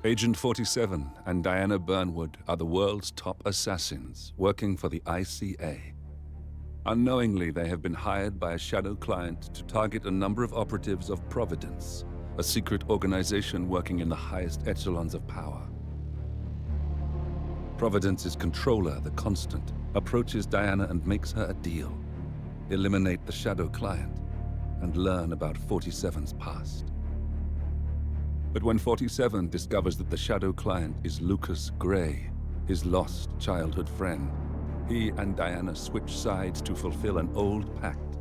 Agent 47 and Diana Burnwood are the world's top assassins working for the ICA. Unknowingly, they have been hired by a shadow client to target a number of operatives of Providence, a secret organization working in the highest echelons of power. Providence's controller, the Constant, approaches Diana and makes her a deal. Eliminate the shadow client and learn about 47's past. But when 47 discovers that the shadow client is Lucas Gray, his lost childhood friend, he and Diana switch sides to fulfill an old pact: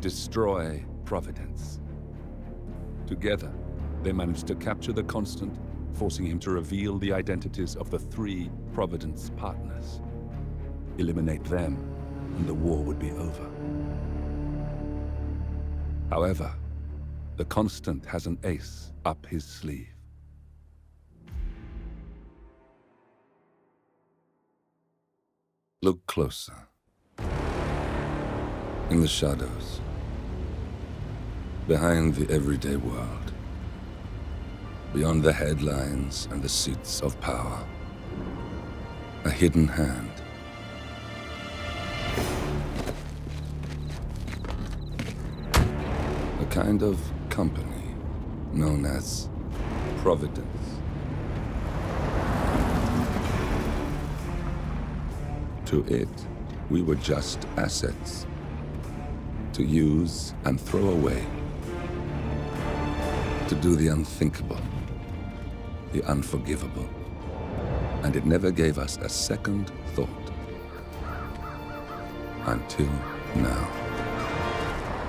destroy Providence. Together, they manage to capture the Constant, forcing him to reveal the identities of the 3 Providence partners. Eliminate them, and the war would be over. However, the Constant has an ace up his sleeve. Look closer. In the shadows. Behind the everyday world. Beyond the headlines and the seats of power. A hidden hand. A kind of company known as Providence. To it, we were just assets. To use and throw away. To do the unthinkable. The unforgivable. And it never gave us a second thought. Until now.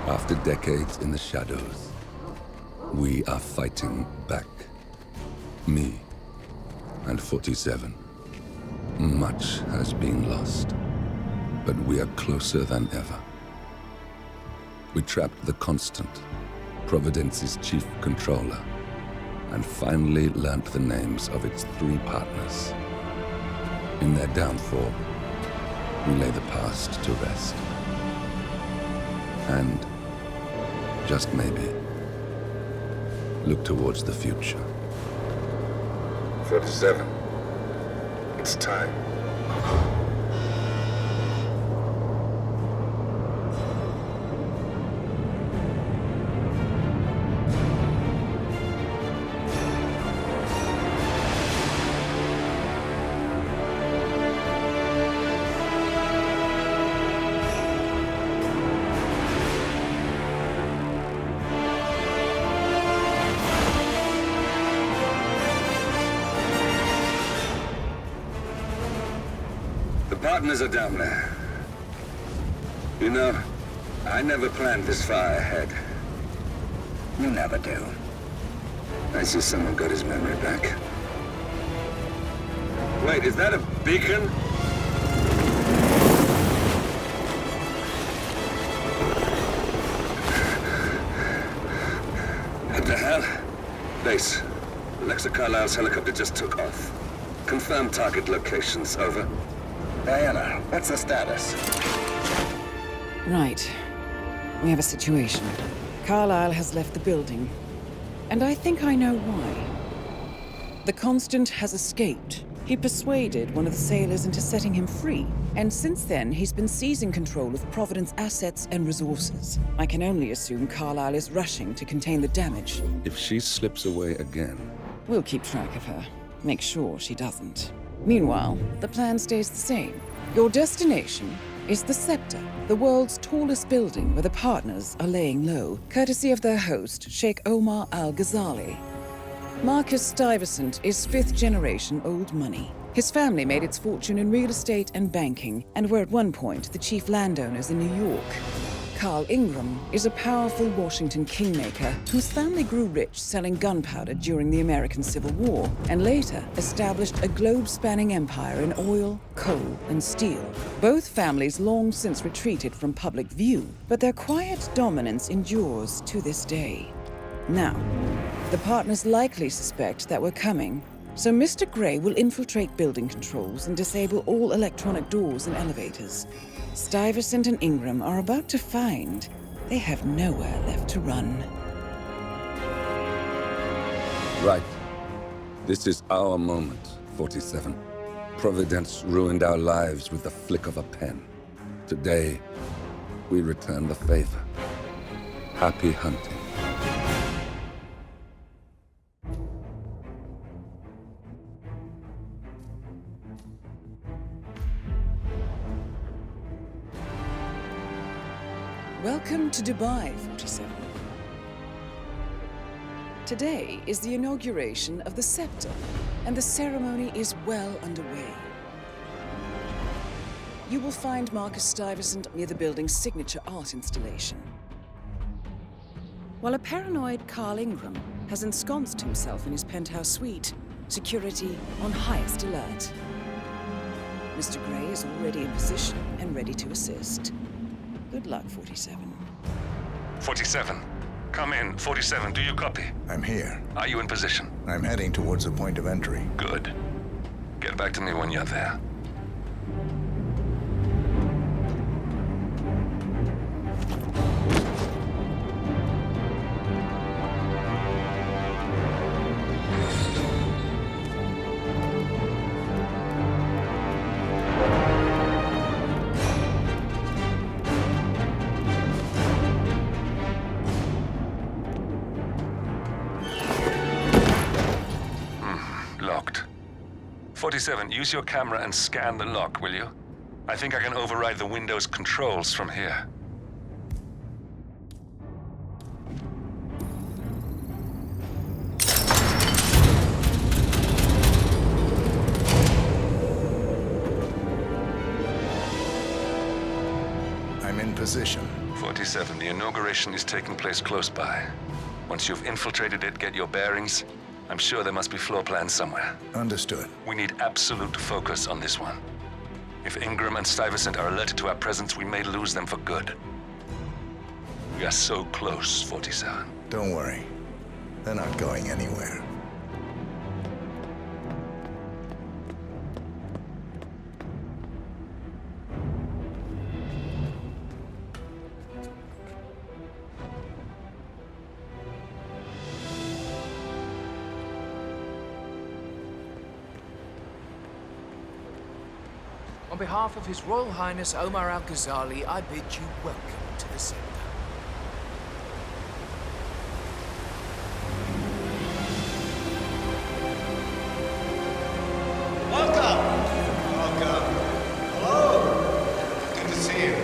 After decades in the shadows, we are fighting back. Me and 47. Much has been lost, but we are closer than ever. We trapped the Constant, Providence's chief controller, and finally learnt the names of its 3 partners. In their downfall, we lay the past to rest. And, just maybe, look towards the future. 47. It's time. Partners are down there. You know, I never planned this far ahead. You never do. I see someone got his memory back. Wait, is that a beacon? What the hell? Base. Alexa Carlisle's helicopter just took off. Confirm target locations, over. Diana, what's the status? Right. We have a situation. Carlisle has left the building. And I think I know why. The Constant has escaped. He persuaded one of the sailors into setting him free. And since then, he's been seizing control of Providence assets and resources. I can only assume Carlisle is rushing to contain the damage. If she slips away again... We'll keep track of her. Make sure she doesn't. Meanwhile, the plan stays the same. Your destination is the Scepter, the world's tallest building where the partners are laying low, courtesy of their host, Sheikh Omar Al-Ghazali. Marcus Stuyvesant is 5th-generation old money. His family made its fortune in real estate and banking, and were at one point the chief landowners in New York. Carl Ingram is a powerful Washington kingmaker whose family grew rich selling gunpowder during the American Civil War, and later established a globe-spanning empire in oil, coal, and steel. Both families long since retreated from public view, but their quiet dominance endures to this day. Now, the partners likely suspect that we're coming, so Mr. Gray will infiltrate building controls and disable all electronic doors and elevators. Stuyvesant and Ingram are about to find they have nowhere left to run. Right. This is our moment, 47. Providence ruined our lives with the flick of a pen. Today, we return the favor. Happy hunting. Welcome to Dubai, 47. Today is the inauguration of the scepter, and the ceremony is well underway. You will find Marcus Stuyvesant near the building's signature art installation, while a paranoid Carl Ingram has ensconced himself in his penthouse suite, security on highest alert. Mr. Gray is already in position and ready to assist. Good luck, 47. 47. Come in. 47, do you copy? I'm here. Are you in position? I'm heading towards the point of entry. Good. Get back to me when you're there. Locked. 47, use your camera and scan the lock, will you? I think I can override the Windows controls from here. I'm in position. 47, the inauguration is taking place close by. Once you've infiltrated it, get your bearings. I'm sure there must be floor plans somewhere. Understood. We need absolute focus on this one. If Ingram and Stuyvesant are alerted to our presence, we may lose them for good. We are so close, 47. Don't worry. They're not going anywhere. On behalf of His Royal Highness Omar Al-Ghazali, I bid you welcome to the scepter. Welcome. Hello. Good to see you.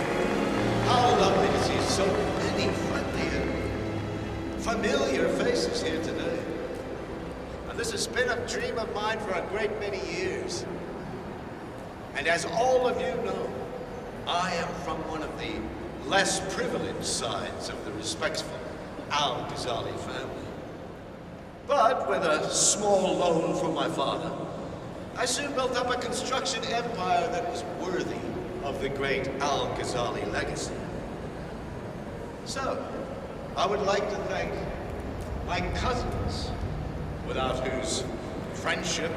How lovely to see so many friendly and familiar faces here today. And this has been a dream of mine for a great many years. And as all of you know, I am from one of the less privileged sides of the respectful Al-Ghazali family. But with a small loan from my father, I soon built up a construction empire that was worthy of the great Al-Ghazali legacy. So, I would like to thank my cousins, without whose friendship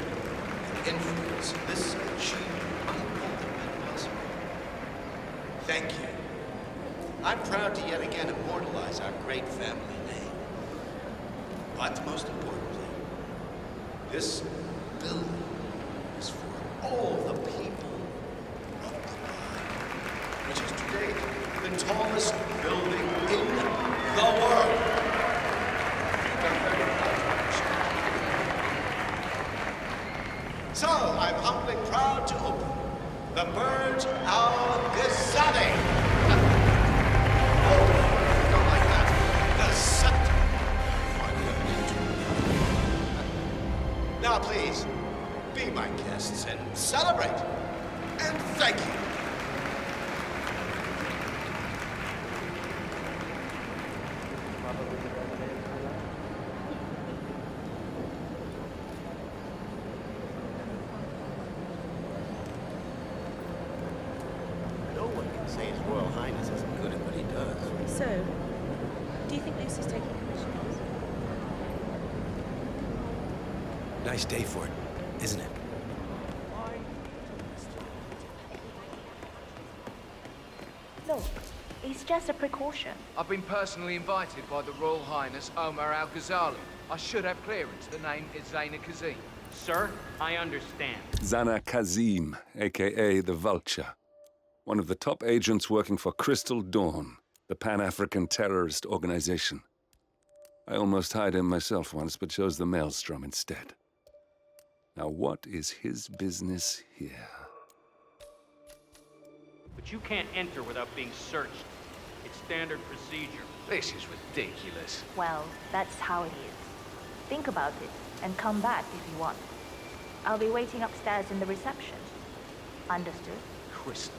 and influence this achievement Thank you. I'm proud to yet again immortalize our great family name. But most importantly, this building is for all the people of Dubai, which is to date the tallest building in the world. So, I'm humbly proud to open the Burj Al-Ghazali. Oh, don't like that. The scepter. Now, please, be my guests and celebrate. And thank you. Say His Royal Highness isn't good at what he does. So, do you think Lucy's taking commissions? Nice day for it, isn't it? Look, it's just a precaution. I've been personally invited by the Royal Highness Omar Al-Ghazali. I should have clearance. The name is Zaina Kazim. Sir, I understand. Zana Kazim, aka the Vulture. One of the top agents working for Crystal Dawn, the Pan-African terrorist organization. I almost hired him myself once, but chose the Maelstrom instead. Now what is his business here? But you can't enter without being searched. It's standard procedure. This is ridiculous. Well, that's how it is. Think about it, and come back if you want. I'll be waiting upstairs in the reception. Understood? Crystal.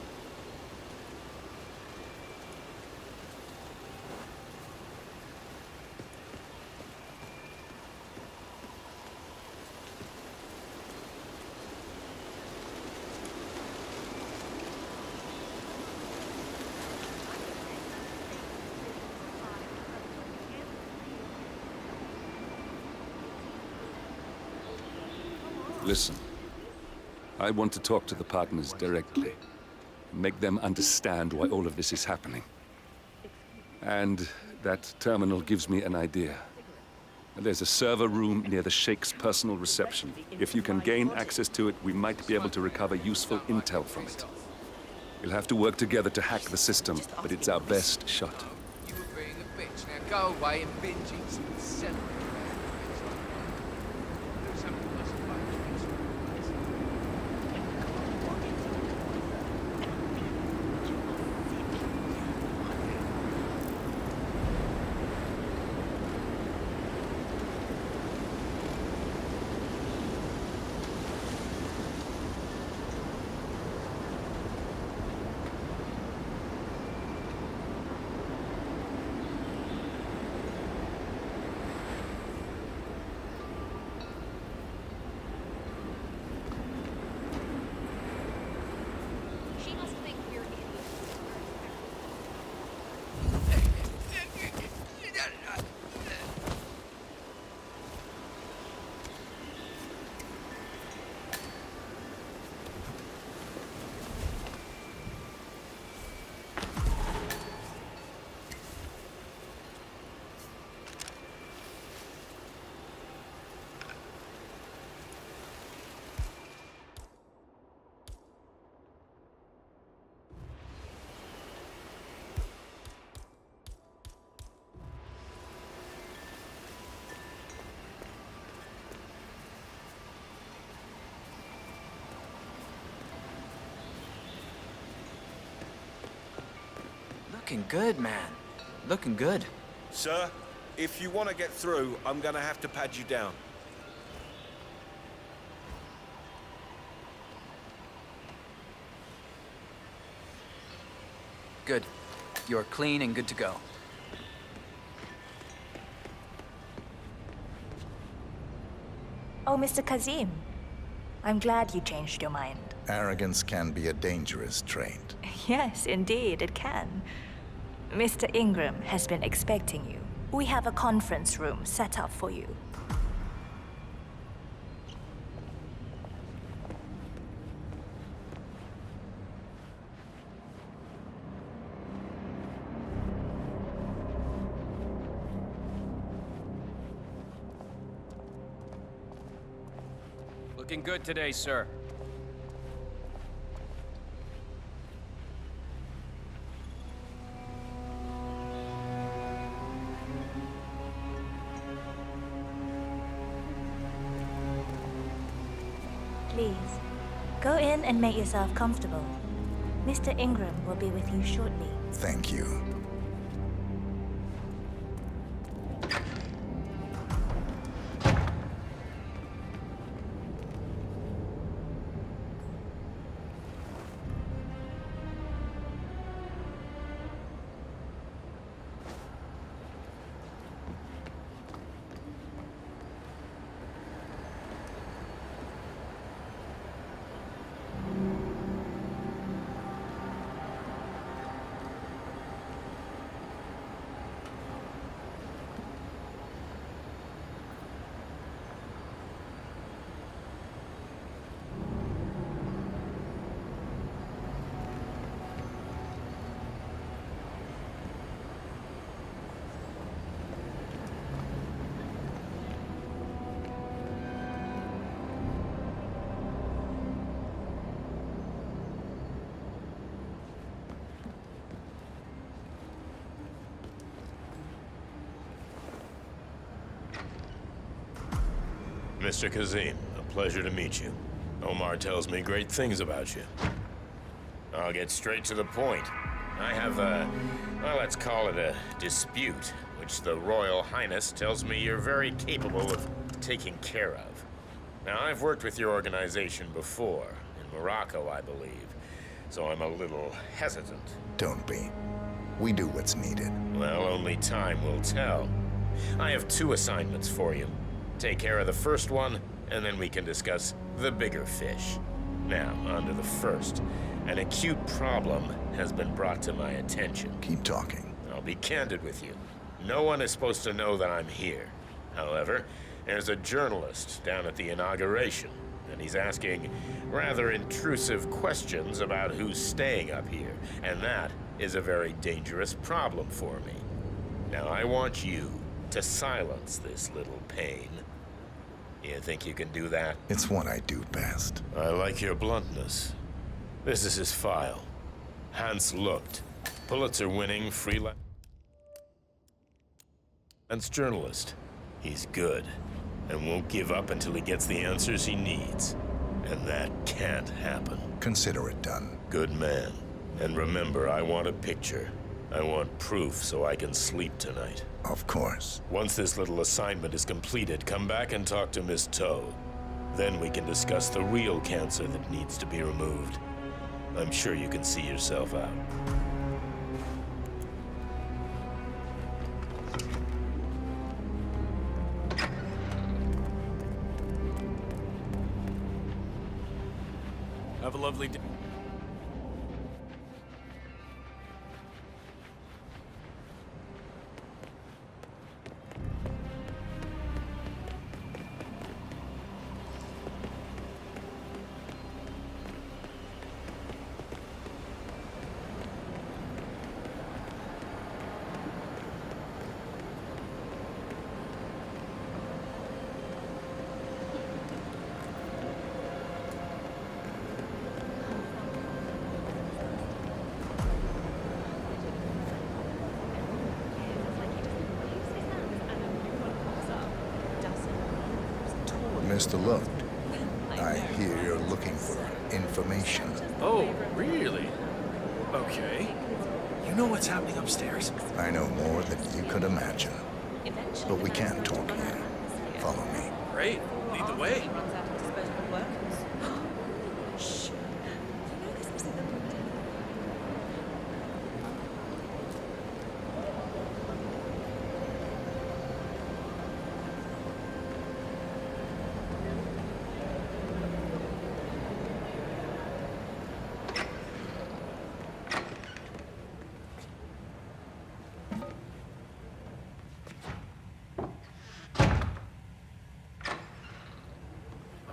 Listen, I want to talk to the partners directly. Make them understand why all of this is happening. And that terminal gives me an idea. There's a server room near the Sheikh's personal reception. If you can gain access to it, we might be able to recover useful intel from it. We'll have to work together to hack the system, but it's our best shot. You were being a bitch. Now go away and binge eat some celery. Looking good, man. Looking good. Sir, if you want to get through, I'm gonna have to pad you down. Good. You're clean and good to go. Oh, Mr. Kazim. I'm glad you changed your mind. Arrogance can be a dangerous trait. Yes, indeed, it can. Mr. Ingram has been expecting you. We have a conference room set up for you. Looking good today, sir. Please, go in and make yourself comfortable. Mr. Ingram will be with you shortly. Thank you. Mr. Kazim. A pleasure to meet you. Omar tells me great things about you. I'll get straight to the point. I have well, let's call it a dispute, which the Royal Highness tells me you're very capable of taking care of. Now, I've worked with your organization before, in Morocco, I believe, so I'm a little hesitant. Don't be. We do what's needed. Well, only time will tell. I have 2 assignments for you. Take care of the first one, and then we can discuss the bigger fish. Now, on to the first. An acute problem has been brought to my attention. Keep talking. I'll be candid with you. No one is supposed to know that I'm here. However, there's a journalist down at the inauguration, and he's asking rather intrusive questions about who's staying up here, and that is a very dangerous problem for me. Now, I want you to silence this little pain. You think you can do that? It's what I do best. I like your bluntness. This is his file. Hans looked. Pulitzer-winning freelance journalist. He's good, and won't give up until he gets the answers he needs. And that can't happen. Consider it done. Good man. And remember, I want a picture. I want proof so I can sleep tonight. Of course. Once this little assignment is completed, come back and talk to Miss Toe. Then we can discuss the real cancer that needs to be removed. I'm sure you can see yourself out. Have a lovely day. Mr. Lund, I hear you're looking for information. Oh, really? Okay. You know what's happening upstairs? I know more than you could imagine. But we can't talk here. Follow me. Great. Lead the way.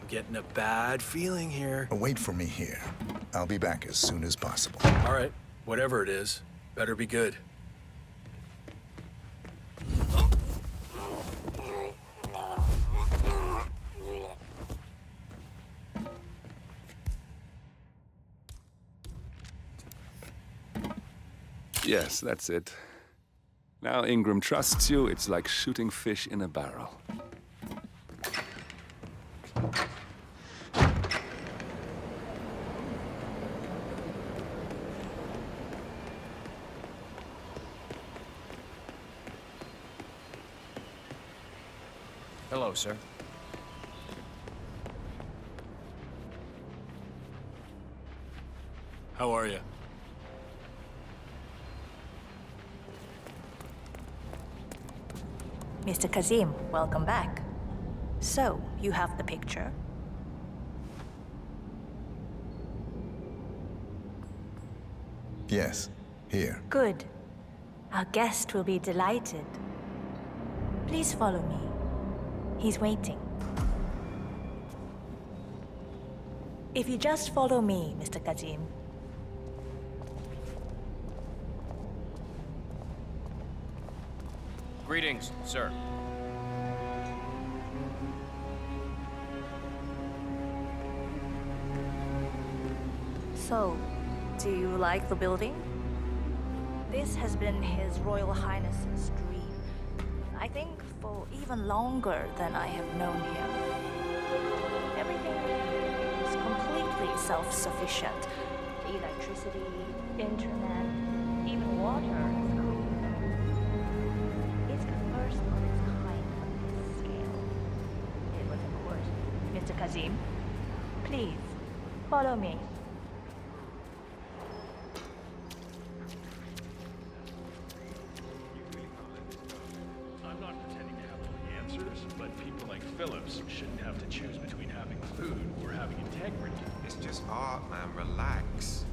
Getting a bad feeling here. Wait for me here. I'll be back as soon as possible. All right, whatever it is, better be good. Yes, that's it. Now Ingram trusts you, it's like shooting fish in a barrel. Hello, sir. How are you? Mr. Kazim, welcome back. So, you have the picture? Yes, here. Good. Our guest will be delighted. Please follow me. He's waiting. If you just follow me, Mr. Kazim. Greetings, sir. So, do you like the building? This has been His Royal Highness's dream. I think for even longer than I have known him. self-sufficient. Electricity, internet, even water is clean. It's the first of its kind on this scale. It was important. Mr. Kazim, please, follow me. I'm not pretending to have all the answers, but people like Phillips shouldn't have to choose between having food or having integrity. It's just art, man. Relax.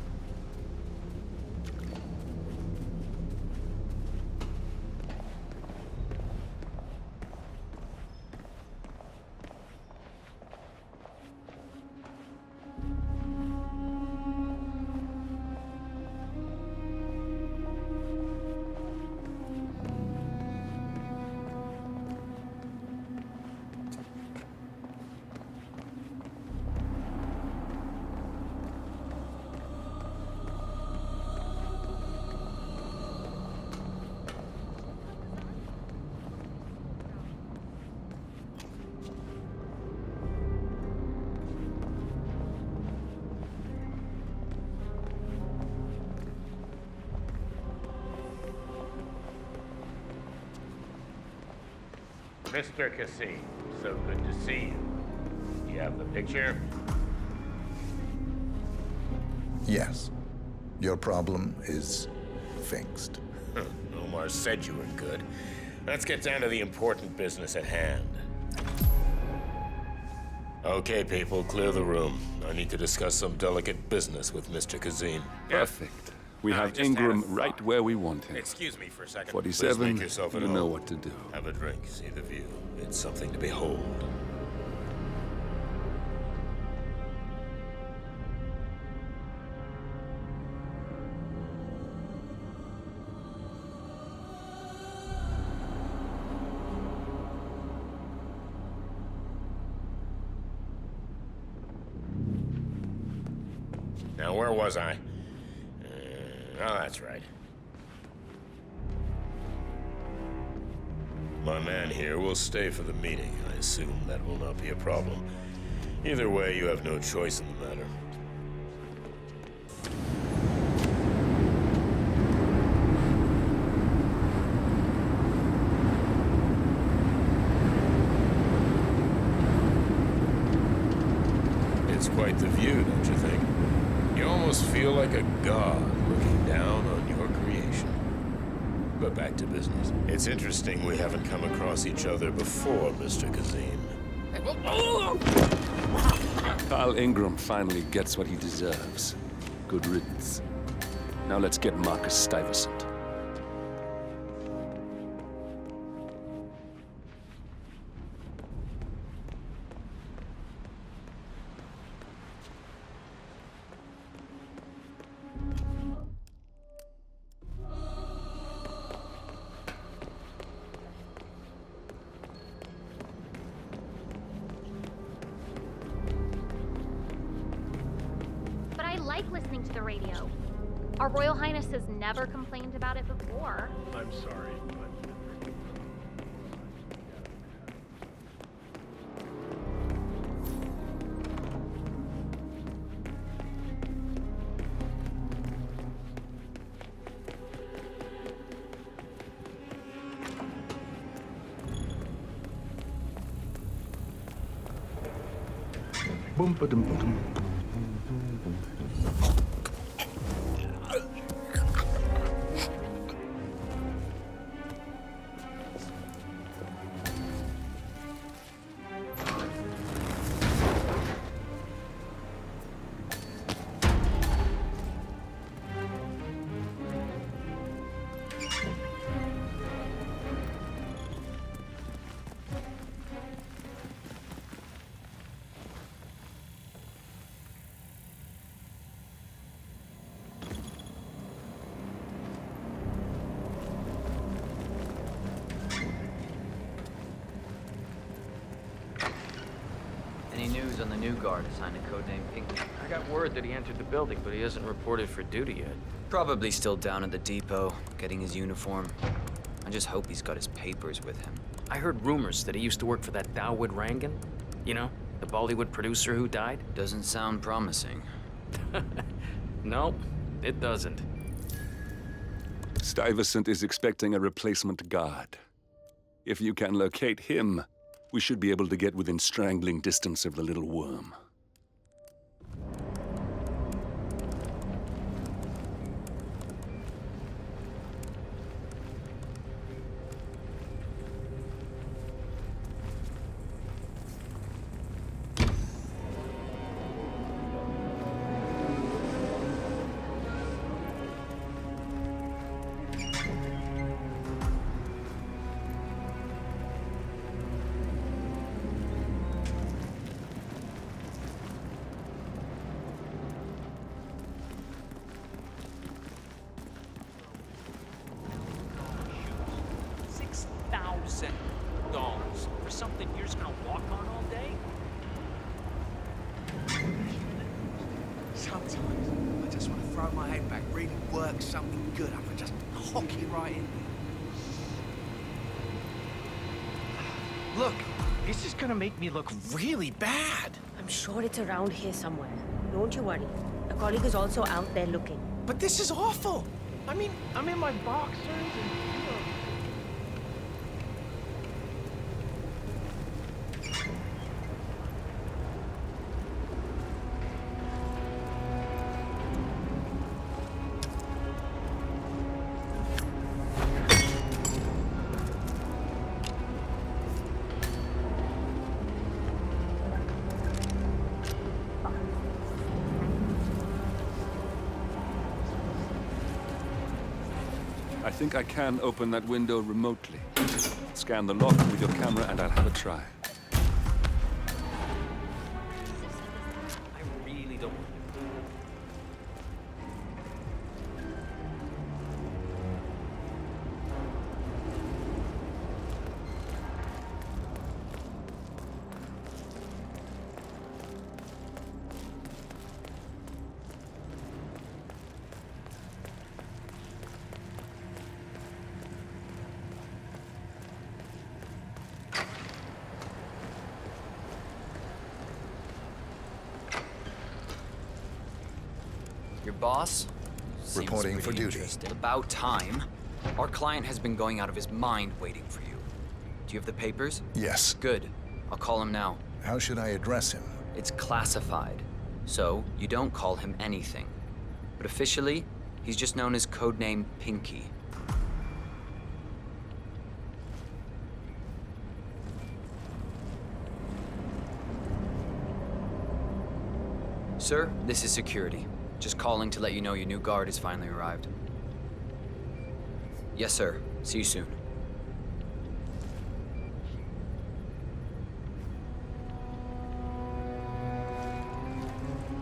Mr. Cassim, so good to see you. You have the picture? Yes. Your problem is fixed. Omar said you were good. Let's get down to the important business at hand. Okay, people, clear the room. I need to discuss some delicate business with Mr. Kazim. Perfect. We have Ingram right where we want him. Excuse me for a second. 47, Please make yourself at you know home. what to do. Have a drink, see the view. It's something to behold. Now, where was I? Oh, that's right. My man here will stay for the meeting. I assume that will not be a problem. Either way, you have no choice in the matter. It's quite the view, don't you think? You almost feel like a god looking down on your creation. But back to business. It's interesting we haven't come across each other before, Mr. Kazim. Carl Ingram finally gets what he deserves. Good riddance. Now let's get Marcus Stuyvesant. Listening to the radio. Our Royal Highness has never complained about it before. I'm sorry, but... Boom, ba-dum, ba-dum. Any news on the new guard assigned to codename Pinky? I got word that he entered the building, but he hasn't reported for duty yet. Probably still down at the depot, getting his uniform. I just hope he's got his papers with him. I heard rumors that he used to work for that Dawood Rangan. You know, the Bollywood producer who died. Doesn't sound promising. Nope, it doesn't. Stuyvesant is expecting a replacement guard. If you can locate him, we should be able to get within strangling distance of the little worm. $6,000 for something you're just gonna walk on all day? Sometimes I just want to throw my head back, really work something good up and just hock it right in. Look, this is gonna make me look really bad. I'm sure it's around here somewhere. Don't you worry. A colleague is also out there looking. But this is awful. I mean, I'm in my boxers and... I think I can open that window remotely. Scan the lock with your camera and I'll have a try. I really don't. Your boss? Seems Reporting for pretty duty. interested. About time. Our client has been going out of his mind waiting for you. Do you have the papers? Yes. Good. I'll call him now. How should I address him? It's classified, so you don't call him anything. But officially, he's just known as codename Pinky. Sir, this is security. Just calling to let you know your new guard has finally arrived. Yes, sir. See you soon.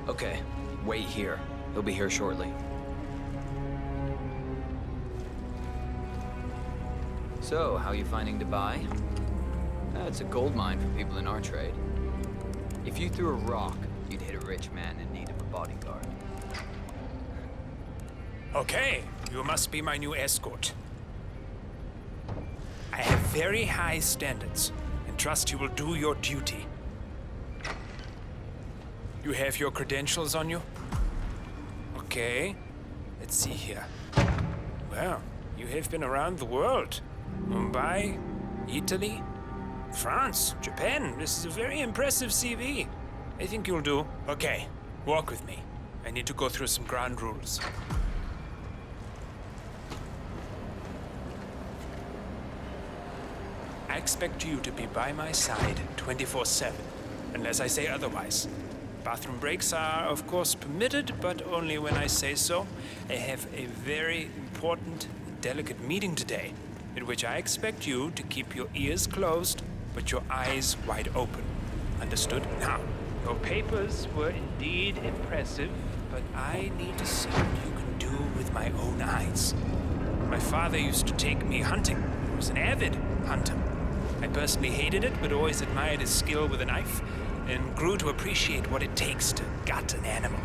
Okay, wait here. He'll be here shortly. So, how you finding Dubai? It's a gold mine for people in our trade. If you threw a rock, you'd hit a rich man in need of a bodyguard. Okay, you must be my new escort. I have very high standards and trust you will do your duty. You have your credentials on you? Okay, let's see here. Well, you have been around the world. Mumbai, Italy, France, Japan. This is a very impressive CV. I think you'll do. Okay, walk with me. I need to go through some ground rules. I expect you to be by my side 24/7, unless I say otherwise. Bathroom breaks are, of course, permitted, but only when I say so. I have a very important, delicate meeting today, in which I expect you to keep your ears closed, but your eyes wide open. Understood? Now, your papers were indeed impressive, but I need to see what you can do with my own eyes. My father used to take me hunting. He was an avid hunter. I personally hated it, but always admired his skill with a knife, and grew to appreciate what it takes to gut an animal.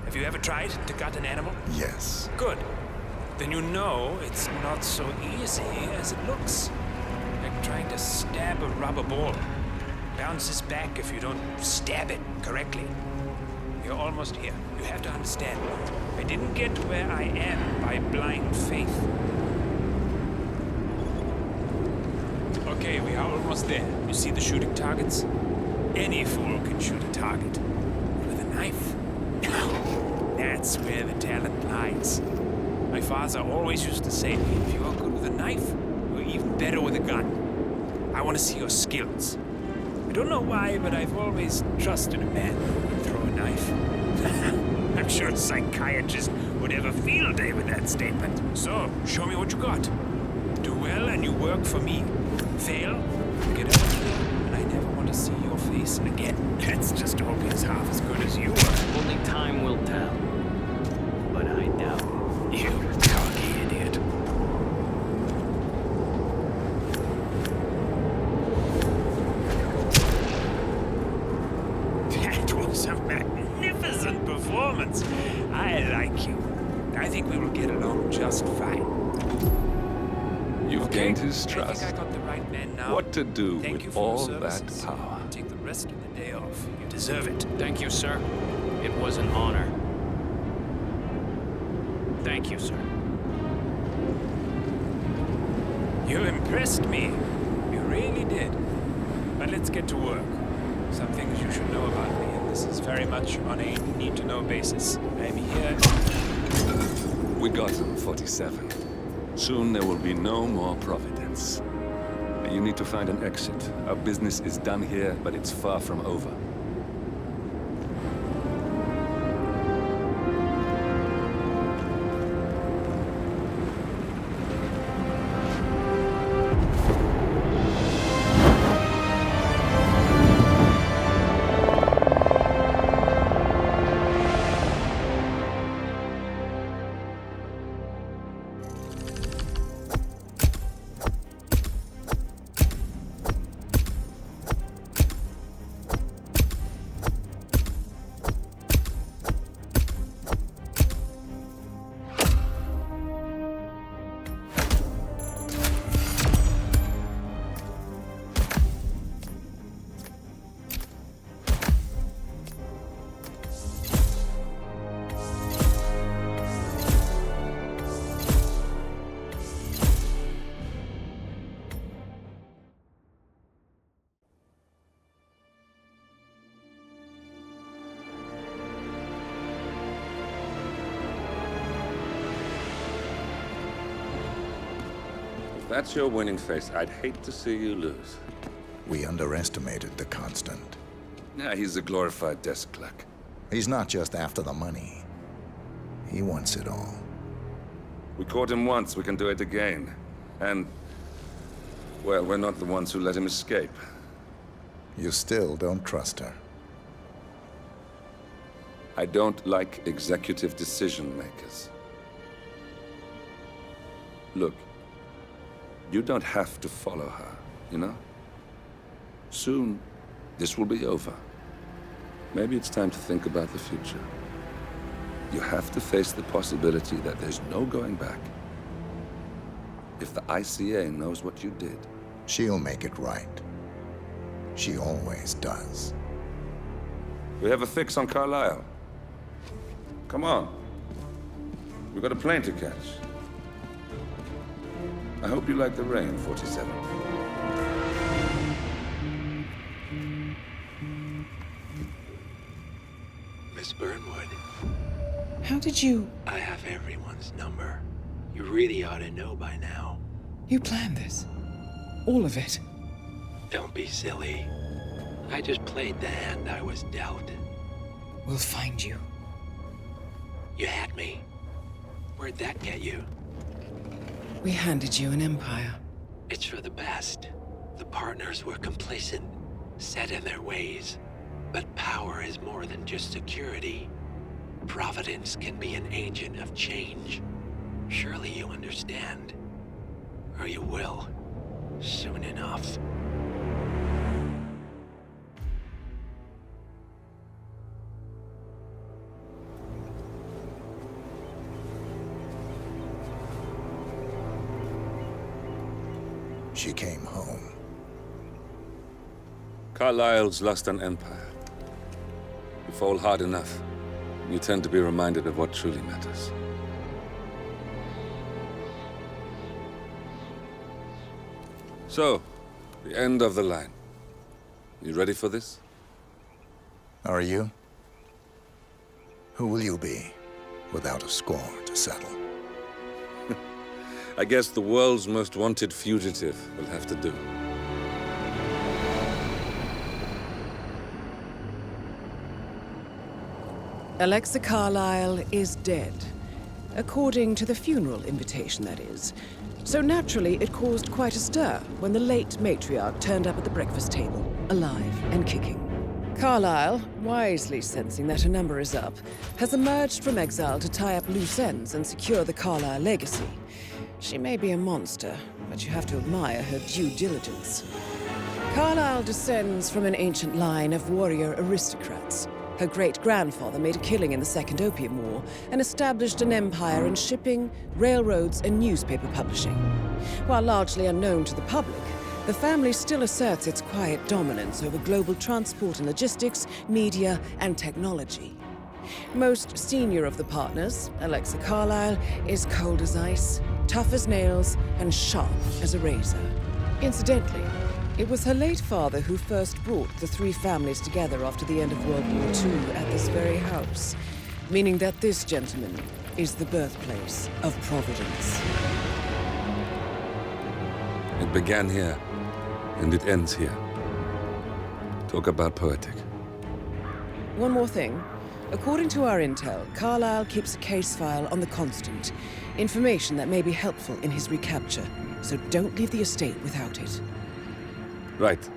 Have you ever tried to gut an animal? Yes. Good. Then you know it's not so easy as it looks. Like trying to stab a rubber ball. Bounces back if you don't stab it correctly. You're almost here. You have to understand. I didn't get where I am by blind faith. Okay, we are almost there. You see the shooting targets? Any fool can shoot a target. With a knife? That's where the talent lies. My father always used to say, if you are good with a knife, you're even better with a gun. I want to see your skills. I don't know why, but I've always trusted a man who can throw a knife. I'm sure a psychiatrist would have a field day with that statement. So, show me what you got. Do well and you work for me. Fail, get out of here, and I never want to see your face again. Let's just hope he's half as good as you are. Only time will tell. But I doubt it. You cocky idiot. That was a magnificent performance. I like you. I think we will get along just fine. You've gained his trust. I think I got the right man now. What to do Thank you with for your all services. that power? Take the rest of the day off. You deserve it. Thank you, sir. It was an honor. Thank you, sir. You impressed me. You really did. But let's get to work. Some things you should know about me, and this is very much on a need-to-know basis. I'm here. We got him, 47. Soon there will be no more Providence. You need to find an exit. Our business is done here, but it's far from over. If that's your winning face, I'd hate to see you lose. We underestimated the Constant. Yeah, he's a glorified desk clerk. He's not just after the money. He wants it all. We caught him once, we can do it again. And, well, we're not the ones who let him escape. You still don't trust her. I don't like executive decision makers. Look, you don't have to follow her, you know? Soon, this will be over. Maybe it's time to think about the future. You have to face the possibility that there's no going back. If the ICA knows what you did, she'll make it right. She always does. We have a fix on Carlisle. Come on. We've got a plane to catch. I hope you like the rain, 47. Miss Burnwood. How did you... I have everyone's number. You really ought to know by now. You planned this? All of it? Don't be silly. I just played the hand I was dealt. We'll find you. You had me. Where'd that get you? We handed you an empire. It's for the best. The partners were complacent, set in their ways. But power is more than just security. Providence can be an agent of change. Surely you understand. Or you will. Soon enough. She came home. Carlisle's lost an empire. You fall hard enough, you tend to be reminded of what truly matters. So, the end of the line. You ready for this? Are you? Who will you be, without a score to settle? I guess the world's most wanted fugitive will have to do. Alexa Carlyle is dead. According to the funeral invitation, that is. So naturally, it caused quite a stir when the late matriarch turned up at the breakfast table, alive and kicking. Carlyle, wisely sensing that her number is up, has emerged from exile to tie up loose ends and secure the Carlyle legacy. She may be a monster, but you have to admire her due diligence. Carlyle descends from an ancient line of warrior aristocrats. Her great-grandfather made a killing in the Second Opium War and established an empire in shipping, railroads, and newspaper publishing. While largely unknown to the public, the family still asserts its quiet dominance over global transport and logistics, media, and technology. Most senior of the partners, Alexa Carlyle, is cold as ice, tough as nails, and sharp as a razor. Incidentally, it was her late father who first brought the three families together after the end of World War II at this very house, meaning that this gentleman is the birthplace of Providence. It began here, and it ends here. Talk about poetic. One more thing. According to our intel, Carlyle keeps a case file on the Constant, information that may be helpful in his recapture, so don't leave the estate without it. Right.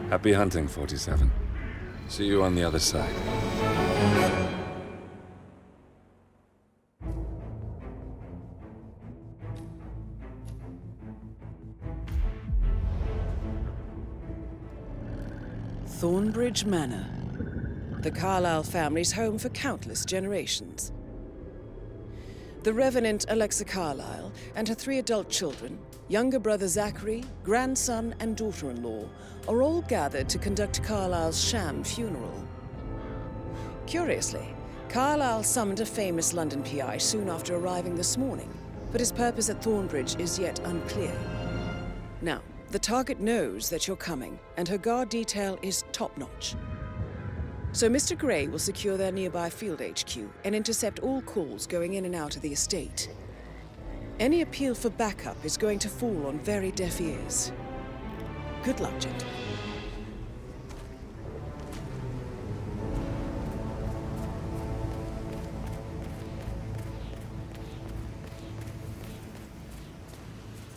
Happy hunting, 47. See you on the other side. Thornbridge Manor. The Carlyle family's home for countless generations. The Revenant Alexa Carlyle and her 3 adult children, younger brother Zachary, grandson, and daughter-in-law, are all gathered to conduct Carlyle's sham funeral. Curiously, Carlyle summoned a famous London PI soon after arriving this morning, but his purpose at Thornbridge is yet unclear. Now, the target knows that you're coming, and her guard detail is top-notch. So Mr. Gray will secure their nearby field HQ and intercept all calls going in and out of the estate. Any appeal for backup is going to fall on very deaf ears. Good luck, gentlemen.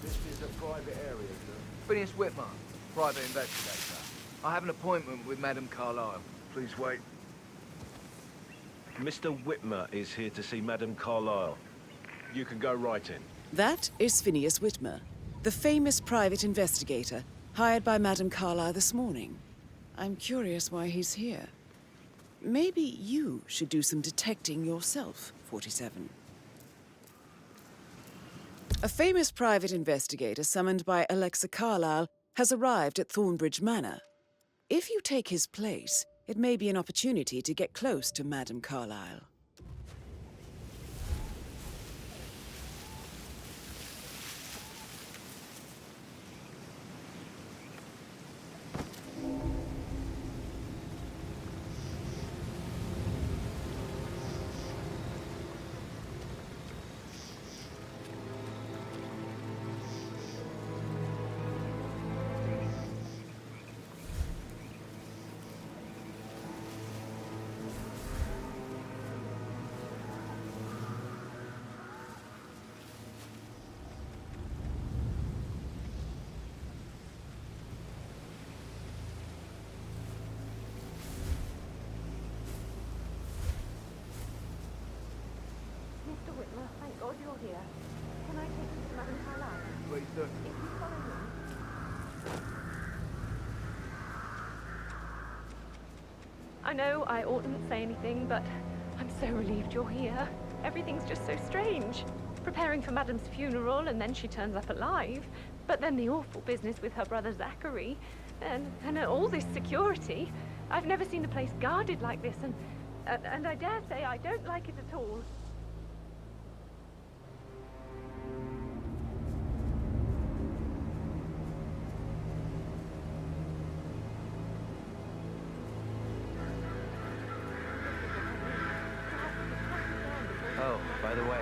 This is a private area, sir. Phineas Whitmer, private investigator. I have an appointment with Madame Carlyle. Please wait. Mr. Whitmer is here to see Madame Carlyle. You can go right in. That is Phineas Whitmer, the famous private investigator hired by Madame Carlyle this morning. I'm curious why he's here. Maybe you should do some detecting yourself, 47. A famous private investigator summoned by Alexa Carlyle has arrived at Thornbridge Manor. If you take his place, it may be an opportunity to get close to Madame Carlyle. Mr. Whitmer, thank God you're here. Can I take you to Madame Carlyle? Please do. If you follow me. I know I oughtn't say anything, but I'm so relieved you're here. Everything's just so strange. Preparing for Madame's funeral, and then she turns up alive. But then the awful business with her brother Zachary, and all this security. I've never seen the place guarded like this, and And I dare say I don't like it at all. Oh, by the way,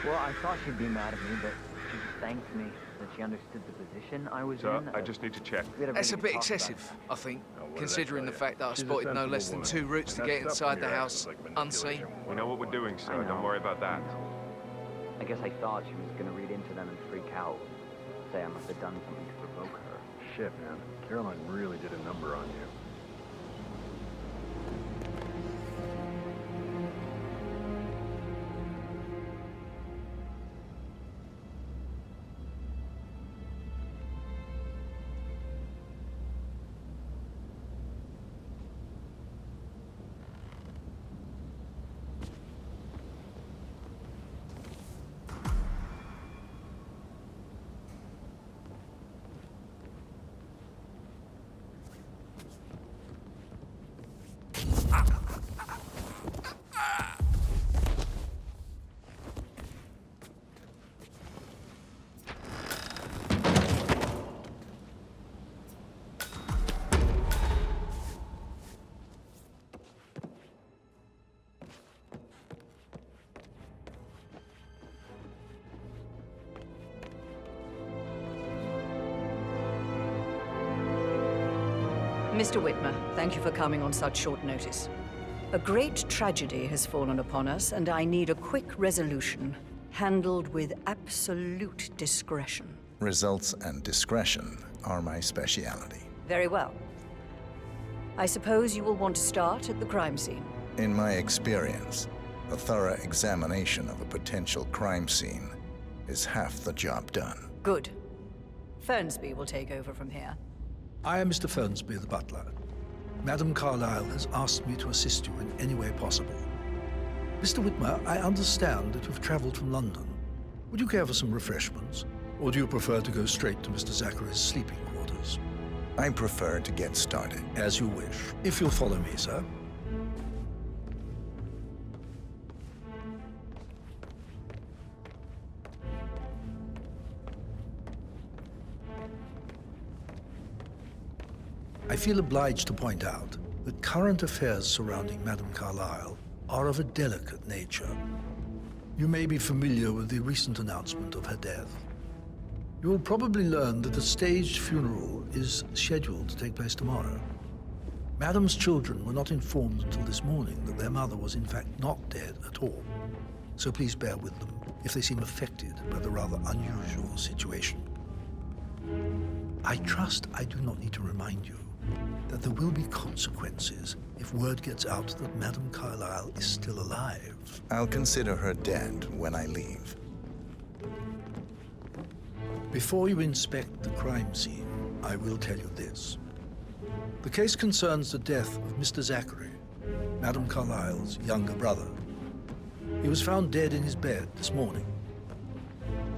well, I thought she'd be mad at me, but she just thanked me that she understood the position I was in. I just need to check. That's a bit excessive, I think, considering the fact that I spotted no less than 2 routes to get inside the house unseen. We know what we're doing, sir. Don't worry about that. I guess I thought she was gonna read into them and freak out. Say I must have done something to provoke her. Shit, man. Caroline really did a number on you. Mr. Whitmer, thank you for coming on such short notice. A great tragedy has fallen upon us, and I need a quick resolution, handled with absolute discretion. Results and discretion are my speciality. Very well. I suppose you will want to start at the crime scene. In my experience, a thorough examination of a potential crime scene is half the job done. Good. Fernsby will take over from here. I am Mr. Fernsby, the butler. Madame Carlyle has asked me to assist you in any way possible. Mr. Whitmer, I understand that you've traveled from London. Would you care for some refreshments? Or do you prefer to go straight to Mr. Zachary's sleeping quarters? I prefer to get started. As you wish. If you'll follow me, sir. I feel obliged to point out that current affairs surrounding Madame Carlyle are of a delicate nature. You may be familiar with the recent announcement of her death. You will probably learn that a staged funeral is scheduled to take place tomorrow. Madame's children were not informed until this morning that their mother was in fact not dead at all. So please bear with them if they seem affected by the rather unusual situation. I trust I do not need to remind you that there will be consequences if word gets out that Madame Carlyle is still alive. I'll consider her dead when I leave. Before you inspect the crime scene, I will tell you this. The case concerns the death of Mr. Zachary, Madame Carlyle's younger brother. He was found dead in his bed this morning.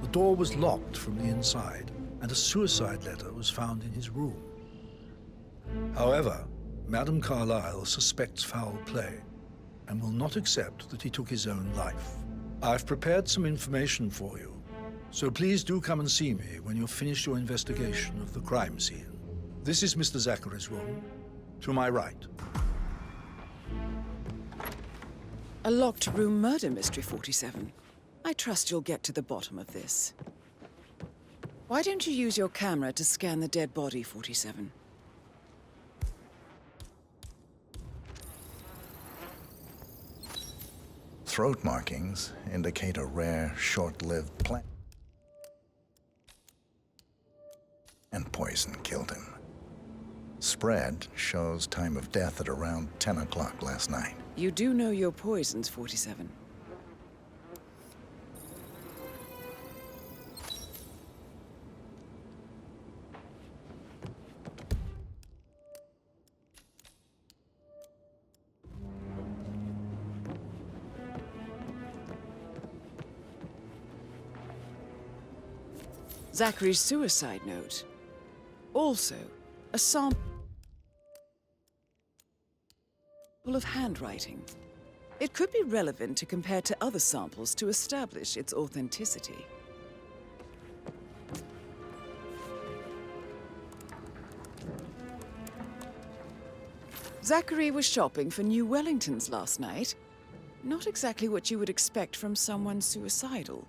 The door was locked from the inside, and a suicide letter was found in his room. However, Madame Carlyle suspects foul play and will not accept that he took his own life. I've prepared some information for you, so please do come and see me when you've finished your investigation of the crime scene. This is Mr. Zachary's room, to my right. A locked room murder mystery, 47. I trust you'll get to the bottom of this. Why don't you use your camera to scan the dead body, 47? Throat markings indicate a rare, short-lived plant. And poison killed him. Spread shows time of death at around 10 o'clock last night. You do know your poisons, 47. Zachary's suicide note. Also, a sample. full of handwriting. It could be relevant to compare to other samples to establish its authenticity. Zachary was shopping for new Wellingtons last night. Not exactly what you would expect from someone suicidal.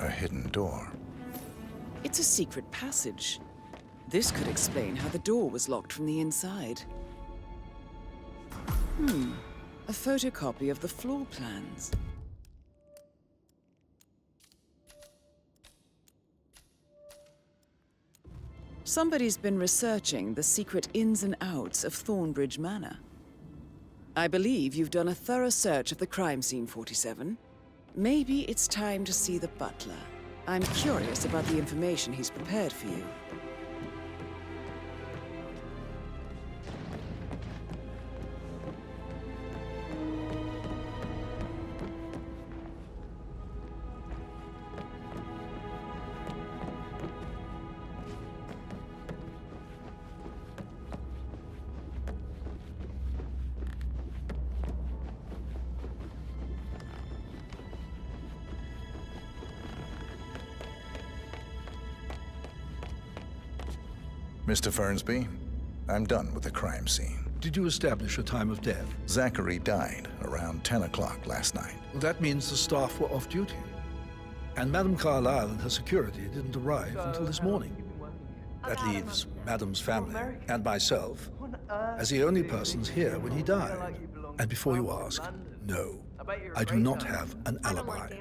A hidden door. It's a secret passage. This could explain how the door was locked from the inside. A photocopy of the floor plans. Somebody's been researching the secret ins and outs of Thornbridge Manor. I believe you've done a thorough search of the crime scene, 47. Maybe it's time to see the butler. I'm curious about the information he's prepared for you. Mr. Fernsby, I'm done with the crime scene. Did you establish a time of death? Zachary died around 10 o'clock last night. Well, that means the staff were off duty. And Madame Carlyle and her security didn't arrive until this morning. That leaves Madame's family and myself as the only persons here when he died. And before you ask, no, I do not have an alibi.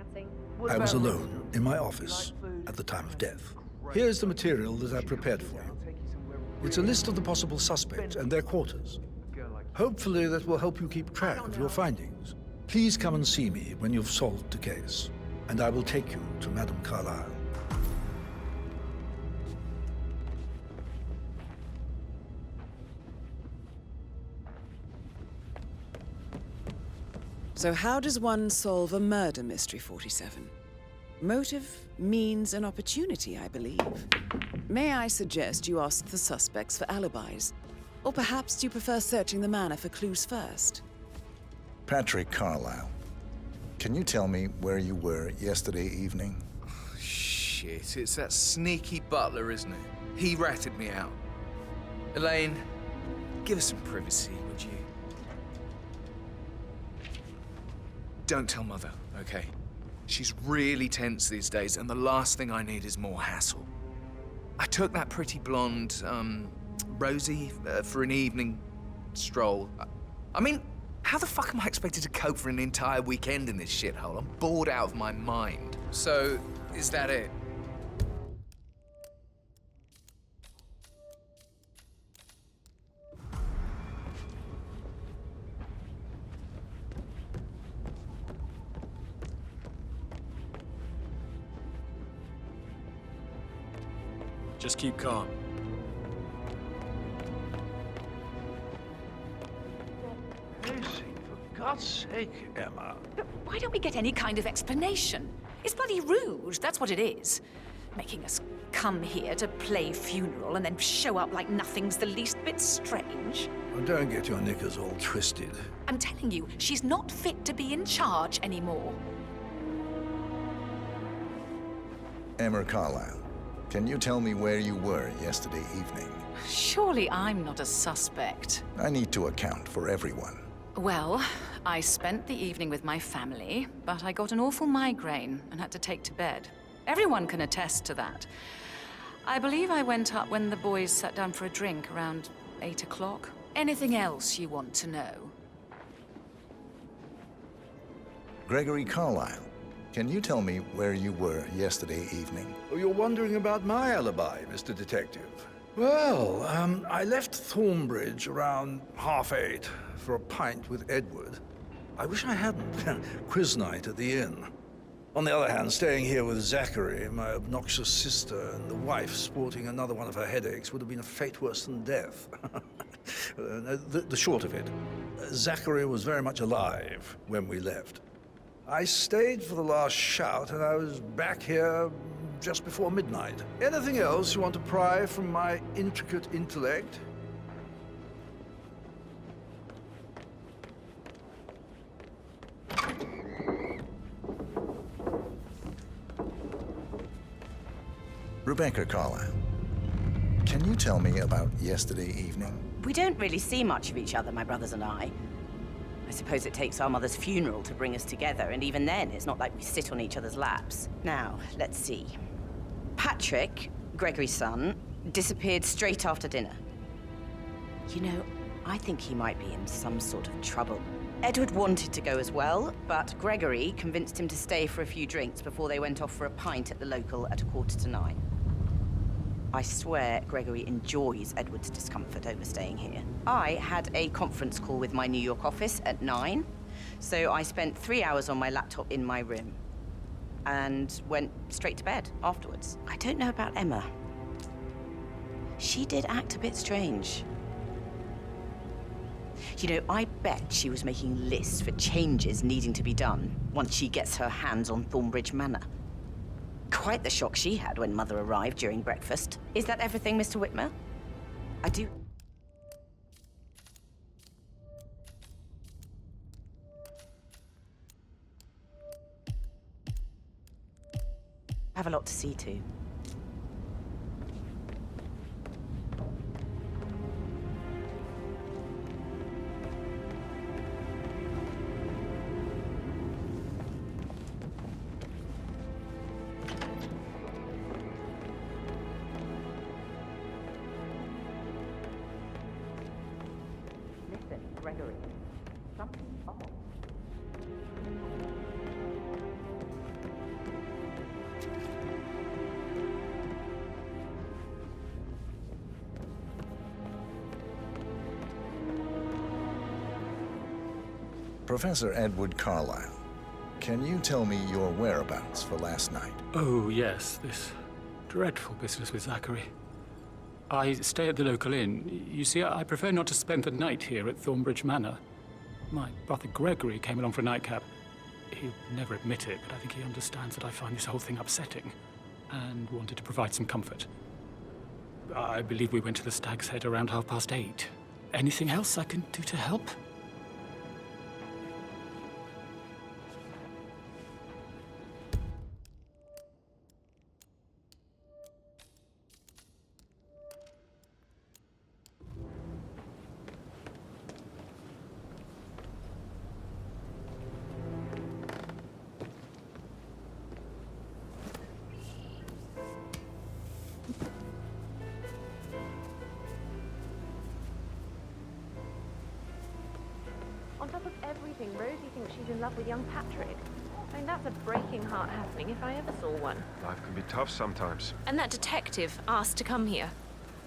I was alone in my office at the time of death. Here's the material that I prepared for you. It's a list of the possible suspects and their quarters. Hopefully that will help you keep track of your findings. Please come and see me when you've solved the case, and I will take you to Madame Carlyle. So how does one solve a murder mystery, 47? Motive, means, and opportunity, I believe. May I suggest you ask the suspects for alibis? Or perhaps you prefer searching the manor for clues first? Patrick Carlyle, can you tell me where you were yesterday evening? Shit, it's that sneaky butler, isn't it? He ratted me out. Elaine, give us some privacy, would you? Don't tell Mother, okay? She's really tense these days, and the last thing I need is more hassle. I took that pretty blonde, Rosie, for an evening stroll. I mean, how the fuck am I expected to cope for an entire weekend in this shithole? I'm bored out of my mind. So, is that it? Just keep calm. For God's sake, Emma. Why don't we get any kind of explanation? It's bloody rude, that's what it is. Making us come here to play funeral and then show up like nothing's the least bit strange. Well, don't get your knickers all twisted. I'm telling you, she's not fit to be in charge anymore. Emma Carlyle, can you tell me where you were yesterday evening? Surely I'm not a suspect. I need to account for everyone. Well, I spent the evening with my family, but I got an awful migraine and had to take to bed. Everyone can attest to that. I believe I went up when the boys sat down for a drink around 8 o'clock. Anything else you want to know? Gregory Carlyle, can you tell me where you were yesterday evening? Oh, you're wondering about my alibi, Mr. Detective. Well, I left Thornbridge around 8:30 for a pint with Edward. I wish I hadn't. Quiz night at the inn. On the other hand, staying here with Zachary, my obnoxious sister, and the wife sporting another one of her headaches would have been a fate worse than death. The short of it, Zachary was very much alive when we left. I stayed for the last shout, and I was back here just before midnight. Anything else you want to pry from my intricate intellect? Rebecca Carlyle, can you tell me about yesterday evening? We don't really see much of each other, my brothers and I. I suppose it takes our mother's funeral to bring us together, and even then, it's not like we sit on each other's laps. Now, let's see. Patrick, Gregory's son, disappeared straight after dinner. You know, I think he might be in some sort of trouble. Edward wanted to go as well, but Gregory convinced him to stay for a few drinks before they went off for a pint at the local at 9:15. I swear Gregory enjoys Edward's discomfort over staying here. I had a conference call with my New York office at 9, so I spent 3 hours on my laptop in my room and went straight to bed afterwards. I don't know about Emma. She did act a bit strange. You know, I bet she was making lists for changes needing to be done once she gets her hands on Thornbridge Manor. Quite the shock she had when Mother arrived during breakfast. Is that everything, Mr. Whitmer? I do... I have a lot to see to. Gregory, something's off. Professor Edward Carlyle, can you tell me your whereabouts for last night? Oh, yes, this dreadful business with Zachary. I stay at the local inn. You see, I prefer not to spend the night here at Thornbridge Manor. My brother Gregory came along for a nightcap. He'll never admit it, but I think he understands that I find this whole thing upsetting and wanted to provide some comfort. I believe we went to the Stag's Head around 8:30. Anything else I can do to help? On top of everything, Rosie thinks she's in love with young Patrick. I mean, that's a breaking heart happening if I ever saw one. Life can be tough sometimes. And that detective asked to come here.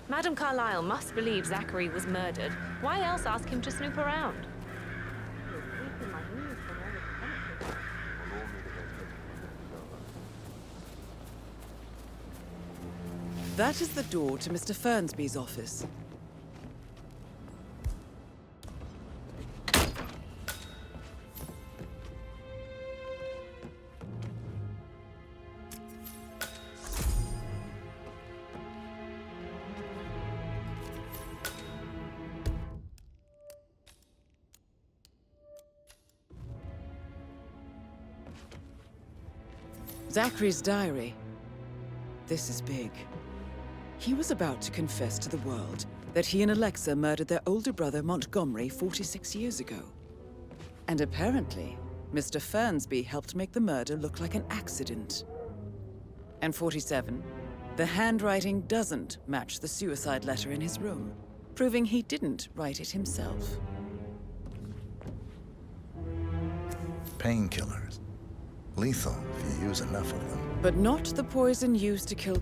Madame Carlyle must believe Zachary was murdered. Why else ask him to snoop around? That is the door to Mr. Fernsby's office. Zachary's diary. This is big. He was about to confess to the world that he and Alexa murdered their older brother Montgomery 46 years ago. And apparently, Mr. Fernsby helped make the murder look like an accident. And 47, the handwriting doesn't match the suicide letter in his room, proving he didn't write it himself. Painkillers. Lethal if you use enough of them. But not the poison used to kill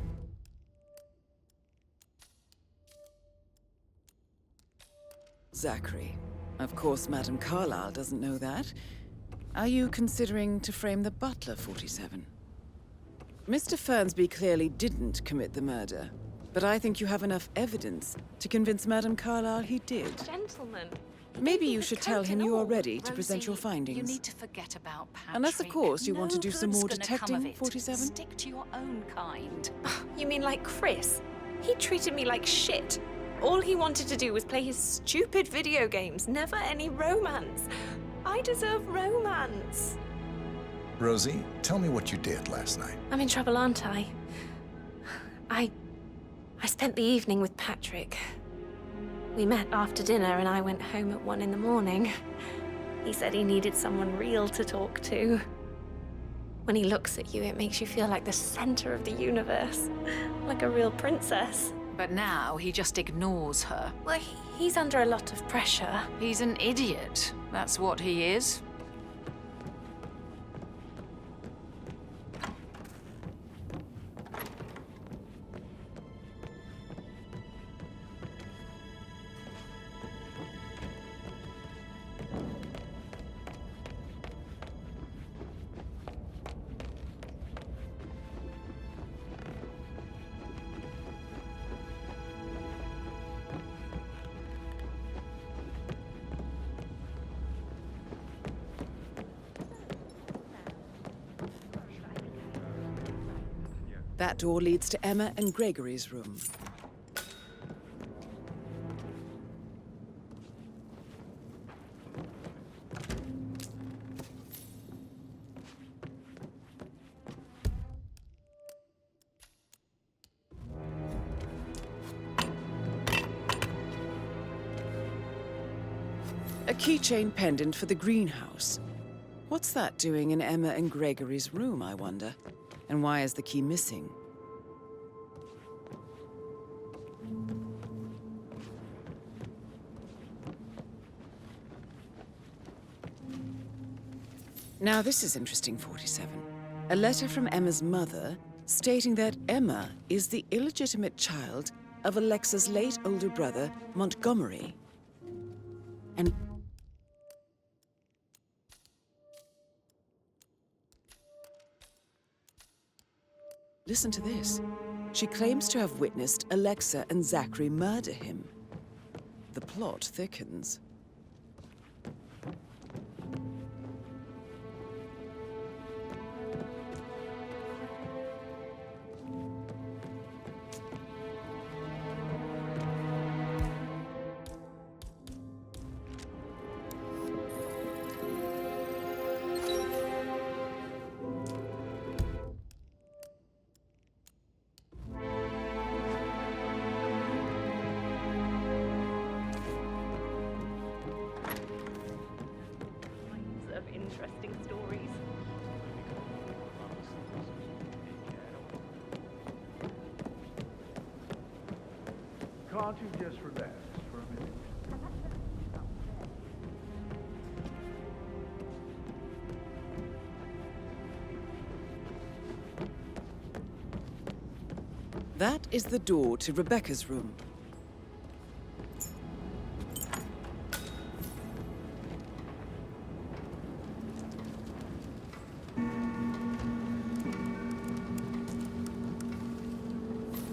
Zachary. Of course, Madame Carlyle doesn't know that. Are you considering to frame the butler, 47? Mr. Fernsby clearly didn't commit the murder, but I think you have enough evidence to convince Madame Carlyle he did. Gentlemen. Maybe you should tell him you are ready to present your Rosie, findings. You need to forget about Patrick. Unless, of course, you want to do some No more good's gonna come of detecting, it. 47? Stick to your own kind. You mean like Chris? He treated me like shit. All he wanted to do was play his stupid video games, never any romance. I deserve romance. Rosie, tell me what you did last night. I'm in trouble, aren't I? I spent the evening with Patrick. We met after dinner and I went home at 1 in the morning. He said he needed someone real to talk to. When he looks at you, it makes you feel like the center of the universe, like a real princess. But now he just ignores her. Well, he's under a lot of pressure. He's an idiot. That's what he is. That door leads to Emma and Gregory's room. A keychain pendant for the greenhouse. What's that doing in Emma and Gregory's room, I wonder? And why is the key missing? Now this is interesting, 47. A letter from Emma's mother stating that Emma is the illegitimate child of Alexa's late older brother, Montgomery. And listen to this. She claims to have witnessed Alexa and Zachary murder him. The plot thickens. Of interesting stories. Can't you just relax for a minute? That is the door to Rebecca's room.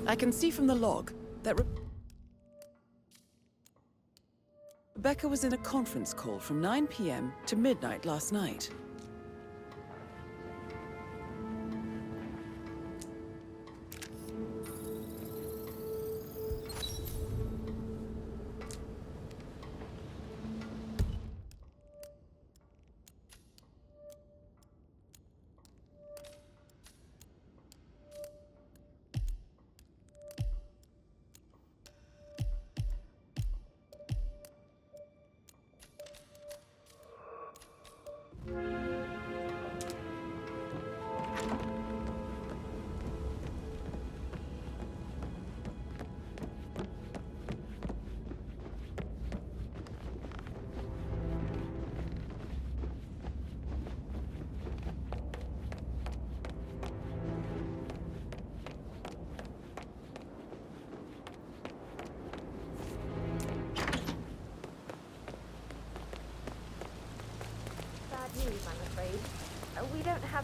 I can see from the log that Rebecca was in a conference call from 9 p.m. to midnight last night.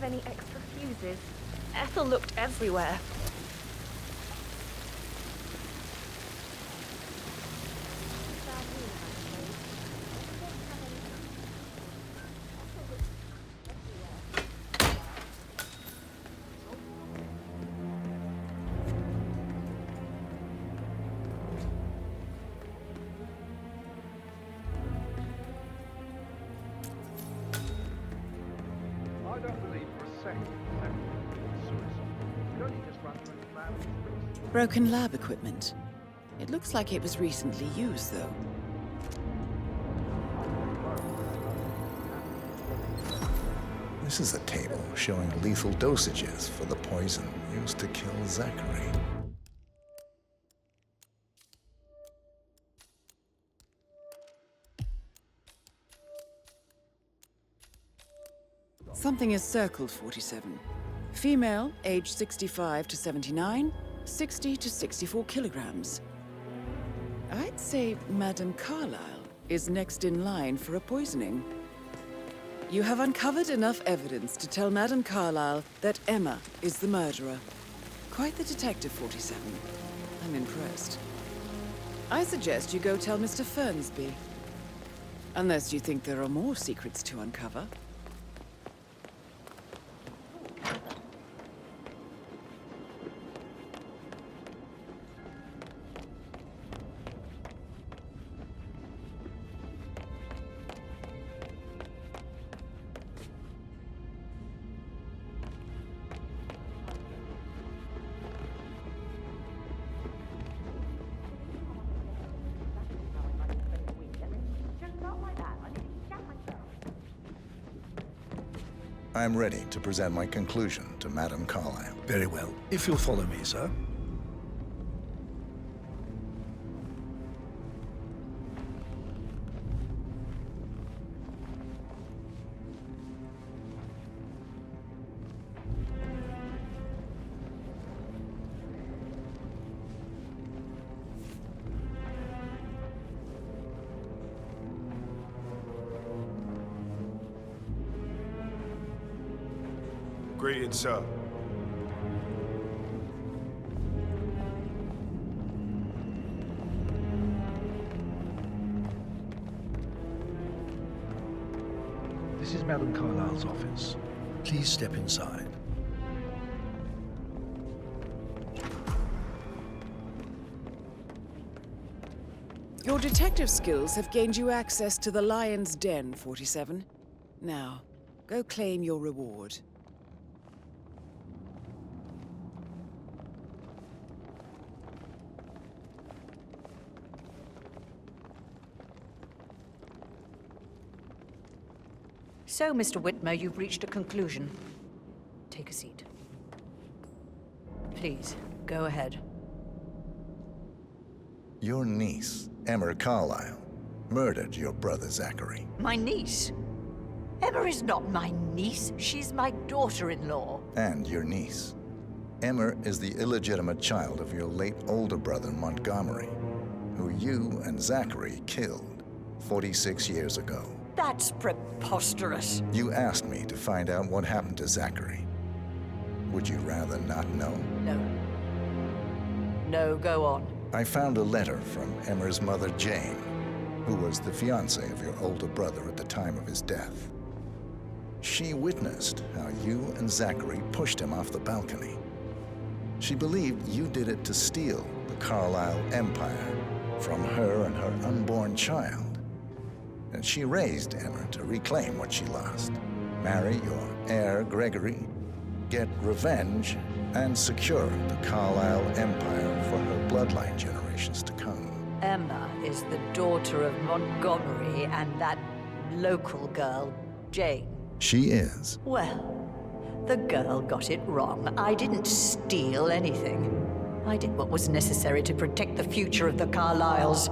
have any extra fuses. Ethel looked everywhere. I don't believe for a second that was suicide. It only just ran through the man. Broken lab equipment. It looks like it was recently used, though. This is a table showing lethal dosages for the poison used to kill Zachary. Something is circled 47. Female, age 65 to 79, 60 to 64 kilograms. I'd say Madame Carlyle is next in line for a poisoning. You have uncovered enough evidence to tell Madame Carlyle that Emma is the murderer. Quite the detective, 47. I'm impressed. I suggest you go tell Mr. Fernsby. Unless you think there are more secrets to uncover. I'm ready to present my conclusion to Madame Carlyle. Very well. If you'll follow me, sir. Greetings, sir. This is Madame Carlyle's office. Please step inside. Your detective skills have gained you access to the Lion's Den, 47. Now, go claim your reward. So, Mr. Whitmer, you've reached a conclusion. Take a seat. Please, go ahead. Your niece, Emma Carlyle, murdered your brother Zachary. My niece? Emma is not my niece. She's my daughter-in-law. And your niece. Emma is the illegitimate child of your late older brother Montgomery, who you and Zachary killed 46 years ago. That's preposterous. You asked me to find out what happened to Zachary. Would you rather not know? No. No, go on. I found a letter from Emma's mother, Jane, who was the fiancée of your older brother at the time of his death. She witnessed how you and Zachary pushed him off the balcony. She believed you did it to steal the Carlyle empire from her and her unborn child. And she raised Emma to reclaim what she lost, marry your heir, Gregory, get revenge, and secure the Carlyle empire for her bloodline generations to come. Emma is the daughter of Montgomery and that local girl, Jane. She is. Well, the girl got it wrong. I didn't steal anything. I did what was necessary to protect the future of the Carlyles.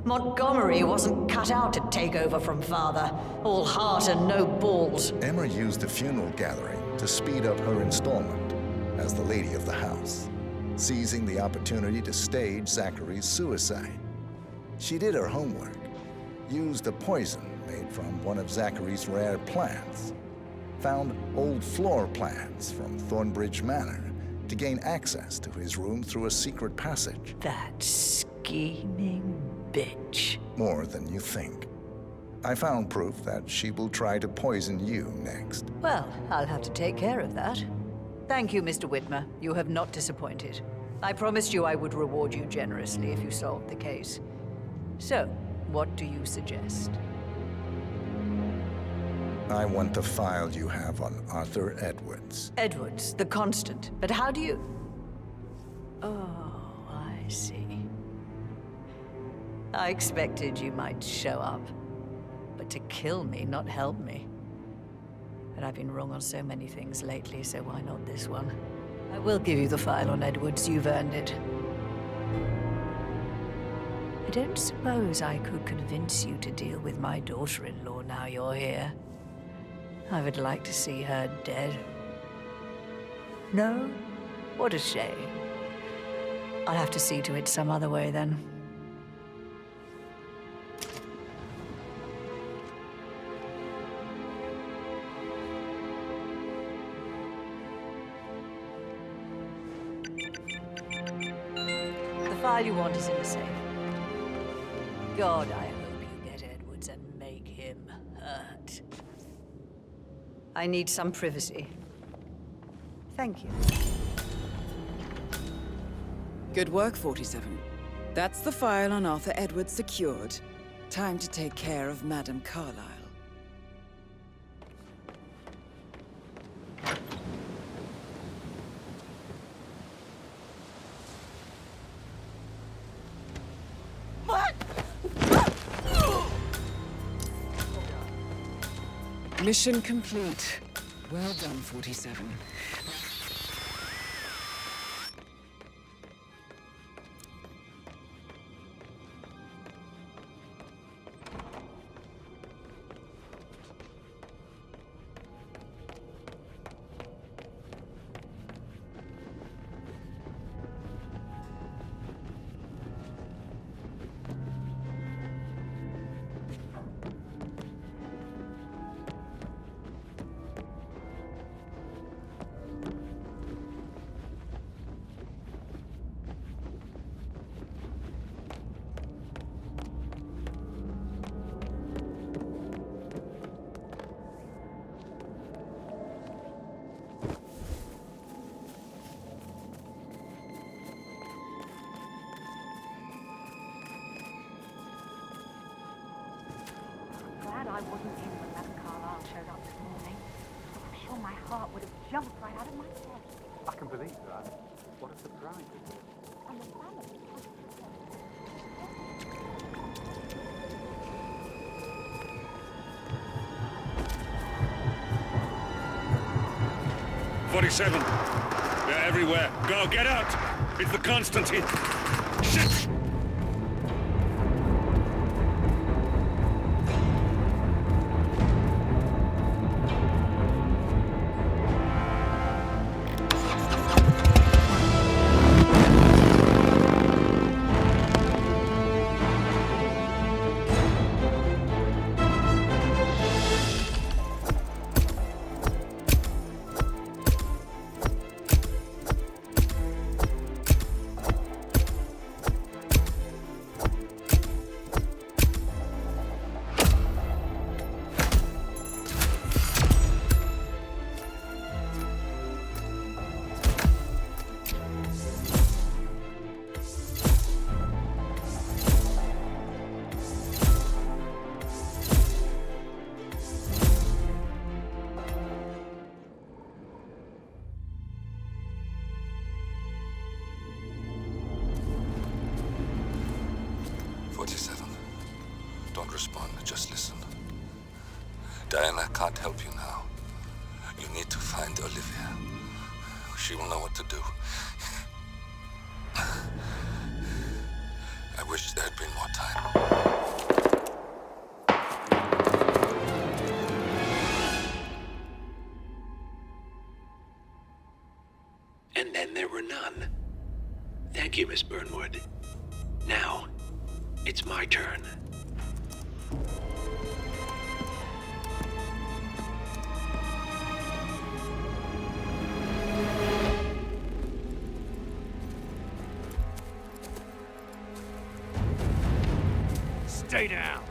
Montgomery wasn't cut out to take over from father. All heart and no balls. Emma used the funeral gathering to speed up her installment as the lady of the house, seizing the opportunity to stage Zachary's suicide. She did her homework, used a poison made from one of Zachary's rare plants, found old floor plans from Thornbridge Manor to gain access to his room through a secret passage. That scheming bitch. More than you think. I found proof that she will try to poison you next. Well, I'll have to take care of that. Thank you, Mr. Whitmer. You have not disappointed. I promised you I would reward you generously if you solved the case. So, what do you suggest? I want the file you have on Arthur Edwards. Edwards, the Constant. But how do you... Oh, I see. I expected you might show up. But to kill me, not help me. But I've been wrong on so many things lately, so why not this one? I will give you the file on Edwards. You've earned it. I don't suppose I could convince you to deal with my daughter-in-law now you're here. I would like to see her dead. No? What a shame. I'll have to see to it some other way then. The file you want is in the safe. God, I hope you get Edwards and make him hurt. I need some privacy. Thank you. Good work, 47. That's the file on Arthur Edwards secured. Time to take care of Madame Carlyle. What? Mission complete. Well done, 47. I wasn't in when Madame Carlyle showed up this morning. I'm sure my heart would have jumped right out of my chest. I can believe that. What a surprise. And the family. 47. They're everywhere. Go, get out! It's the Constant here. Shit! Don't respond, just listen. Diana can't help you now. You need to find Olivia. She will know what to do. I wish there had been more time. And then there were none. Thank you, Miss Burnwood. Now, it's my turn. Stay down.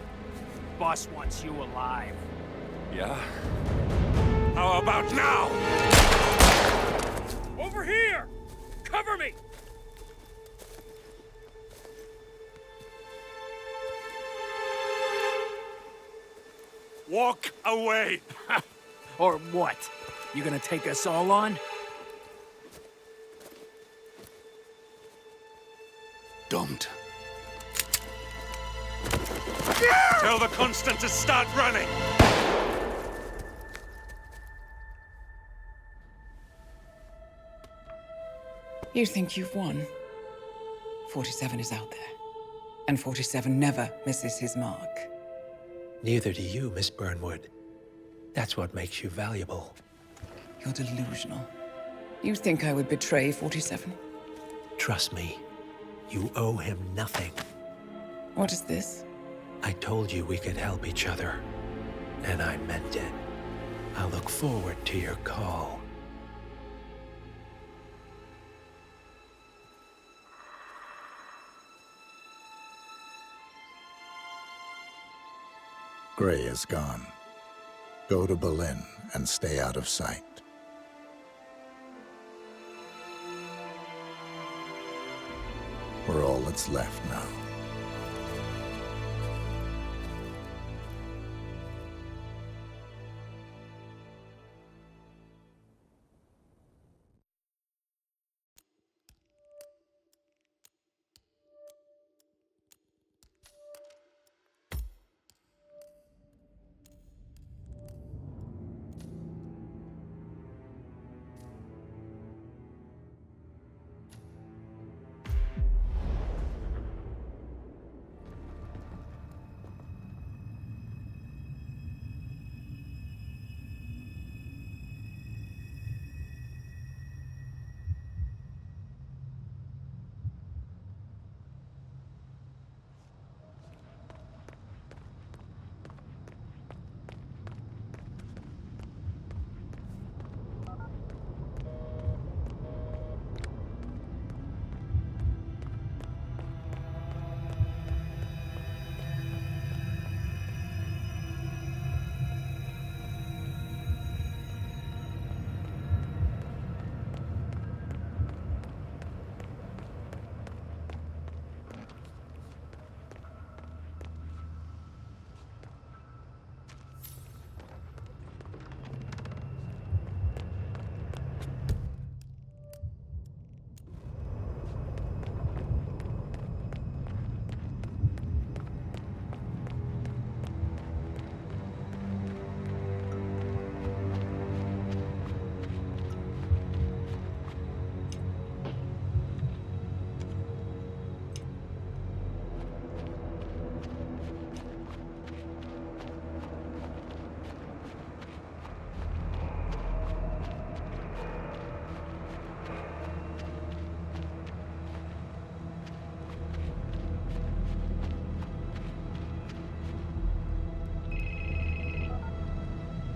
Boss wants you alive. Yeah? How about now? Over here! Cover me! Walk away! Or what? You gonna take us all on? Don't. Tell the Constant to start running! You think you've won? 47 is out there. And 47 never misses his mark. Neither do you, Miss Burnwood. That's what makes you valuable. You're delusional. You think I would betray 47? Trust me, you owe him nothing. What is this? I told you we could help each other, and I meant it. I look forward to your call. Gray is gone. Go to Berlin and stay out of sight. We're all that's left now.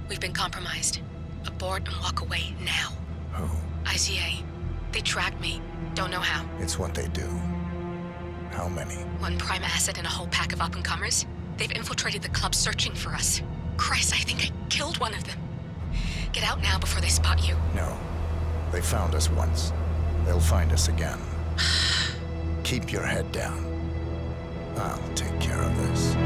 We've been compromised. Abort and walk away now. Who? ICA. They tracked me. Don't know how. It's what they do. How many? One prime asset and a whole pack of up-and-comers. They've infiltrated the club searching for us. Christ, I think I killed one of them. Get out now before they spot you. No. They found us once. They'll find us again. Keep your head down. I'll take care of this.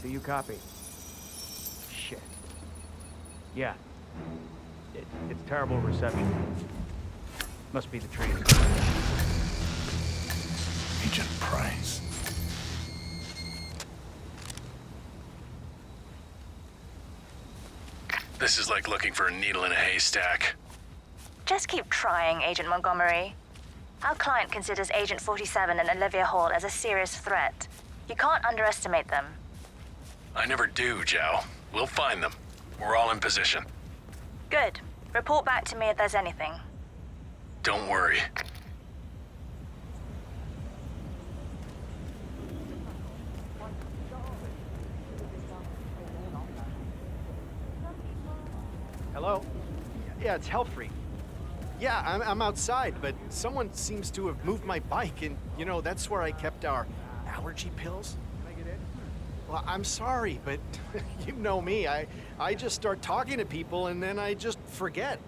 Do you copy? Shit. Yeah. It's terrible reception. Must be the trees. Agent Price. This is like looking for a needle in a haystack. Just keep trying, Agent Montgomery. Our client considers Agent 47 and Olivia Hall as a serious threat. You can't underestimate them. I never do, Zhao. We'll find them. We're all in position. Good. Report back to me if there's anything. Don't worry. Hello? Yeah, it's Helfrey. Yeah, I'm outside, but someone seems to have moved my bike, and, you know, that's where I kept our allergy pills. Can I get in? Well, I'm sorry, but you know me. I just start talking to people, and then I just forget.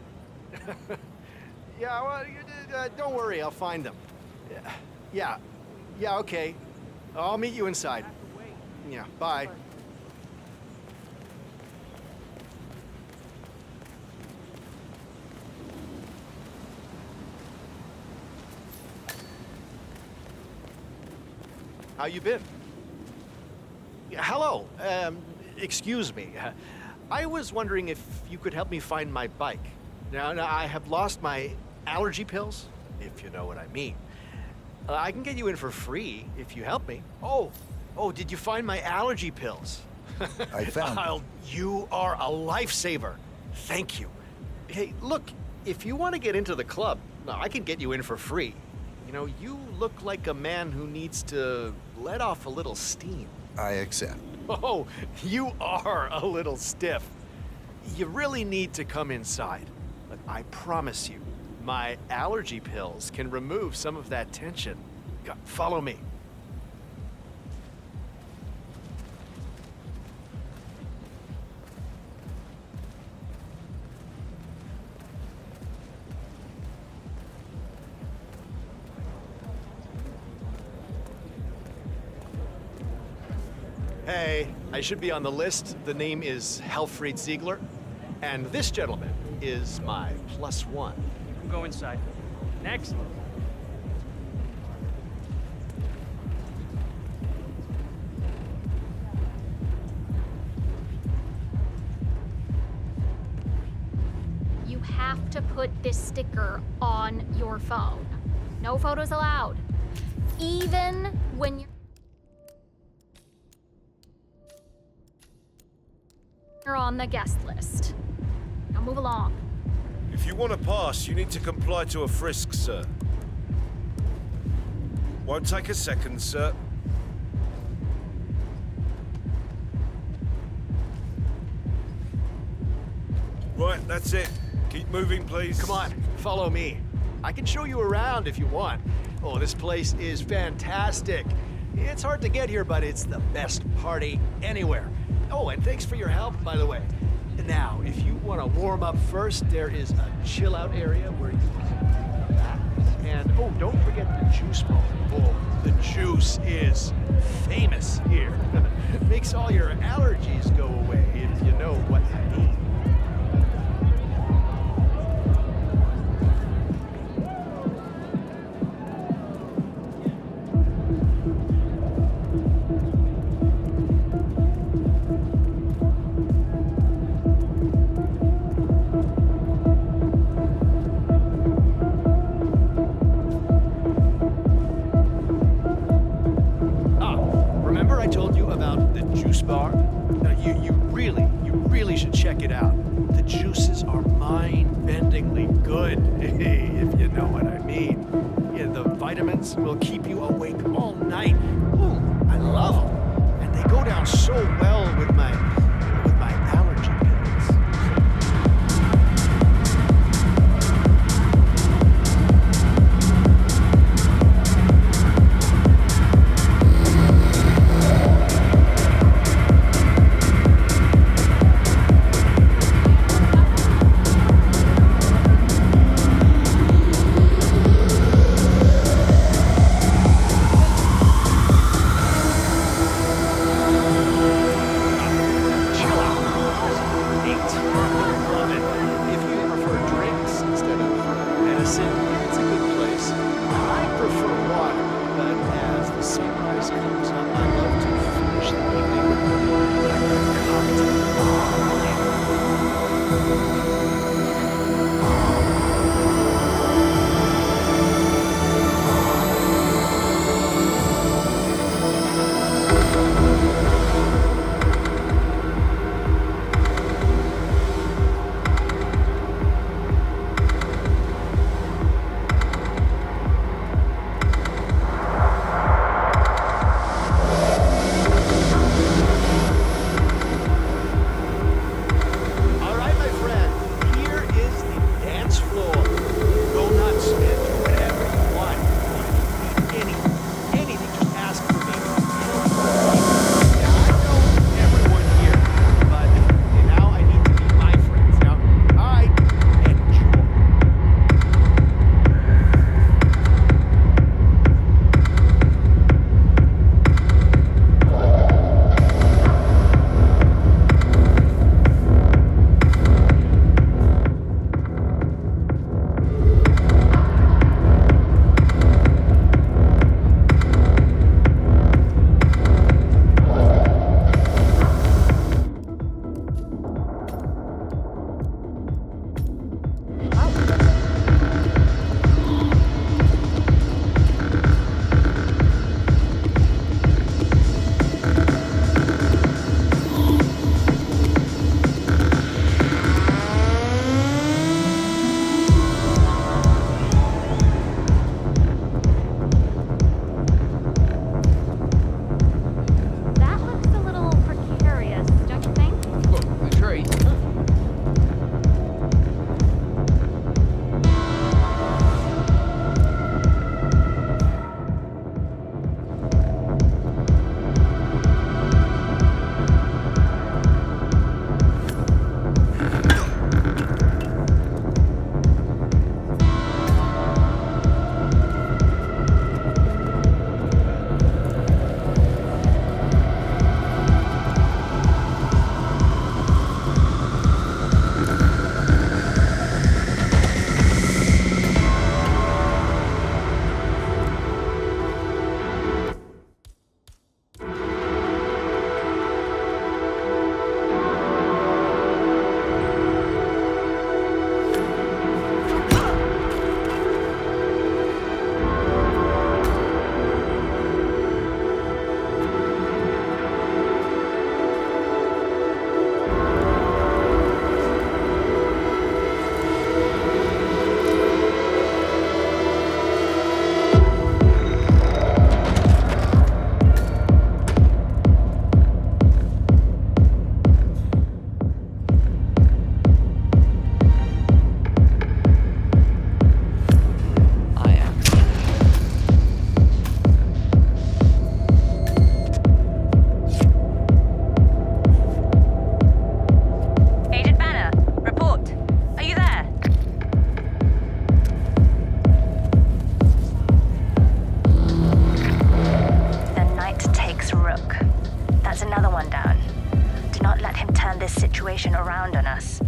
Yeah, well, don't worry, I'll find them. Yeah, okay. I'll meet you inside. Yeah, bye. How you been? Hello. Excuse me. I was wondering if you could help me find my bike. Now, I have lost my allergy pills, if you know what I mean. I can get you in for free if you help me. Oh, did you find my allergy pills? I found them. You are a lifesaver. Thank you. Hey, look, if you want to get into the club, I can get you in for free. You know, you look like a man who needs to let off a little steam. I accept. Oh, you are a little stiff. You really need to come inside. But I promise you, my allergy pills can remove some of that tension. Follow me. Hey, I should be on the list. The name is Helfried Ziegler, and this gentleman is my +1. You can go inside. Next. You have to put this sticker on your phone. No photos allowed. Even when you're on the guest list. Now move along. If you want to pass, you need to comply to a frisk, sir. Won't take a second, sir. Right, that's it. Keep moving, please. Come on, follow me. I can show you around if you want. Oh, this place is fantastic. It's hard to get here, but it's the best party anywhere. Oh, and thanks for your help, by the way. Now, if you want to warm up first, there is a chill-out area where you can relax. And, oh, don't forget the juice bar. Oh, the juice is famous here. Makes all your allergies go away, if you know what I mean. Bar. Now, you really should check it out. The juices are mind-bendingly good, if you know what I mean. Yeah, the vitamins will keep you awake all night. Ooh, I love them. And they go down so well with my allergy pills. situation around on us.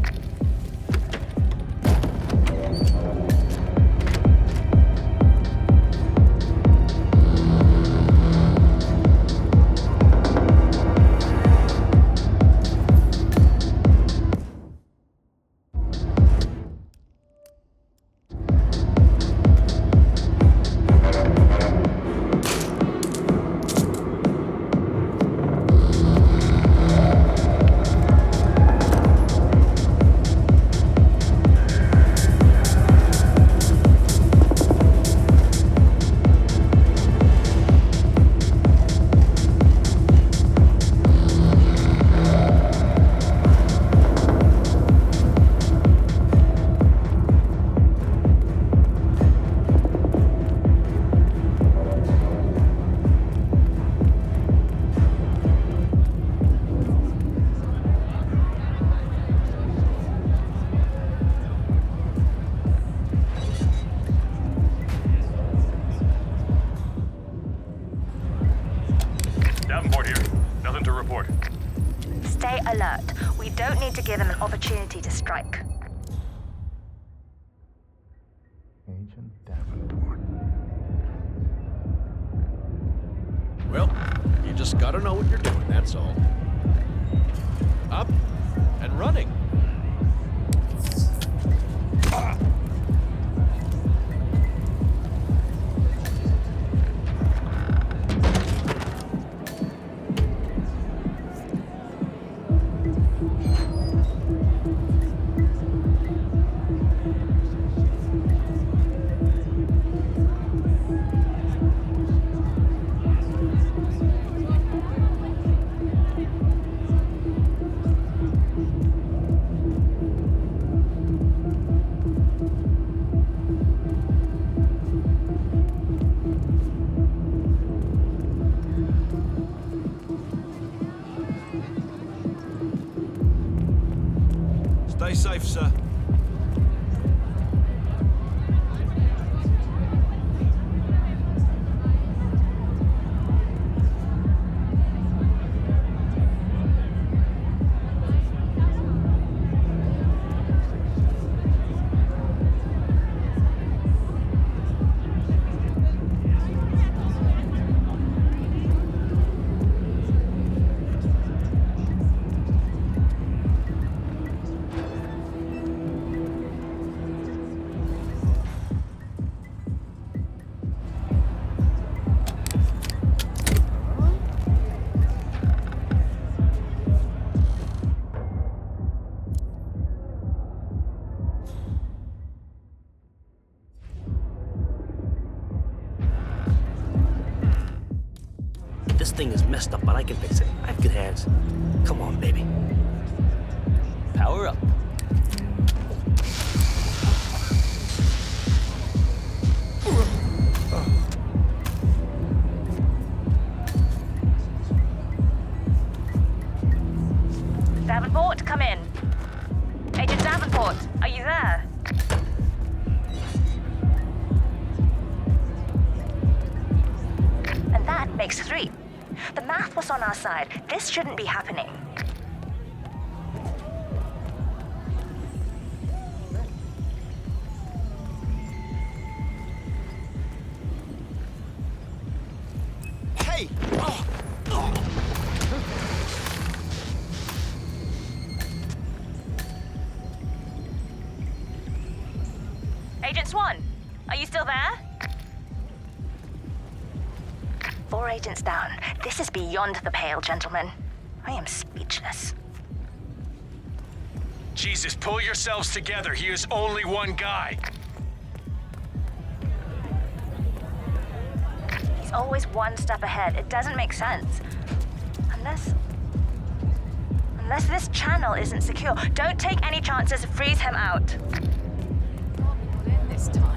Davenport here. Nothing to report. Stay alert. We don't need to give them an opportunity to strike. Agent Davenport. Well, you just gotta know what you're doing, that's all. Up and running. Stay safe, sir. This thing is messed up, but I can fix it. I have good hands. Come on, baby. Power up. Davenport, come in. Agent Davenport, are you there? And that makes 3. The math was on our side. This shouldn't be happening. Hey! Agent Swan, are you still there? 4 agents down. This is beyond the pale, gentlemen. I am speechless. Jesus, pull yourselves together. He is only one guy. He's always one step ahead. It doesn't make sense. Unless this channel isn't secure. Don't take any chances. Freeze him out. This time.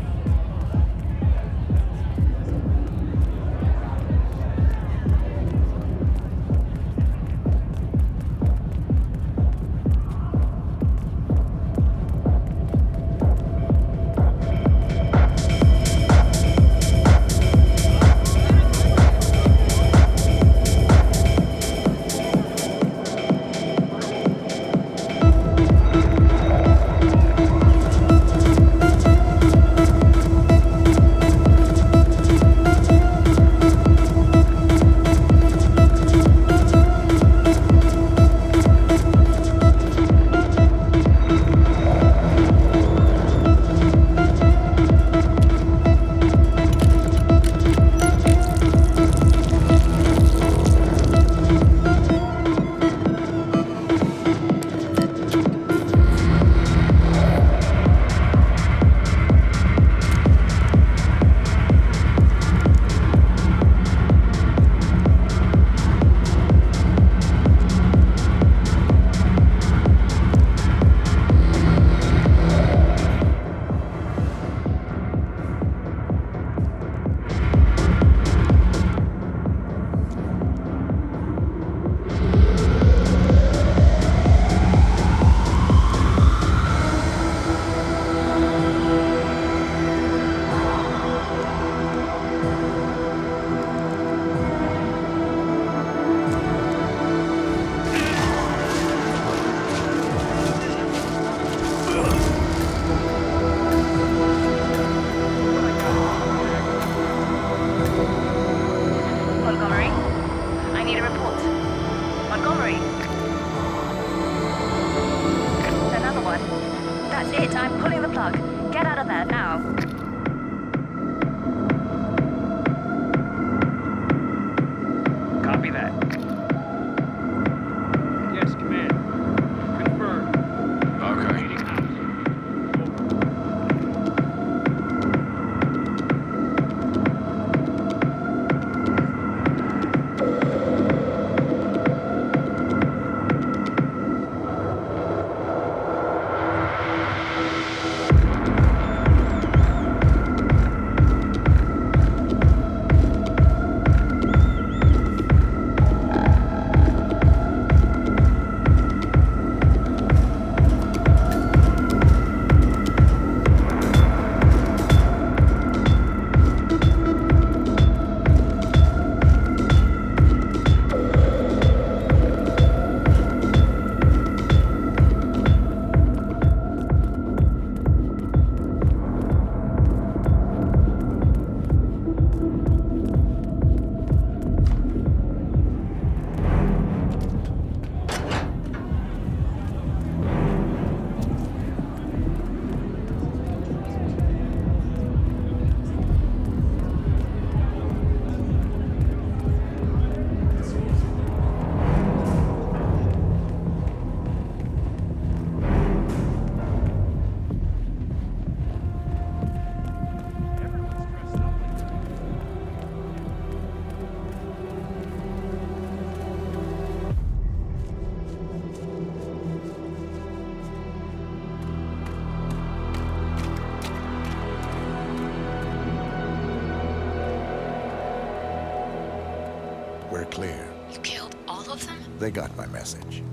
We're clear. You killed all of them? They got my message.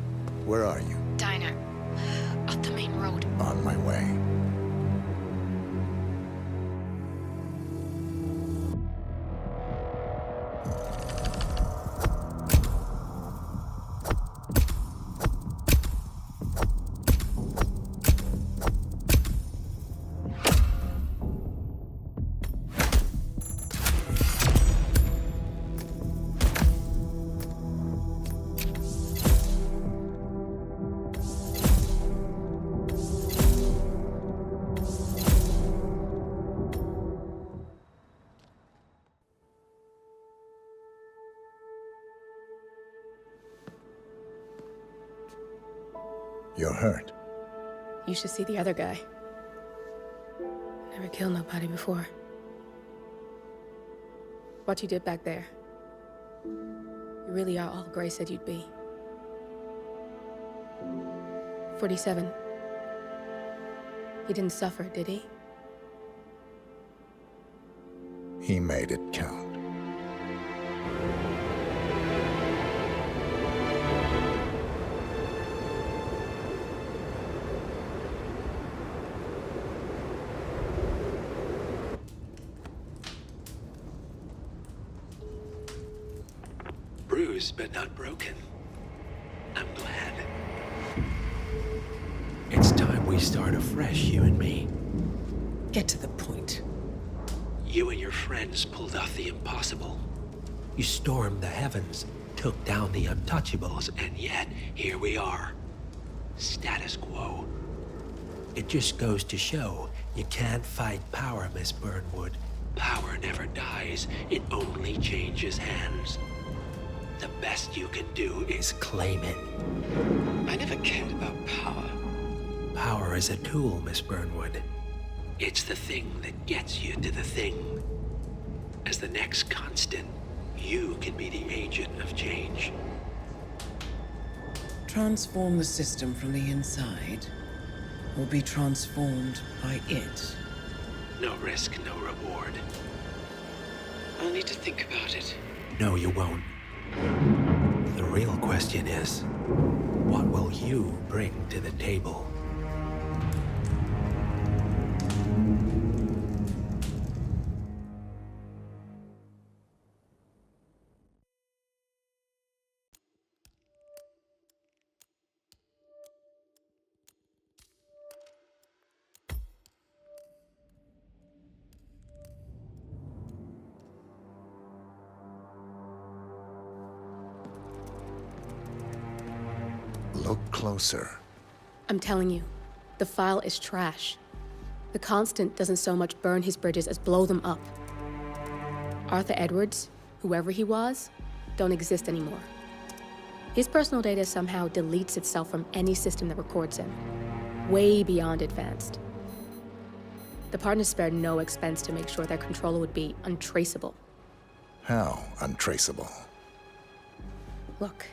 Where are you? Diner. Up the main road. On my way. You're hurt. You should see the other guy. Never killed nobody before. What you did back there. You really are all Gray said you'd be. 47. He didn't suffer, did he? He made it count. Bruised but not broken. I'm glad. It's time we start afresh, you and me. Get to the point. You and your friends pulled off the impossible. You stormed the heavens, took down the Untouchables, And yet, here we are. Status quo. it just goes to show you can't fight power, Miss Burnwood. Power never dies, it only changes hands. The best you can do is Claim it. I never cared about power. Power is a tool, Miss Burnwood. It's the thing that gets you to the thing. As the next constant, you can be the agent of change. Transform the system from the inside, or be transformed by it. No risk, no reward. I'll need to think about it. No, you won't. The real question is, what will you bring to the table? Look closer. I'm telling you, the file is trash. The Constant doesn't so much burn his bridges as blow them up. Arthur Edwards, whoever he was, don't exist anymore. His personal data somehow deletes itself from any system that records him, way beyond advanced. The partners spared no expense to make sure their controller would be untraceable. How untraceable? Look,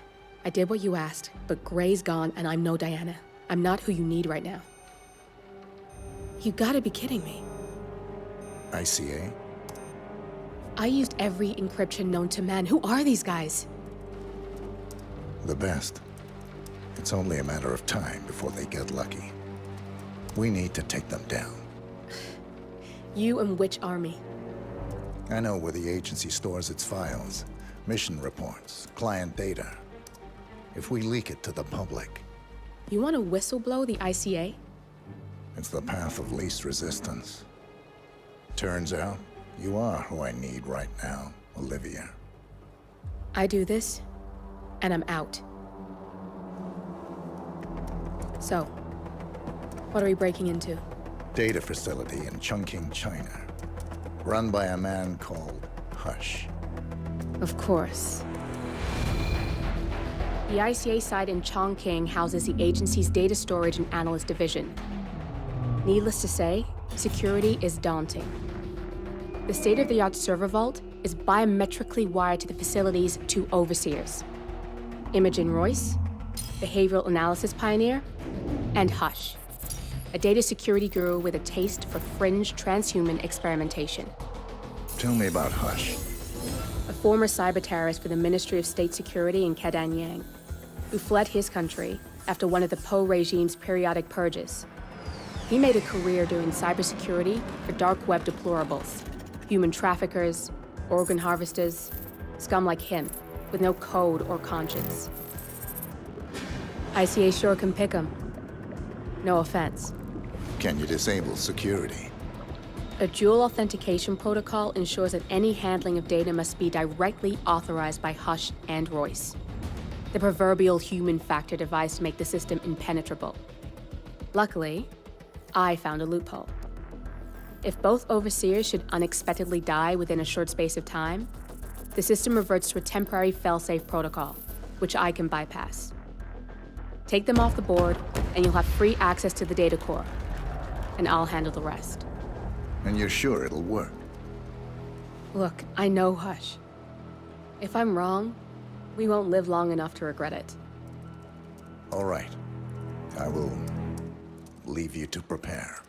I did what you asked, but Gray's gone and I'm no Diana. I'm not who you need right now. You gotta be kidding me. ICA? I used every encryption known to man. Who are these guys? The best. It's only a matter of time before they get lucky. We need to take them down. You and which army? I know where the agency stores its files, mission reports, client data. If we leak it to the public... You want to whistleblow the ICA? It's the path of least resistance. Turns out, you are who I need right now, Olivia. I do this, and I'm out. So, what are we breaking into? Data facility in Chongqing, China. Run by a man called Hush. Of course. The ICA site in Chongqing houses the agency's data storage and analyst division. Needless to say, security is daunting. The state-of-the-art server vault is biometrically wired to the facility's two overseers: Imogen Royce, behavioral analysis pioneer, and Hush, a data security guru with a taste for fringe transhuman experimentation. Tell me about Hush. A former cyber terrorist for the Ministry of State Security in Kedanyang, who fled his country after one of the Po regime's periodic purges. He made a career doing cybersecurity for dark web deplorables, human traffickers, organ harvesters, scum like him, with no code or conscience. ICA sure can pick him. No offense. Can you disable security? A dual authentication protocol ensures that any handling of data must be directly authorized by Hush and Royce, the proverbial human factor device to make the system impenetrable. Luckily, I found a loophole. If both overseers should unexpectedly die within a short space of time, the system reverts to a temporary fail-safe protocol, which I can bypass. Take them off the board, and you'll have free access to the data core, and I'll handle the rest. And you're sure it'll work? Look, I know Hush. If I'm wrong, we won't live long enough to regret it. All right. I will leave you to prepare.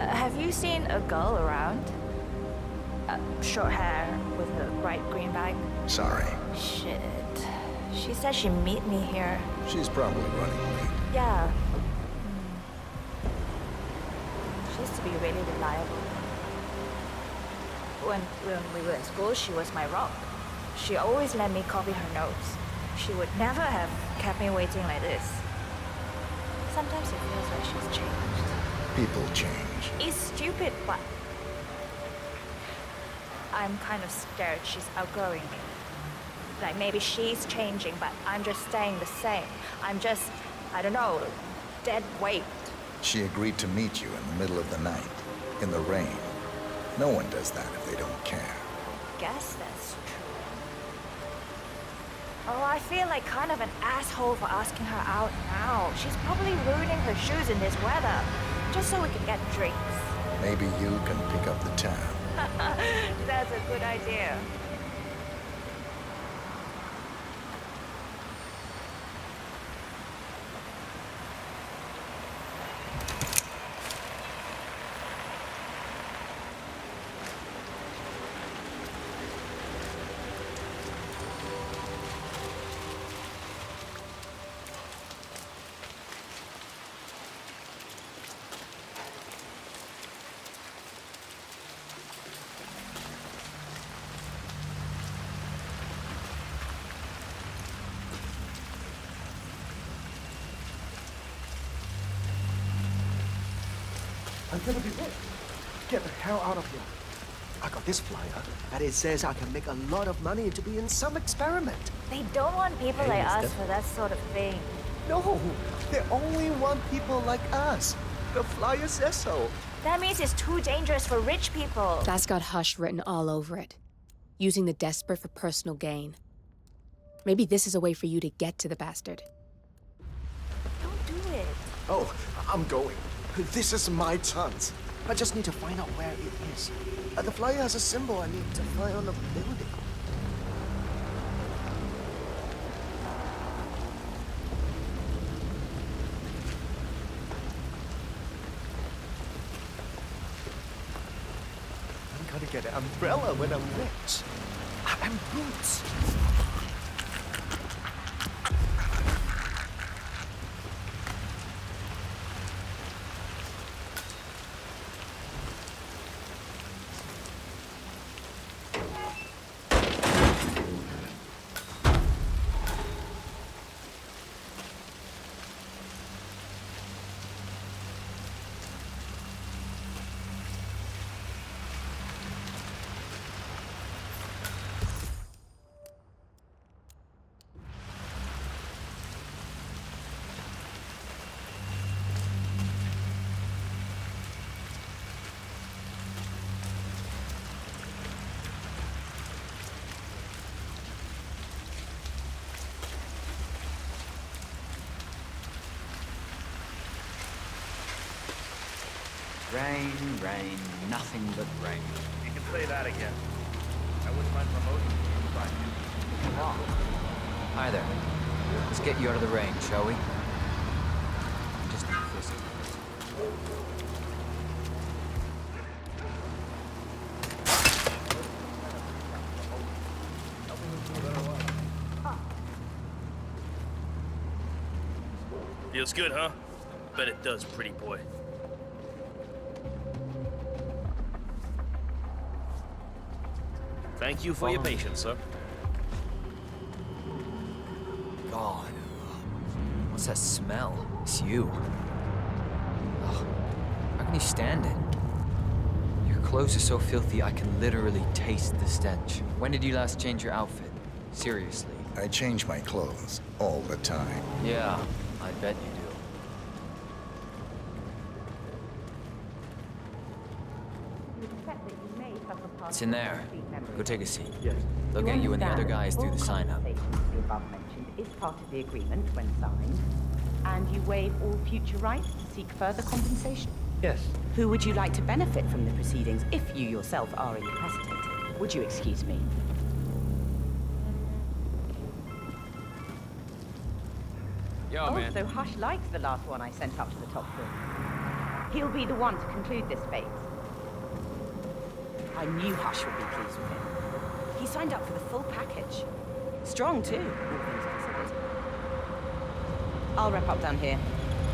Have you seen a girl around? Short hair with a bright green bag? Sorry. Shit. She said she'd meet me here. She's probably running late. Yeah. She used to be really reliable. When we were in school, she was my rock. She always let me copy her notes. She would never have kept me waiting like this. Sometimes it feels like she's changed. People change. It's stupid, but I'm kind of scared she's outgrowing me. Like maybe she's changing, but I'm just staying the same. I'm just, I don't know, dead weight. She agreed to meet you in the middle of the night, in the rain. No one does that if they don't care. Guess that's true. Oh, I feel like kind of an asshole for asking her out now. She's probably ruining her shoes in this weather, just so we can get drinks. Maybe you can pick up the tab. That's a good idea. I'm gonna be rich. Get the hell out of here. I got this flyer, and it says I can make a lot of money to be in some experiment. They don't want people Hey, like us mister. for that sort of thing. No, they only want people like us. The flyer says so. That means it's too dangerous for rich people. That's got Hush written all over it. Using the desperate for personal gain. Maybe this is a way for you to get to the bastard. Don't do it. Oh, I'm going. This is my chance. I just need to find out where it is. The flyer has a symbol I need to find on the building. I'm gonna get an umbrella when I'm rich. And boots. Rain, rain, nothing but rain. You can say that again. I wouldn't mind promoting you if I knew. Hi there. Let's get you out of the rain, shall we? Just this. Feels good, huh? Bet it does, pretty boy. Thank you for your patience, sir. God. What's that smell? It's you. Ugh. How can you stand it? Your clothes are so filthy I can literally taste the stench. When did you last change your outfit? Seriously. I change my clothes all the time. Yeah, I bet you do. It's in there. Go take a seat. Yes. They'll get you and the other guys through the sign-up. The above mentioned is part of the agreement when signed, and you waive all future rights to seek further compensation. Yes. Who would you like to benefit from the proceedings if you yourself are incapacitated? Would you excuse me? Yo, man. So Hush likes the last one I sent up to the top floor. He'll be the one to conclude this phase. I knew Hush would be pleased with him. He signed up for the full package. Strong, too, all things considered. I'll wrap up down here.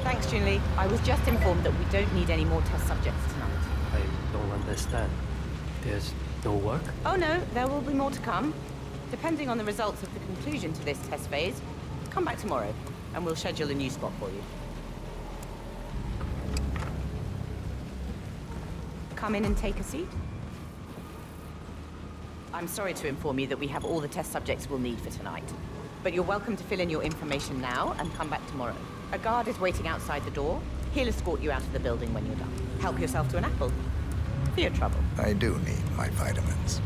Thanks, Junli. I was just informed that we don't need any more test subjects tonight. I don't understand. There's no work? Oh, no, there will be more to come. Depending on the results of the conclusion to this test phase, come back tomorrow, and we'll schedule a new spot for you. Come in and take a seat. I'm sorry to inform you that we have all the test subjects we'll need for tonight. But you're welcome to fill in your information now and come back tomorrow. A guard is waiting outside the door. He'll escort you out of the building when you're done. Help yourself to an apple. For your trouble. I do need my vitamins.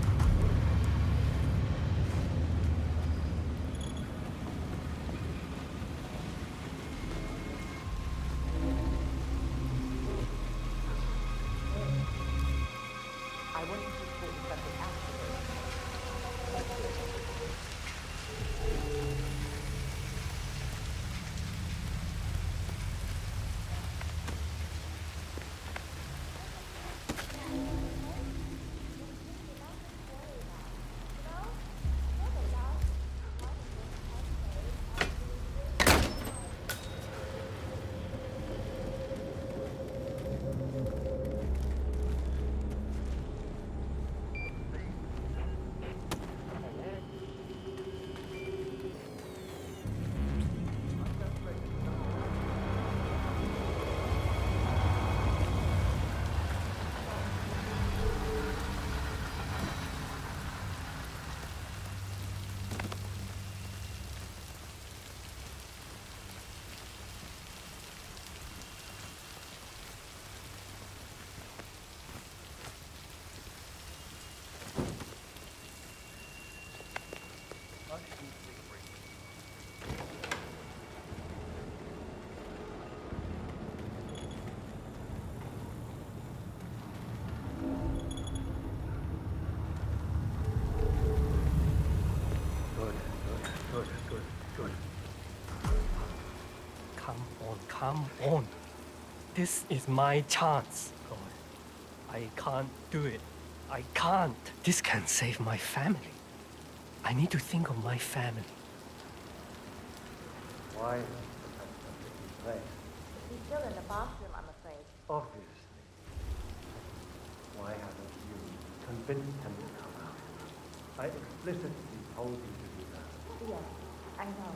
Come on. This is my chance. I can't do it. I can't. This can save my family. I need to think of my family. Why? He's still in the bathroom, I'm afraid. Obviously. Why haven't you convinced him to come out? I explicitly told you to do that. Yes, I know.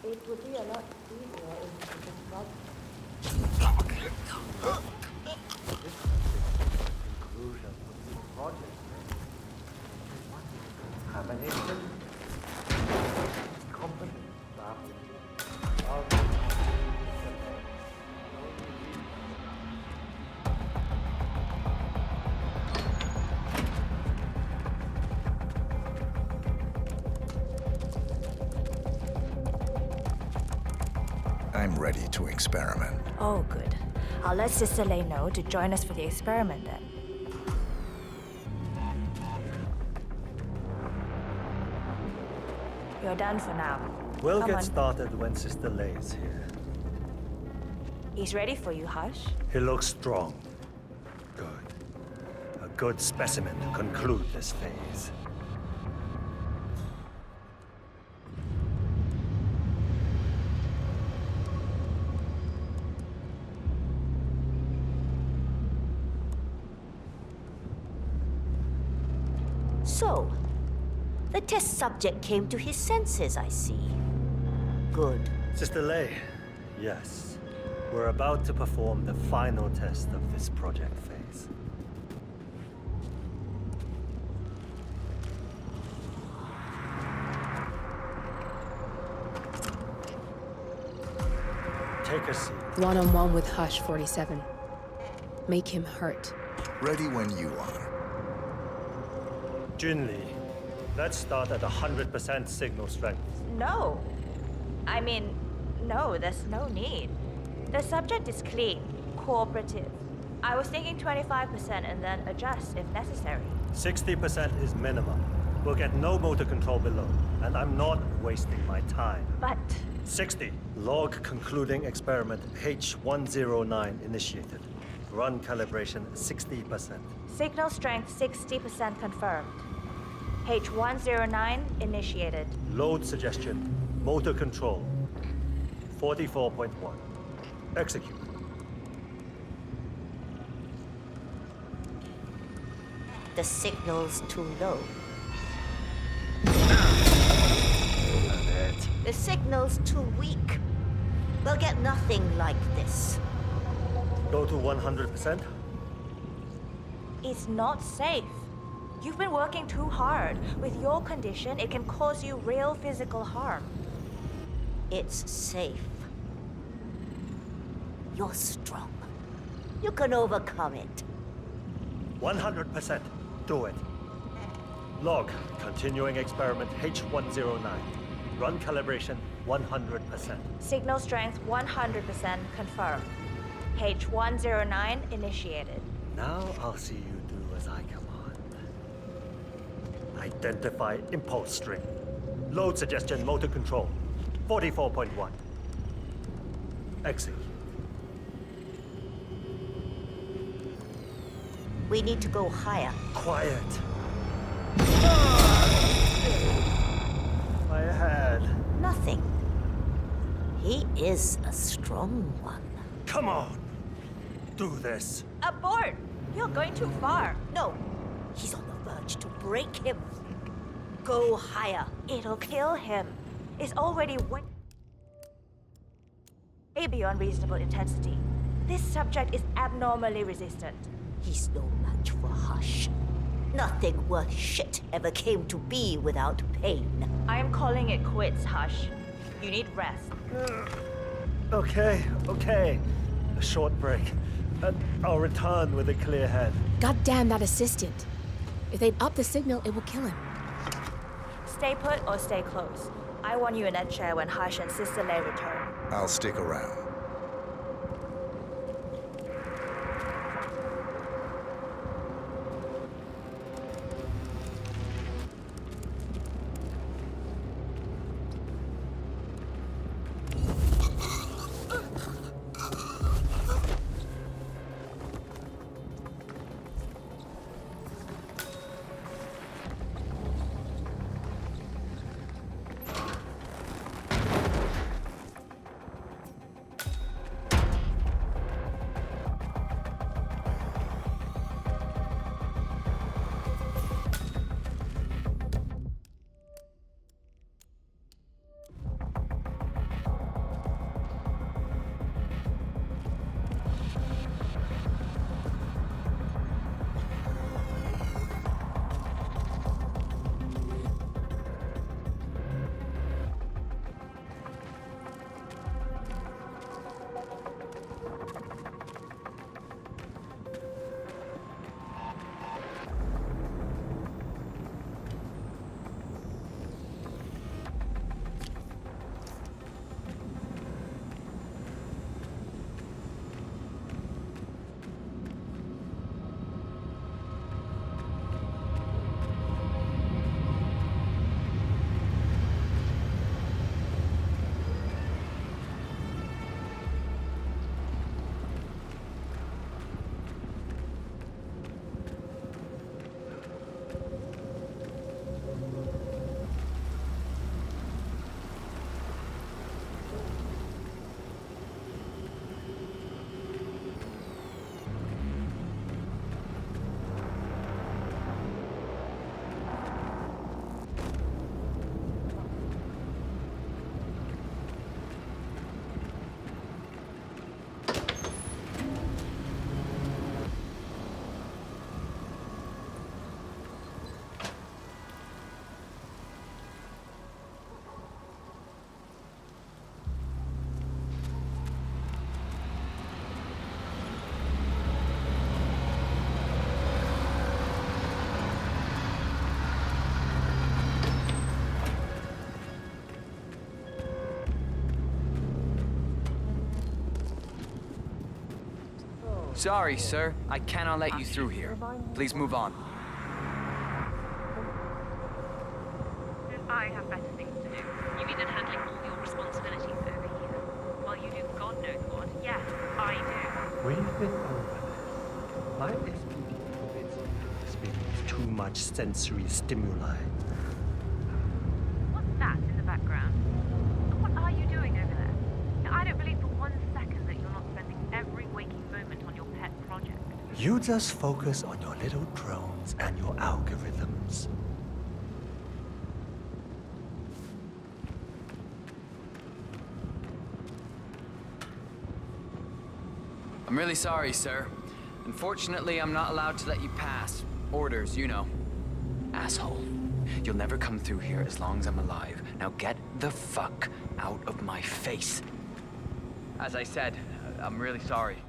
It would be a lot easier if you could just drop him. This is the conclusion of the project. What? Combination? Competent traveling. I'm ready to experiment. Oh, good. I'll let Sister Lei know to join us for the experiment then. You're done for now. We'll Come get on. started when Sister Lei is here. He's ready for you, Hush. He looks strong. Good. A good specimen to conclude this phase. So, the test subject came to his senses, I see. Good. Sister Lei, yes. We're about to perform the final test of this project phase. Take a seat. One-on-one with Hush 47. Make him hurt. Ready when you are. Junli, let's start at 100% signal strength. No. I mean, no, there's no need. The subject is clean, cooperative. I was thinking 25% and then adjust if necessary. 60% is minimum. We'll get no motor control below, and I'm not wasting my time. But 60. Log concluding experiment H109 initiated. Run calibration 60%. signal strength 60% confirmed. H109 initiated. Load suggestion, motor control 44.1. Execute. The signal's too low. The signal's too weak. We'll get nothing like this. Go to 100%? It's not safe. You've been working too hard. With your condition, it can cause you real physical harm. It's safe. You're strong. You can overcome it. 100%. Do it. Log continuing experiment H109. Run calibration 100%. Signal strength 100% confirmed. H109 initiated. Now I'll see you do as I command. Identify impulse string. Load suggestion motor control 44.1. Execute. We need to go higher. Quiet. My head. Nothing. He is a strong one. Come on. Do this. Abort! You're going too far. No. He's on the verge to break him. Go higher. It'll kill him. It's already way beyond reasonable intensity. This subject is abnormally resistant. He's no match for Hush. Nothing worth shit ever came to be without pain. I am calling it quits, Hush. You need rest. Okay. A short break. And I'll return with a clear head. God damn that assistant. If they up the signal, it will kill him. Stay put or stay close. I want you in that chair when Hush and Sister Lei return. I'll stick around. Sorry, sir. I cannot let you through here. Please move on. I have better things to do. You mean than handling all your responsibilities over here? While you do God knows what. Yes, I do. We've been over this. My SPD convinced me this been too much sensory stimuli. What's that in the background? And what are you doing over there? Now, I don't believe for 1 second that you're not spending every waking moment on your pet project. You just focus on your little drones and your algorithms. I'm really sorry, sir. Unfortunately, I'm not allowed to let you pass. Orders, you know. Asshole. You'll never come through here as long as I'm alive. Now get the fuck out of my face. As I said, I'm really sorry.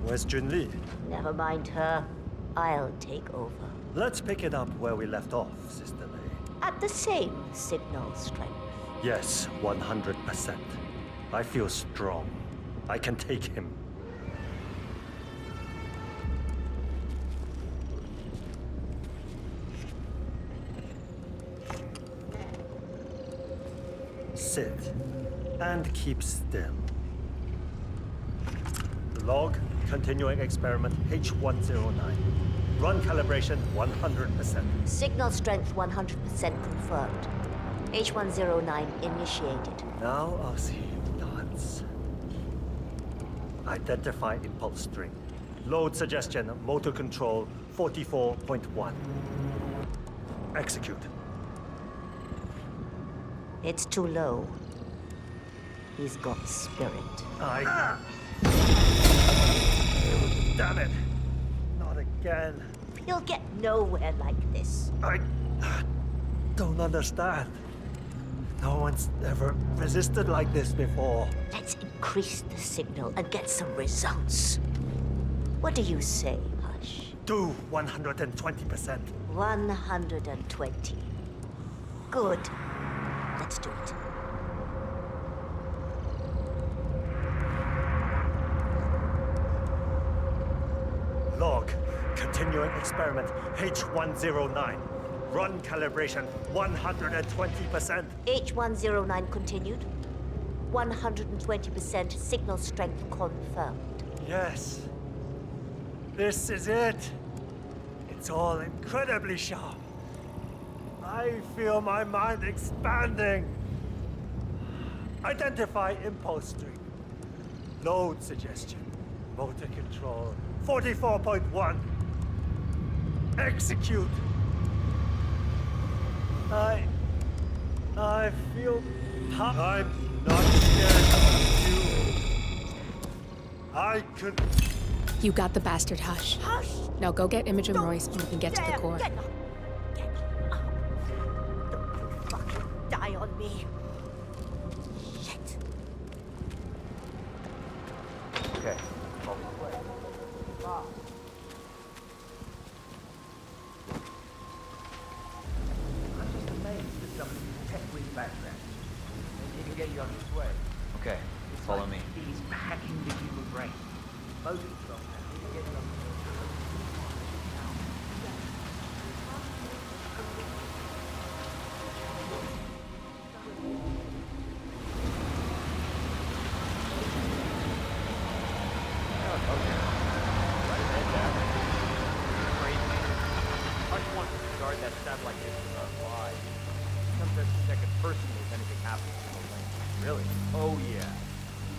Where's Junli? Never mind her. I'll take over. Let's pick it up where we left off, Sister Lei. At the same signal strength. Yes, 100%. I feel strong. I can take him. Sit and keep still. Log, continuing experiment H109. Run calibration 100%. Signal strength 100% confirmed. H109 initiated. Now I'll see you dance. Identify impulse string. Load suggestion, motor control 44.1. Execute. It's too low. He's got spirit. Damn it! Not again. You'll get nowhere like this. I don't understand. No one's ever resisted like this before. Let's increase the signal and get some results. What do you say, Hush? Do 120%. 120. Good. Let's do it. Log, continuing experiment H109. Run calibration 120%. H109 continued. 120% signal strength confirmed. Yes. This is it. It's all incredibly sharp. I feel my mind expanding. Identify impulse string. Load suggestion. Motor control 44.1. Execute. I feel I'm not scared of you. I could. You got the bastard, Hush. Hush! Now go get Imogen Royce and we can get to the core. Get up. Get up. Don't you fucking die on me. Shit. Okay, always play. Stop. I'm just amazed at somebody's tech-free background. Maybe he can get you on his way. Okay, It's follow like me. He's hacking the human brain. Motor control. He can get you on his way. That satellite is live. Sometimes check it personally if anything happens to the link. Really? Oh yeah.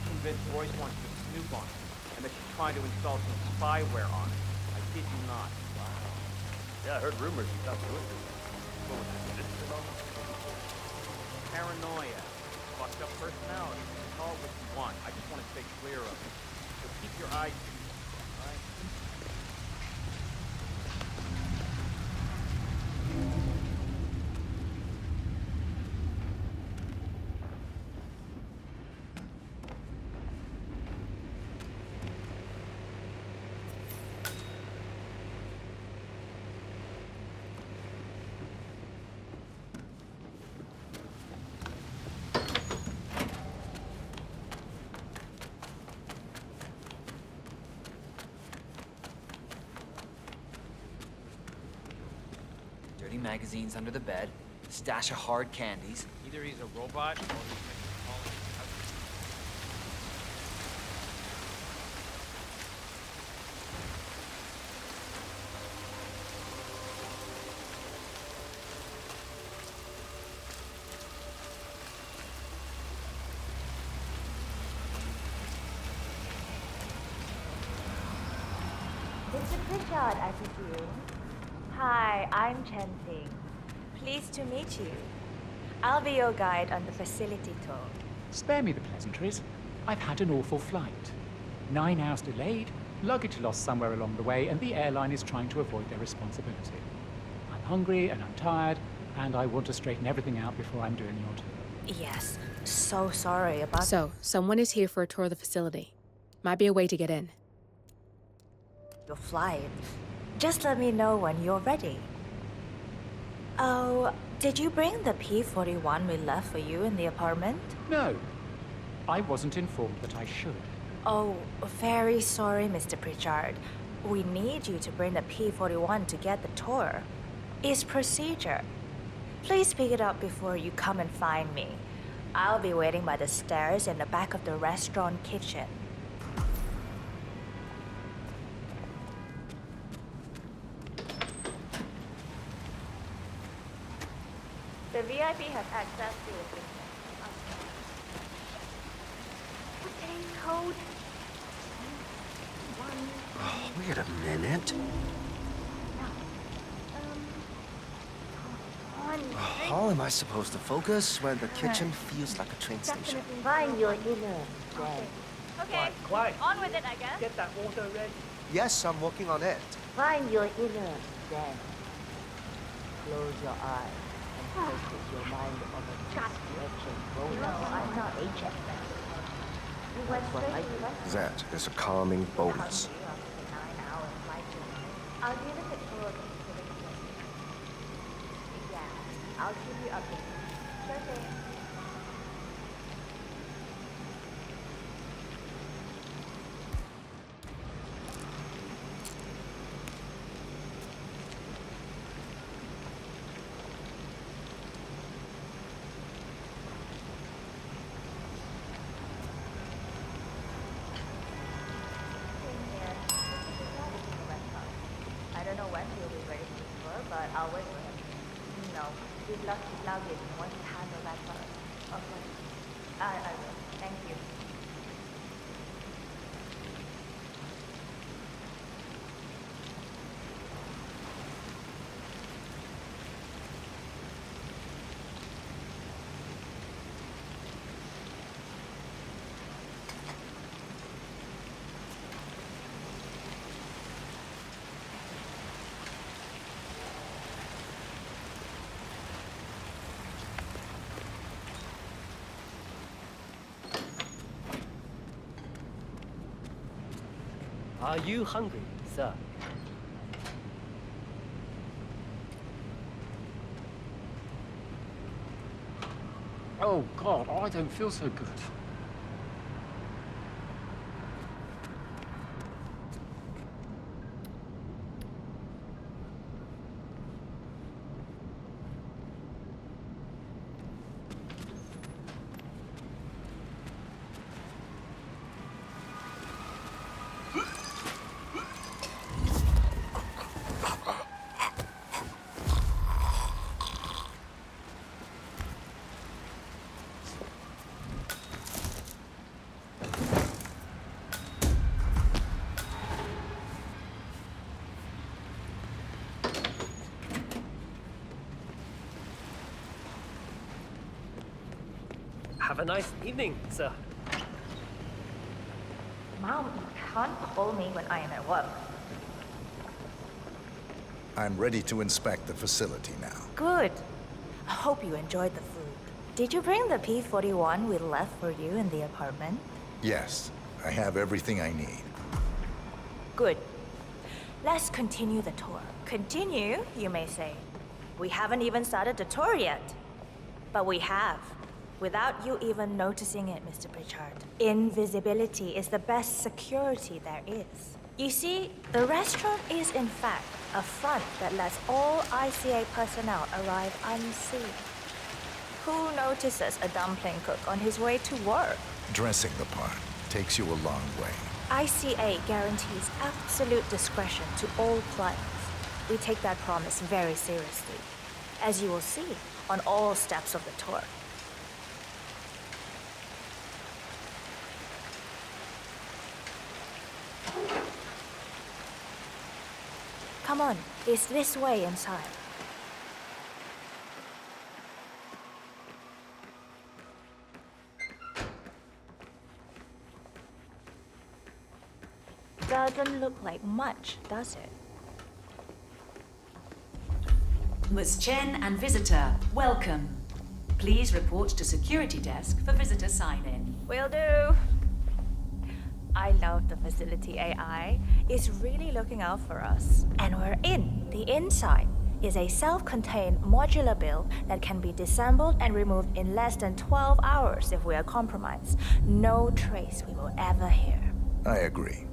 Convinced Royce wants to snoop on it, and that she's trying to install some spyware on it. I kid you not. Wow. Yeah, I heard rumors you got to it. Paranoia. Fucked up personality. Call it what you want. I just want to stay clear of it. So keep your eyes peeled, alright? magazines under the bed, stash of hard candies. Either he's a robot or he's calling. Mr. Pritchard, I presume. Hi, I'm Chen Ping. Pleased to meet you. I'll be your guide on the facility tour. Spare me the pleasantries. I've had an awful flight. 9 hours delayed, luggage lost somewhere along the way, and the airline is trying to avoid their responsibility. I'm hungry and I'm tired, and I want to straighten everything out before I'm doing your tour. Yes, so sorry about... So, someone is here for a tour of the facility. Might be a way to get in. your flight. Just let me know when you're ready. Oh, did you bring the P-41 we left for you in the apartment? No. I wasn't informed that I should. Oh, very sorry, Mr. Pritchard. We need you to bring the P-41 to get the tour. It's procedure. Please pick it up before you come and find me. I'll be waiting by the stairs in the back of the restaurant kitchen. The VIP has access to the kitchen. Okay, code. Oh, wait a minute. How am I supposed to focus when the kitchen feels like a train station? Find your inner zen. Okay, quiet. On with it, I guess. Get that water ready. Yes, I'm working on it. Find your inner zen. Close your eyes and focus your mind on the direction going. No, I'm not HFS. You went straight to the restaurant. That is a calming bonus. I'll give it a tour of the facility. Yeah, I'll keep you updated. Sure thing. I don't know when he'll be ready for the tour, but I'll wait for him. No, we've left his luggage and want to handle that first. Okay. I will. Thank you. Are you hungry, sir? Oh, God, I don't feel so good. Have a nice evening, sir. Mom, you can't call me when I am at work. I'm ready to inspect the facility now. Good. I hope you enjoyed the food. Did you bring the P-41 we left for you in the apartment? Yes, I have everything I need. Good. Let's continue the tour. Continue, you may say. We haven't even started the tour yet. But we have. Without you even noticing it, Mr. Pritchard. Invisibility is the best security there is. You see, the restaurant is in fact a front that lets all ICA personnel arrive unseen. Who notices a dumpling cook on his way to work? Dressing the part takes you a long way. ICA guarantees absolute discretion to all clients. We take that promise very seriously, as you will see on all steps of the tour. Come on, it's this way inside. Doesn't look like much, does it? Ms. Chen and visitor, welcome. Please report to security desk for visitor sign-in. Will do. I love the facility AI. It's really looking out for us. And we're in. The inside is a self-contained modular build that can be disassembled and removed in less than 12 hours if we are compromised. No trace we will ever hear. I agree.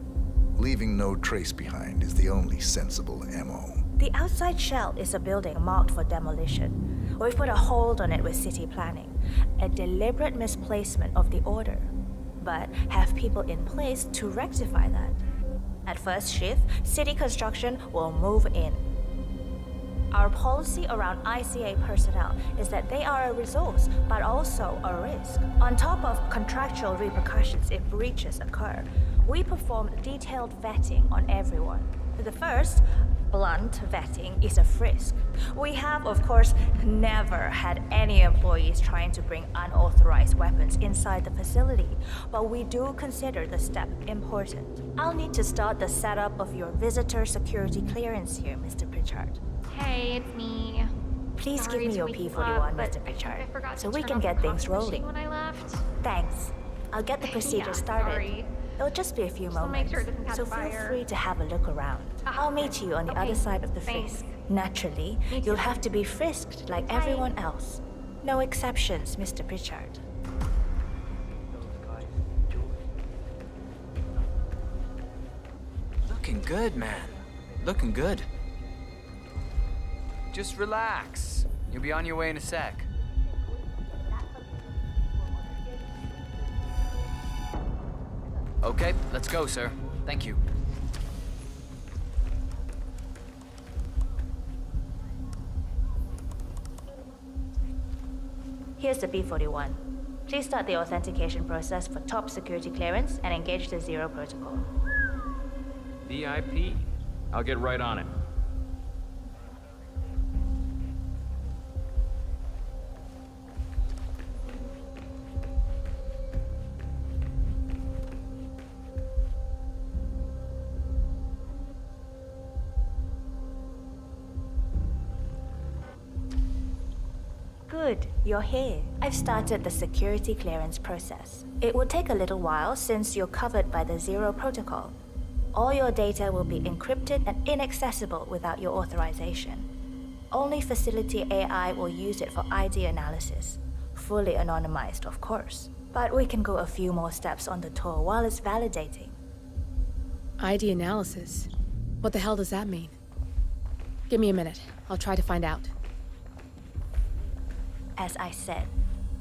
Leaving no trace behind is the only sensible MO. The outside shell is a building marked for demolition. We've put a hold on it with city planning. A deliberate misplacement of the order. But have people in place to rectify that. At first shift, city construction will move in. Our policy around ICA personnel is that they are a resource, but also a risk. On top of contractual repercussions if breaches occur, we perform detailed vetting on everyone. The first, blunt vetting, is a frisk. We have, of course, never had any employees trying to bring unauthorized weapons inside the facility, but we do consider the step important. I'll need to start the setup of your visitor security clearance here, Mr. Pritchard. Hey, it's me. Please Sorry give me to your wake you P41, up, but Mr. Pritchard, I forgot so to we turn can off get the things coffee rolling. machine when I left. Thanks. I'll get the procedure Yeah, started. sorry. It'll just be a few Just wanna moments, make sure it doesn't catch so feel fire. free to have a look around. I'll meet you on the other side of the thanks. frisk. Naturally, you'll have to be frisked like everyone else. No exceptions, Mr. Pritchard. Looking good, man. Looking good. Just relax. You'll be on your way in a sec. Okay, let's go, sir. Thank you. Here's the P41. Please start the authentication process for top security clearance and engage the Zero Protocol. VIP. I'll get right on it. Good, you're here. I've started the security clearance process. It will take a little while since you're covered by the Zero Protocol. All your data will be encrypted and inaccessible without your authorization. Only facility AI will use it for ID analysis. Fully anonymized, of course. But we can go a few more steps on the tour while it's validating. ID analysis? What the hell does that mean? Give me a minute. I'll try to find out. As I said,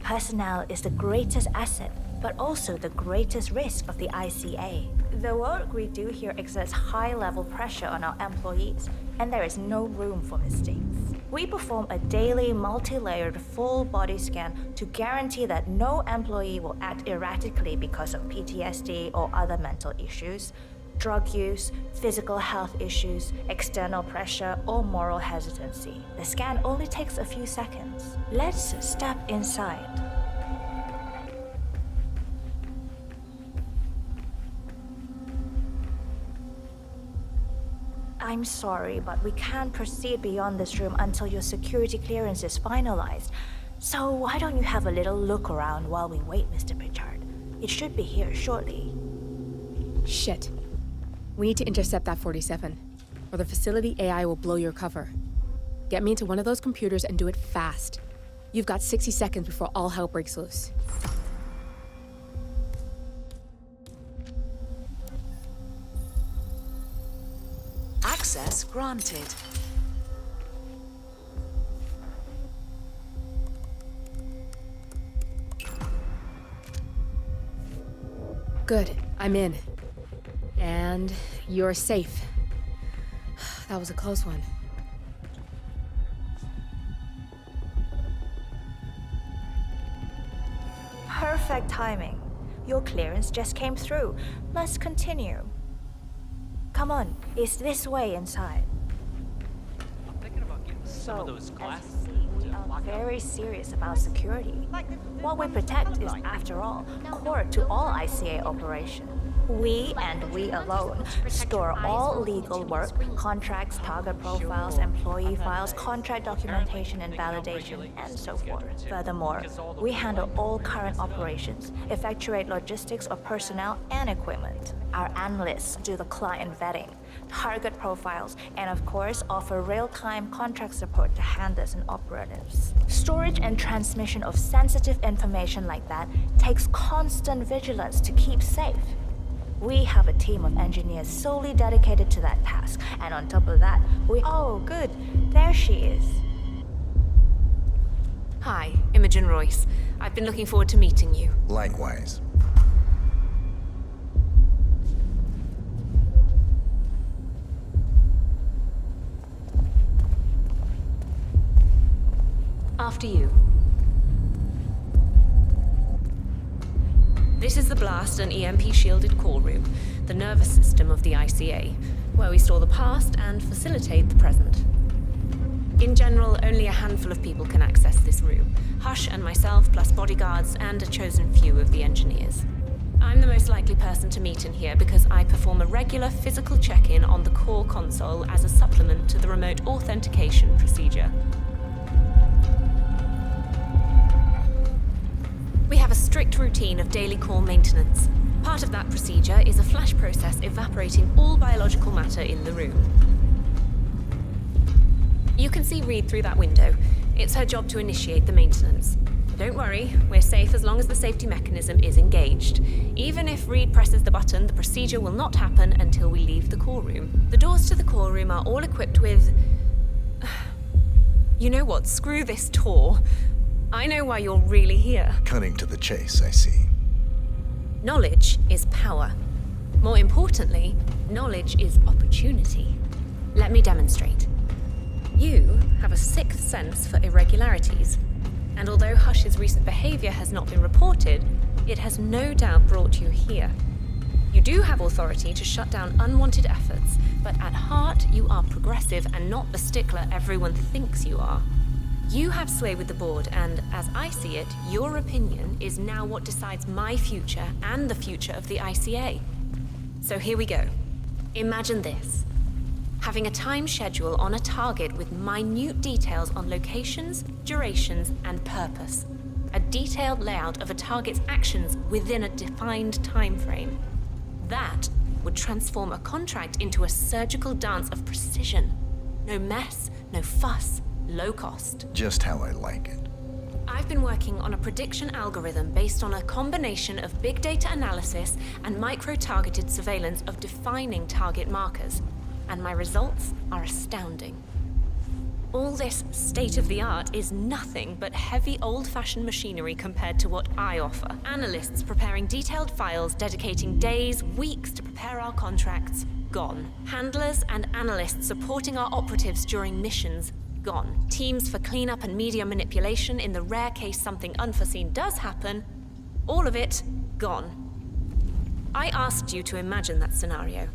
personnel is the greatest asset, but also the greatest risk of the ICA. The work we do here exerts high-level pressure on our employees, and there is no room for mistakes. We perform a daily, multi-layered, full-body scan to guarantee that no employee will act erratically because of PTSD or other mental issues, drug use, physical health issues, external pressure, or moral hesitancy. The scan only takes a few seconds. Let's step inside. I'm sorry, but we can't proceed beyond this room until your security clearance is finalized. So why don't you have a little look around while we wait, Mr. Pritchard? It should be here shortly. Shit. We need to intercept that 47, or the facility AI will blow your cover. Get me into one of those computers and do it fast. You've got 60 seconds before all hell breaks loose. Access granted. Good, I'm in. And you're safe. That was a close one. Perfect timing. Your clearance just came through. Let's continue. Come on, it's this way inside. I'm thinking about getting some of those As glasses. you see, we are very serious about security. What we protect is, after all, core to all ICA operations. We, and we alone, store all legal work, contracts, target profiles, employee files, contract documentation and validation, and so forth. Furthermore, we handle all current operations, effectuate logistics of personnel and equipment. Our analysts do the client vetting, target profiles, and of course offer real-time contract support to handlers and operatives. Storage and transmission of sensitive information like that takes constant vigilance to keep safe. We have a team of engineers solely dedicated to that task, and on top of that, Oh, good. There she is. Hi, Imogen Royce. I've been looking forward to meeting you. Likewise. After you. This is the blast and EMP-shielded core room, the nervous system of the ICA, where we store the past and facilitate the present. In general, only a handful of people can access this room. Hush and myself, plus bodyguards and a chosen few of the engineers. I'm the most likely person to meet in here because I perform a regular physical check-in on the core console as a supplement to the remote authentication procedure. We have a strict routine of daily core maintenance. Part of that procedure is a flash process evaporating all biological matter in the room. You can see Reed through that window. It's her job to initiate the maintenance. Don't worry, we're safe as long as the safety mechanism is engaged. Even if Reed presses the button, the procedure will not happen until we leave the core room. The doors to the core room are all equipped with... You know what? Screw this tour. I know why you're really here. Cutting to the chase, I see. Knowledge is power. More importantly, knowledge is opportunity. Let me demonstrate. You have a sixth sense for irregularities. And although Hush's recent behavior has not been reported, it has no doubt brought you here. You do have authority to shut down unwanted efforts, but at heart you are progressive and not the stickler everyone thinks you are. You have sway with the board, and as I see it, your opinion is now what decides my future and the future of the ICA. So here we go. Imagine this. Having a time schedule on a target with minute details on locations, durations, and purpose. A detailed layout of a target's actions within a defined time frame. That would transform a contract into a surgical dance of precision. No mess, no fuss, low cost. Just how I like it. I've been working on a prediction algorithm based on a combination of big data analysis and micro-targeted surveillance of defining target markers. And my results are astounding. All this state-of-the-art is nothing but heavy old-fashioned machinery compared to what I offer. Analysts preparing detailed files, dedicating days, weeks to prepare our contracts, gone. Handlers and analysts supporting our operatives during missions, gone. Teams for cleanup and media manipulation in the rare case something unforeseen does happen, all of it, gone. I asked you to imagine that scenario.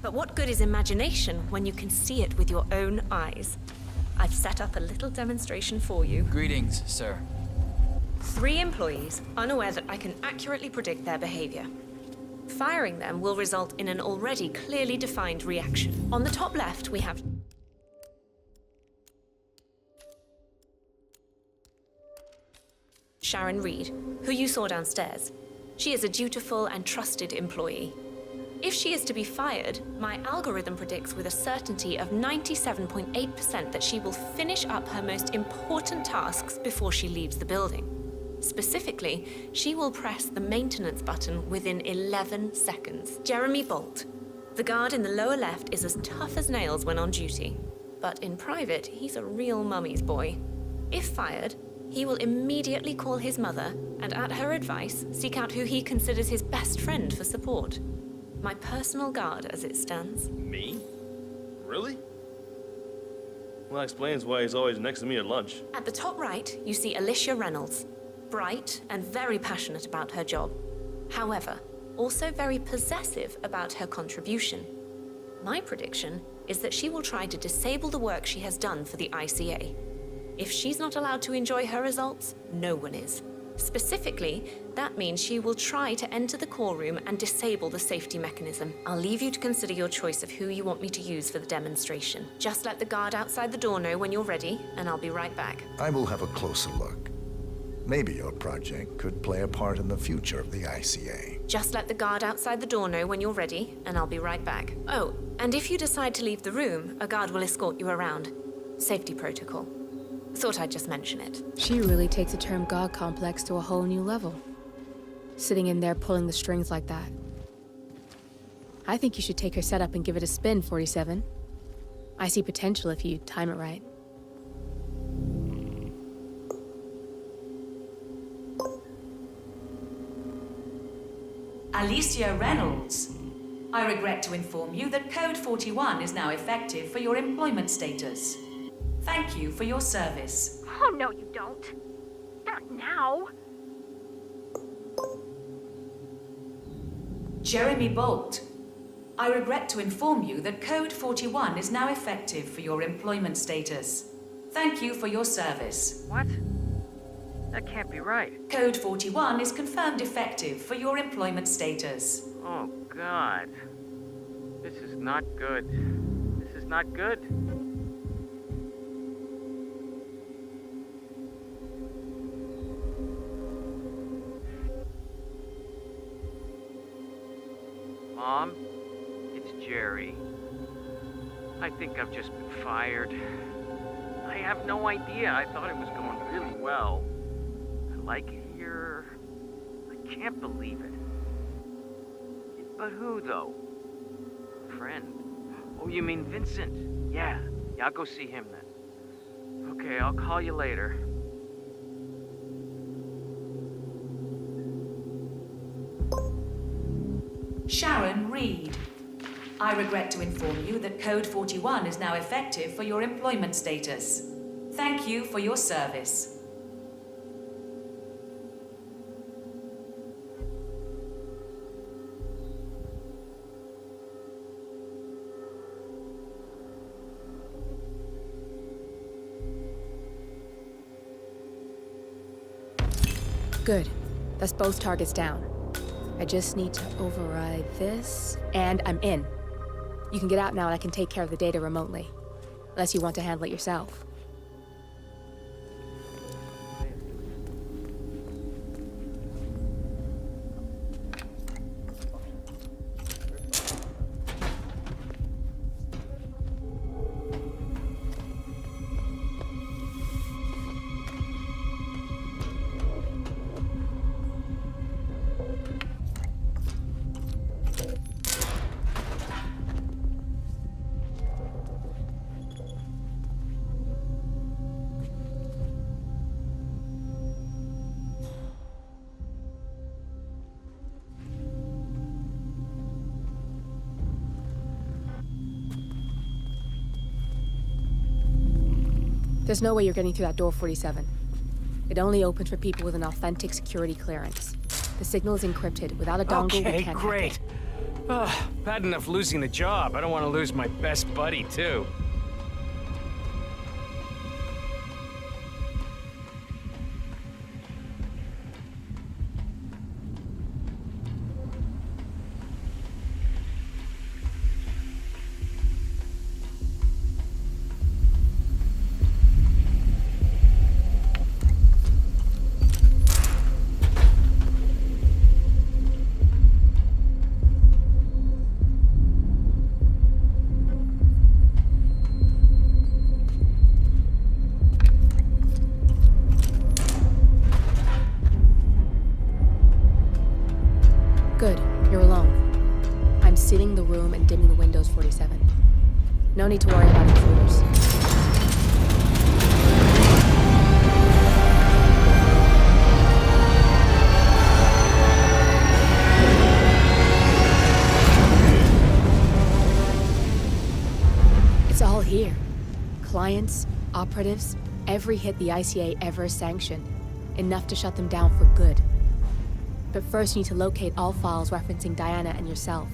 But what good is imagination when you can see it with your own eyes? I've set up a little demonstration for you. Greetings, sir. 3 employees, unaware that I can accurately predict their behavior. Firing them will result in an already clearly defined reaction. On the top left, we have Sharon Reed, who you saw downstairs. She is a dutiful and trusted employee. If she is to be fired, my algorithm predicts with a certainty of 97.8% that she will finish up her most important tasks before she leaves the building. Specifically, she will press the maintenance button within 11 seconds. Jeremy Bolt, The guard in the lower left is as tough as nails when on duty, but in private, he's a real mummy's boy. If fired, he will immediately call his mother and, at her advice, seek out who he considers his best friend for support. My personal guard, as it stands. Me? Really? Well, that explains why he's always next to me at lunch. At the top right, you see Alicia Reynolds. Bright and very passionate about her job. However, also very possessive about her contribution. My prediction is that she will try to disable the work she has done for the ICA. If she's not allowed to enjoy her results, no one is. Specifically, that means she will try to enter the core room and disable the safety mechanism. I'll leave you to consider your choice of who you want me to use for the demonstration. Just let the guard outside the door know when you're ready, and I'll be right back. I will have a closer look. Maybe your project could play a part in the future of the ICA. Just let the guard outside the door know when you're ready, and I'll be right back. Oh, and if you decide to leave the room, a guard will escort you around. Safety protocol. Thought I'd just mention it. She really takes the term God complex to a whole new level. Sitting in there pulling the strings like that. I think you should take her setup and give it a spin, 47. I see potential if you time it right. Alicia Reynolds. I regret to inform you that Code 41 is now effective for your employment status. Thank you for your service. Oh, no, you don't. Not now. Jeremy Bolt. I regret to inform you that Code 41 is now effective for your employment status. Thank you for your service. What? That can't be right. Code 41 is confirmed effective for your employment status. Oh, God. This is not good. This is not good. Mom, it's Jerry. I think I've just been fired. I have no idea. I thought it was going really well. I like it here. I can't believe it. But who, though? A friend? Oh, you mean Vincent? Yeah, I'll go see him then. Okay, I'll call you later. Sharon Reed. I regret to inform you that Code 41 is now effective for your employment status. Thank you for your service. Good. That's both targets down. I just need to override this, and I'm in. You can get out now and I can take care of the data remotely. Unless you want to handle it yourself. There's no way you're getting through that door, 47. It only opens for people with an authentic security clearance. The signal is encrypted. Without a dongle, we Okay, can't great. Bad enough losing the job. I don't want to lose my best buddy, too. and dimming the windows, 47. No need to worry about intruders. It's all here. Clients, operatives, every hit the ICA ever sanctioned. Enough to shut them down for good. But first you need to locate all files referencing Diana and yourself.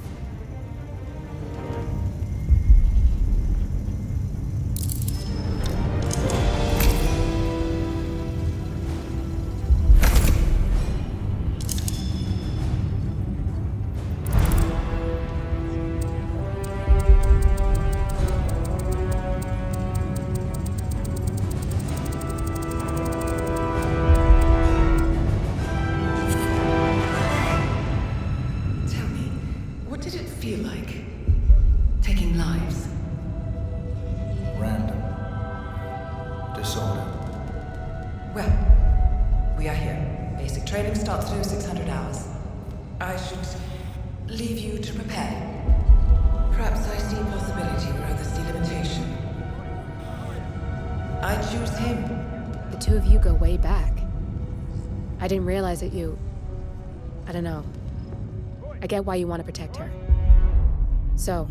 I didn't realize that you... I don't know. I get why you want to protect her. So,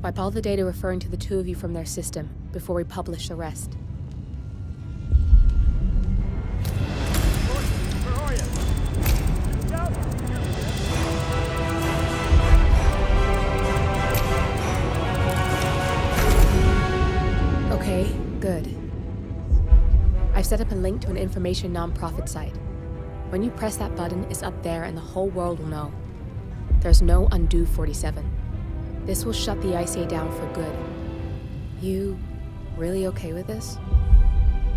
wipe all the data referring to the two of you from their system before we publish the rest. Where are you? Okay, good. I've set up a link to an information non-profit site. When you press that button, it's up there and the whole world will know. There's no undo 47. This will shut the ICA down for good. You really okay with this?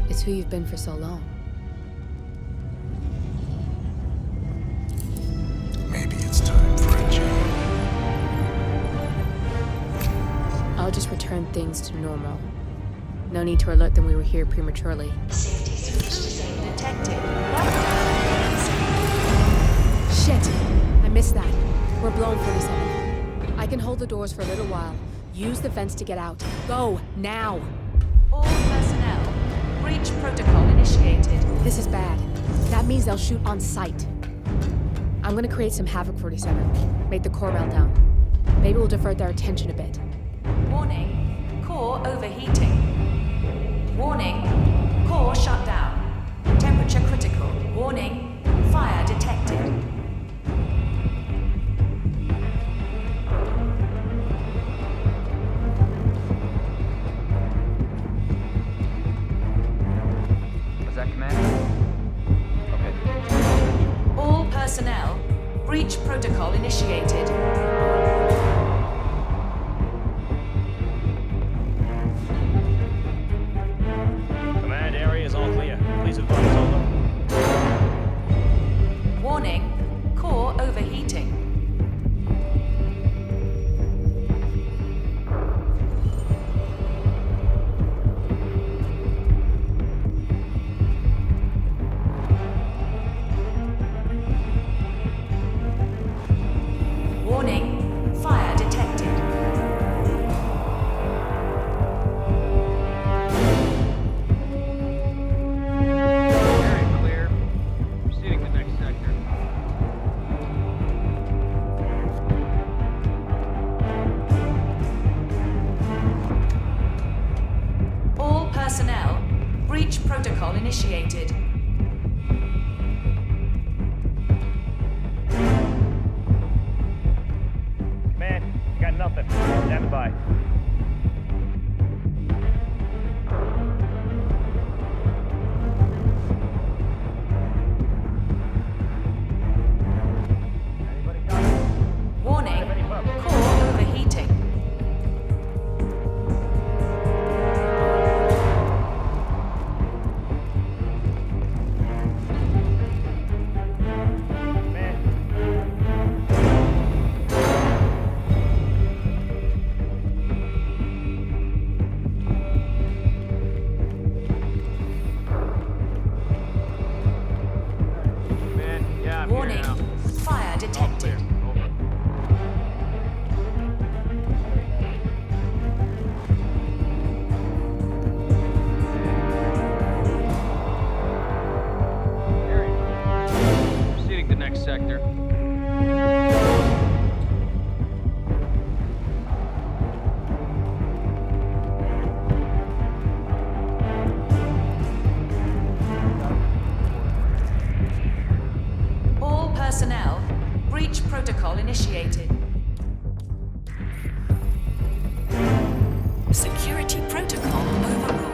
It's who you've been for so long. Maybe it's time for a change. I'll just return things to normal. No need to alert them we were here prematurely. Safety switch detected. Shit! I missed that. We're blown, 47. I can hold the doors for a little while. Use the vents to get out. Go, now! All personnel, breach protocol initiated. This is bad. That means they'll shoot on sight. I'm gonna create some havoc, 47. Make the core melt down. Maybe we'll divert their attention a bit. Warning, core overheating. Warning, core shut down. Temperature critical. Warning, fire detected. Was that command? Okay. All personnel, breach protocol initiated. Command area is all clear. Please advise over. Warning, core overheating. Warning, fire detected. Area clear. Proceeding to next sector. All personnel, breach protocol initiated. Command, you got nothing. Stand by. Warning, core overheating. initiated. Security protocol overruled.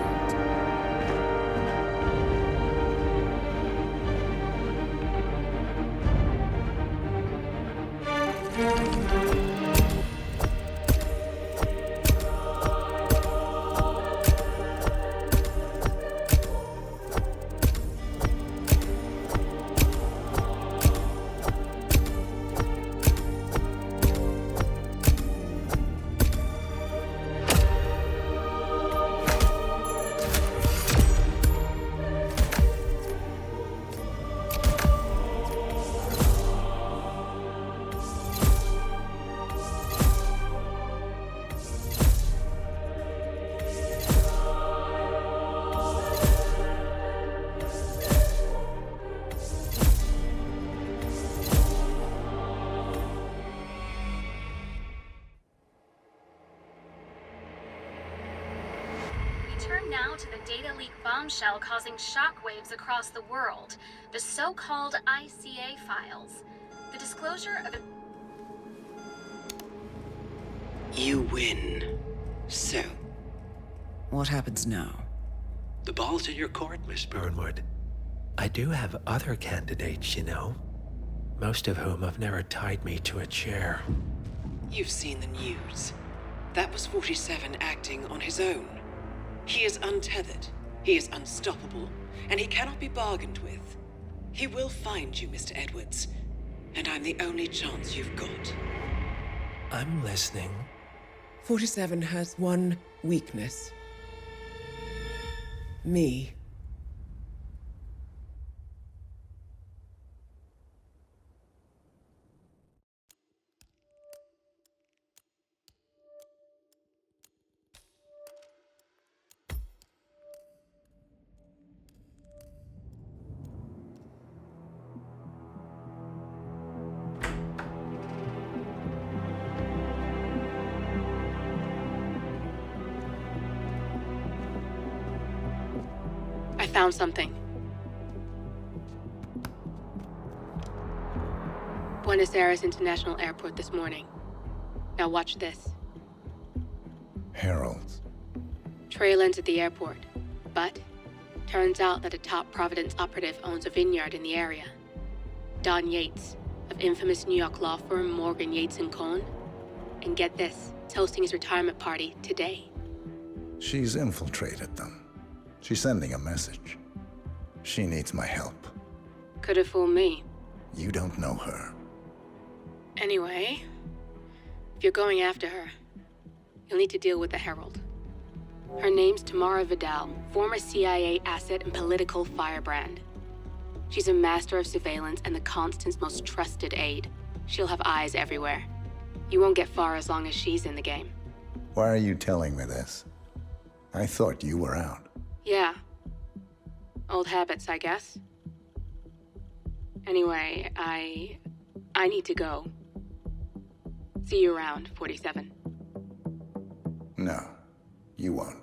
Turn now to the data leak bombshell causing shockwaves across the world, the so-called ICA files. The disclosure of... You win. So, what happens now? The ball's in your court, Miss Burnwood. I do have other candidates, you know. Most of whom have never tied me to a chair. You've seen the news. That was 47 acting on his own. He is untethered, he is unstoppable, and he cannot be bargained with. He will find you, Mr. Edwards, and I'm the only chance you've got. I'm listening. 47 has one weakness. Me. I found something. Buenos Aires International Airport this morning. Now watch this. Heralds. Trail ends at the airport, but turns out that a top Providence operative owns a vineyard in the area. Don Yates, of infamous New York law firm Morgan, Yates & Cohn. And get this, it's hosting his retirement party today. She's infiltrated them. She's sending a message. She needs my help. Could have fooled me. You don't know her. Anyway, if you're going after her, you'll need to deal with the Herald. Her name's Tamara Vidal, former CIA asset and political firebrand. She's a master of surveillance and the Constant's most trusted aide. She'll have eyes everywhere. You won't get far as long as she's in the game. Why are you telling me this? I thought you were out. Yeah. Old habits, I guess. Anyway, I need to go. See you around, 47. No, you won't.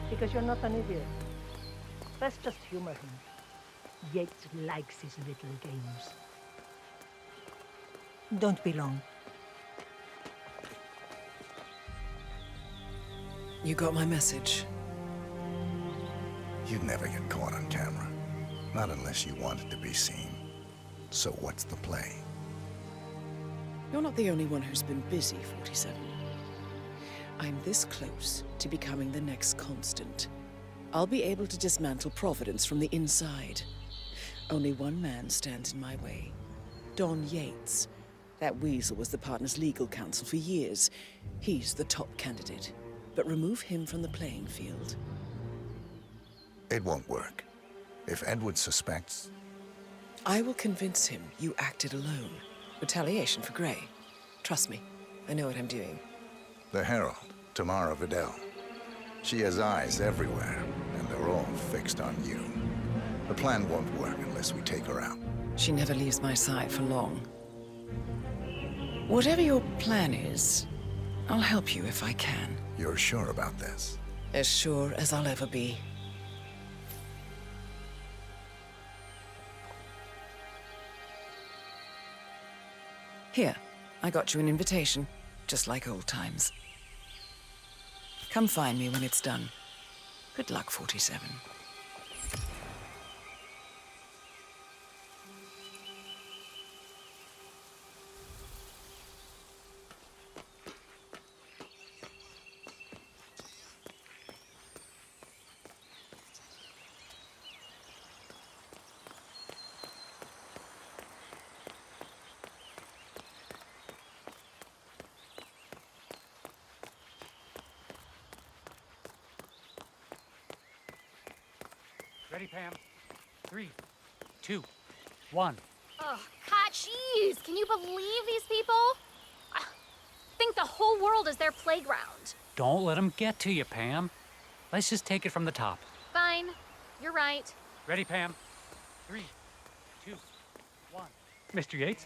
Because you're not an idiot. Let's just humor him. Yates likes his little games. Don't be long. You got my message. You'd never get caught on camera. Not unless you wanted to be seen. So what's the play? You're not the only one who's been busy, 47. I'm this close to becoming the next Constant. I'll be able to dismantle Providence from the inside. Only one man stands in my way. Don Yates. That weasel was the partner's legal counsel for years. He's the top candidate. But remove him from the playing field. It won't work. If Edward suspects... I will convince him you acted alone. Retaliation for Grey. Trust me, I know what I'm doing. The Herald, Tamara Vidal. She has eyes everywhere, and they're all fixed on you. The plan won't work unless we take her out. She never leaves my side for long. Whatever your plan is, I'll help you if I can. You're sure about this? As sure as I'll ever be. Here, I got you an invitation, just like old times. Come find me when it's done. Good luck, 47. Ready, Pam? 3, 2, 1. Oh, God, jeez! Can you believe these people? I think the whole world is their playground. Don't let them get to you, Pam. Let's just take it from the top. Fine. You're right. Ready, Pam? 3, 2, 1. Mr. Yates?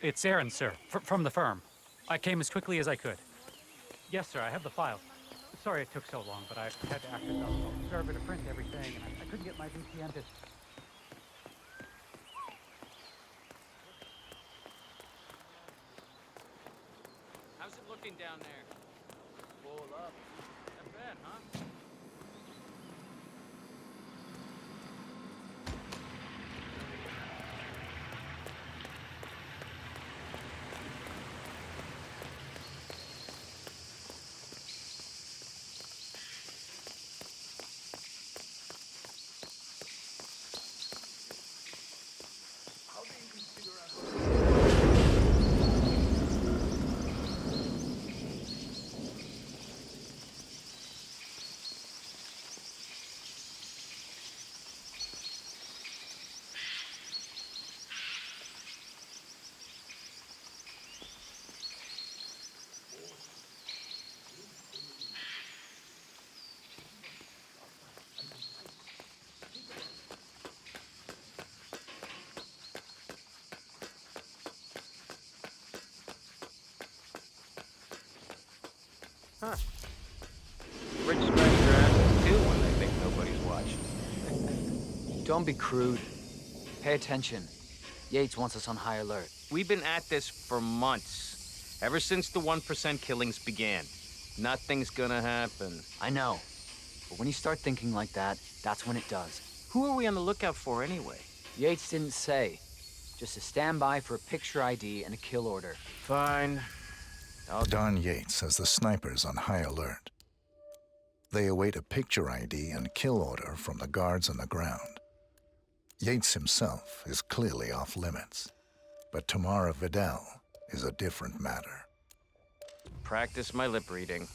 It's Aaron, sir, from the firm. I came as quickly as I could. Yes, sir, I have the file. Sorry it took so long, but I had to act as a server to print everything, and I couldn't get my VPN to... How's it looking down there? Full up. Not bad, huh? Huh. Rich scratch their asses too when they think nobody's watching. Don't be crude. Pay attention. Yates wants us on high alert. We've been at this for months. Ever since the 1% killings began. Nothing's gonna happen. I know. But when you start thinking like that, that's when it does. Who are we on the lookout for anyway? Yates didn't say. Just a standby for a picture ID and a kill order. Fine. Don Yates has the snipers on high alert. They await a picture ID and kill order from the guards on the ground. Yates himself is clearly off limits, but Tamara Vidal is a different matter. Practice my lip reading.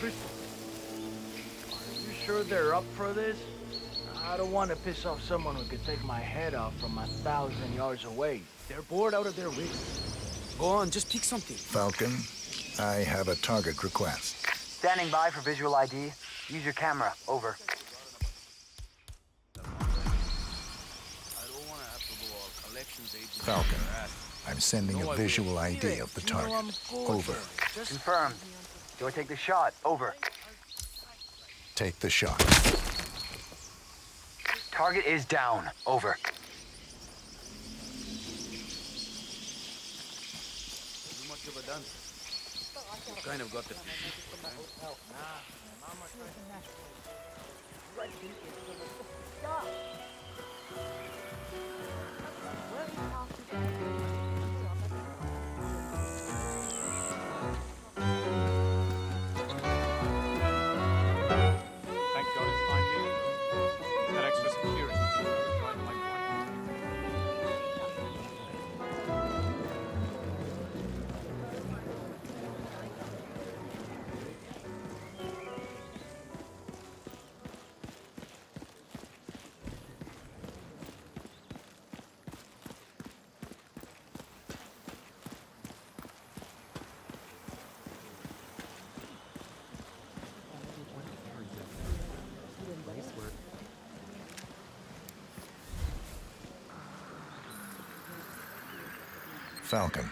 Are you sure they're up for this? I don't want to piss off someone who could take my head off from 1,000 yards away. They're bored out of their wits. Go on, just pick something. Falcon, I have a target request. Standing by for visual ID. Use your camera. Over. Falcon, I'm sending a visual ID of the target. Over. Confirmed. Do I take the shot? Over. Take the shot. Target is down. Over. Too much of a done. Kind of got the... Thank God it's finally in. That extra security team override my Falcon,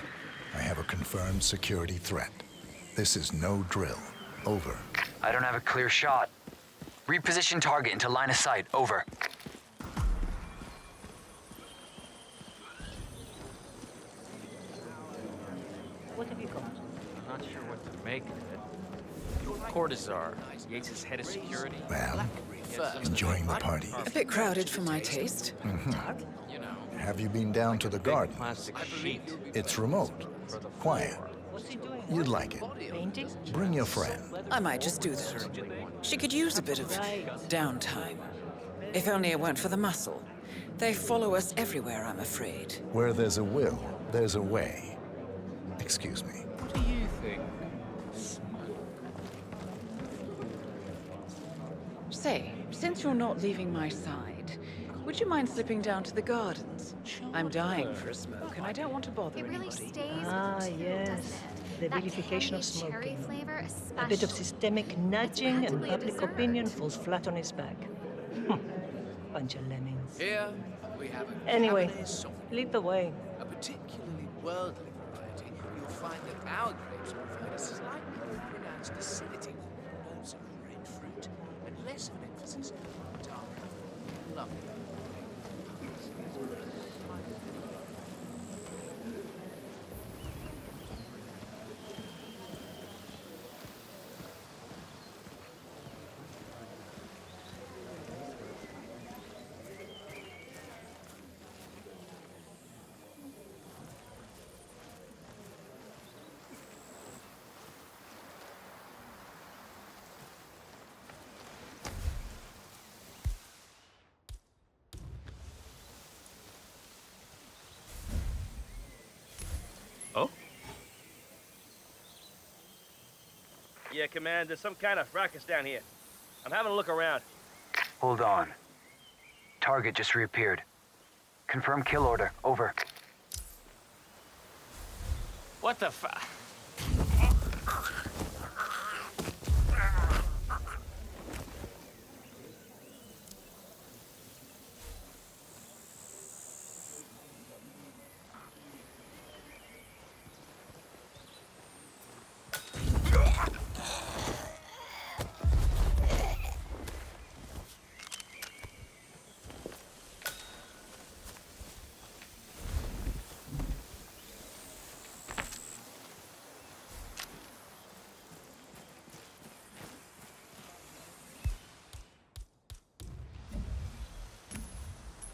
I have a confirmed security threat. This is no drill. Over. I don't have a clear shot. Reposition target into line of sight. Over. What have you got? I'm not sure what to make of it. Cortazar, Yates' head of security. Well, enjoying the party. A bit crowded for my taste. You know. Have you been down to the garden? Plastic sheet. It's remote. Quiet. You'd like it. Painting? Bring your friend. I might just do that. She could use a bit of downtime. If only it weren't for the muscle. They follow us everywhere, I'm afraid. Where there's a will, there's a way. Excuse me. What do you think? Say, since you're not leaving my side, would you mind slipping down to the gardens? I'm dying for a smoke, and I don't want to bother It really anybody. stays Ah, with you, yes. doesn't it? The That vilification of candy cherry smoking. flavor, A especially. bit of systemic nudging and practically a public dessert. opinion falls flat on his back. Bunch of lemmings. Here we have a Anyway, Cabernet Sauvignon, lead the way. a particularly worldly variety. You'll find that our grapes provide a slightly more pronounced acidity, notes of red fruit, and less of an emphasis on dark, lovely. Oh? Yeah, Command, there's some kind of fracas down here. I'm having a look around. Hold on. Target just reappeared. Confirm kill order. Over. What the fu...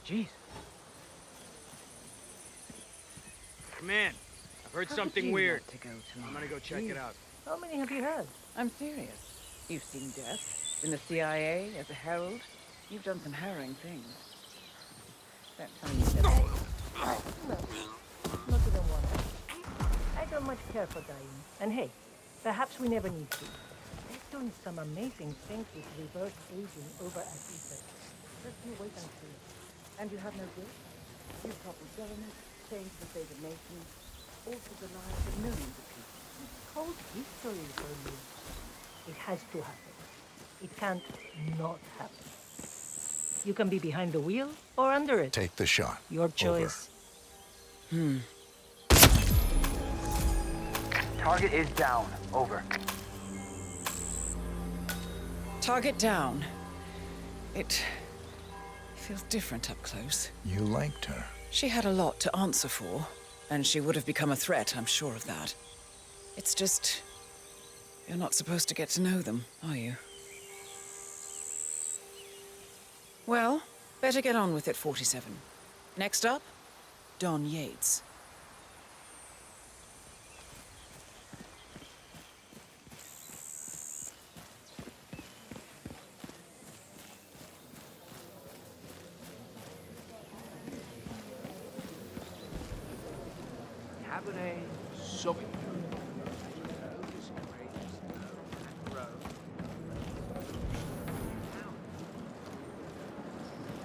Jeez. Command, I've heard something weird. I'm gonna go check it out. How many have you had? I'm serious. You've seen death. In the CIA, as a herald. You've done some harrowing things. Don't tell me that. Not even one. I don't much care for dying. And hey, perhaps we never need to. They've done some amazing things with reverse aging over at Ether. Just you wait and see. And you have no guilt? You've toppled government, changed the fate of nations, altered the lives of millions of people. Cold history for you. It has to happen. It can't not happen. You can be behind the wheel or under it. Take the shot. Your choice. Target is down. Over. Target down. It feels different up close. You liked her. She had a lot to answer for, and she would have become a threat, I'm sure of that. It's just... you're not supposed to get to know them, are you? Well, better get on with it, 47. Next up, Don Yates. Cabernet Sauvignon.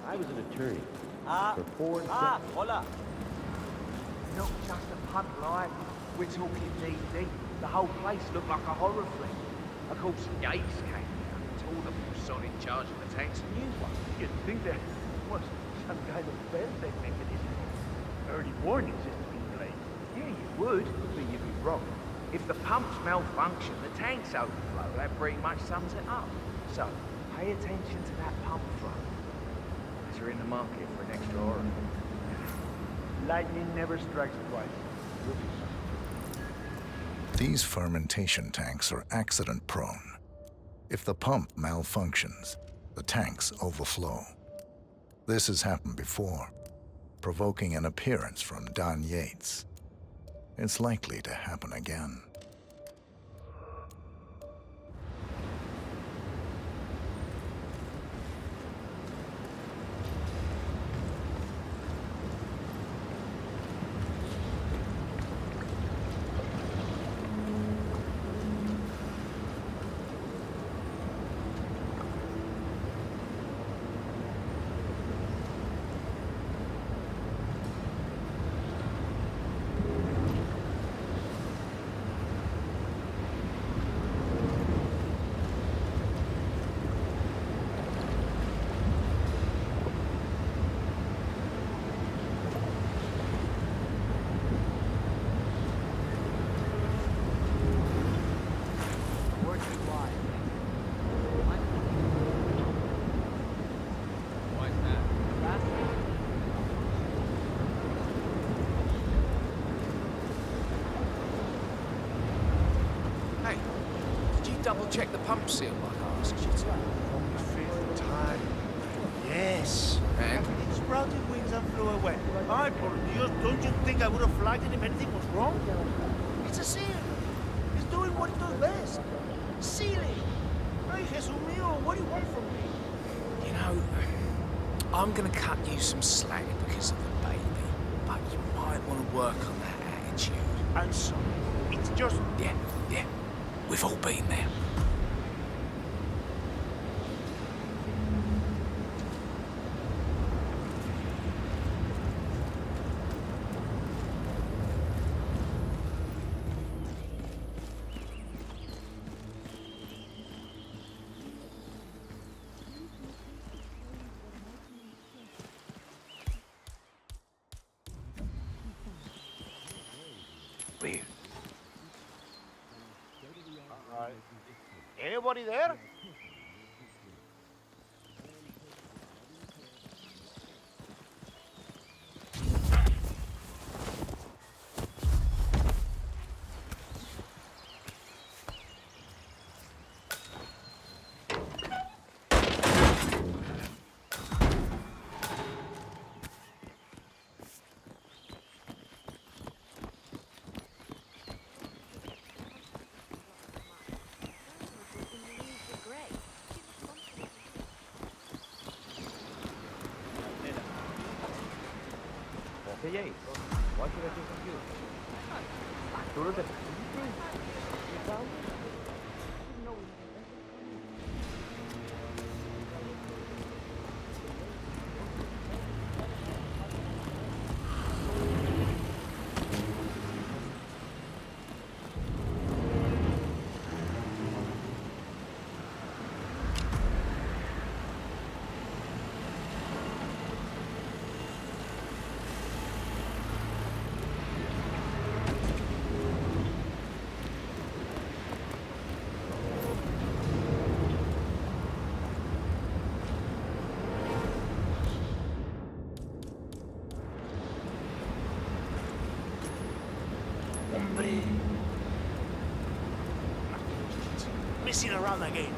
I was an attorney for 4 hola. Not just a pub life. We're talking D. The whole place looked like a horror flick. Of course, Yates came and told them he was in charge of the tanks and new one. You'd think there was some kind of fail-safe mechanism. Early warning system in place. Yeah, you would, but you'd be wrong. If the pumps malfunction, the tanks overflow. That pretty much sums it up. So, pay attention to that pump flow. As you're in the market for an extra orifice. Lightning never strikes twice. These fermentation tanks are accident-prone. If the pump malfunctions, the tanks overflow. This has happened before, provoking an appearance from Don Yates. It's likely to happen again. Double-check the pump seal like I asked you to. On the 5th time. Yes. And? It sprouted wings and flew away. Ay, por Dios, don't you think I would have flagged it if anything was wrong? It's a seal. It's doing what it does best. Sealing. Ay, Jesus mío, what do you want from me? You know, I'm gonna cut you some slack because of the baby, but you might want to work on that attitude. And so, it's just... Yeah. We've all been there. Weird. Anybody there? Hey, Yates, why should I think of you? Arturo de You found me? messing around again.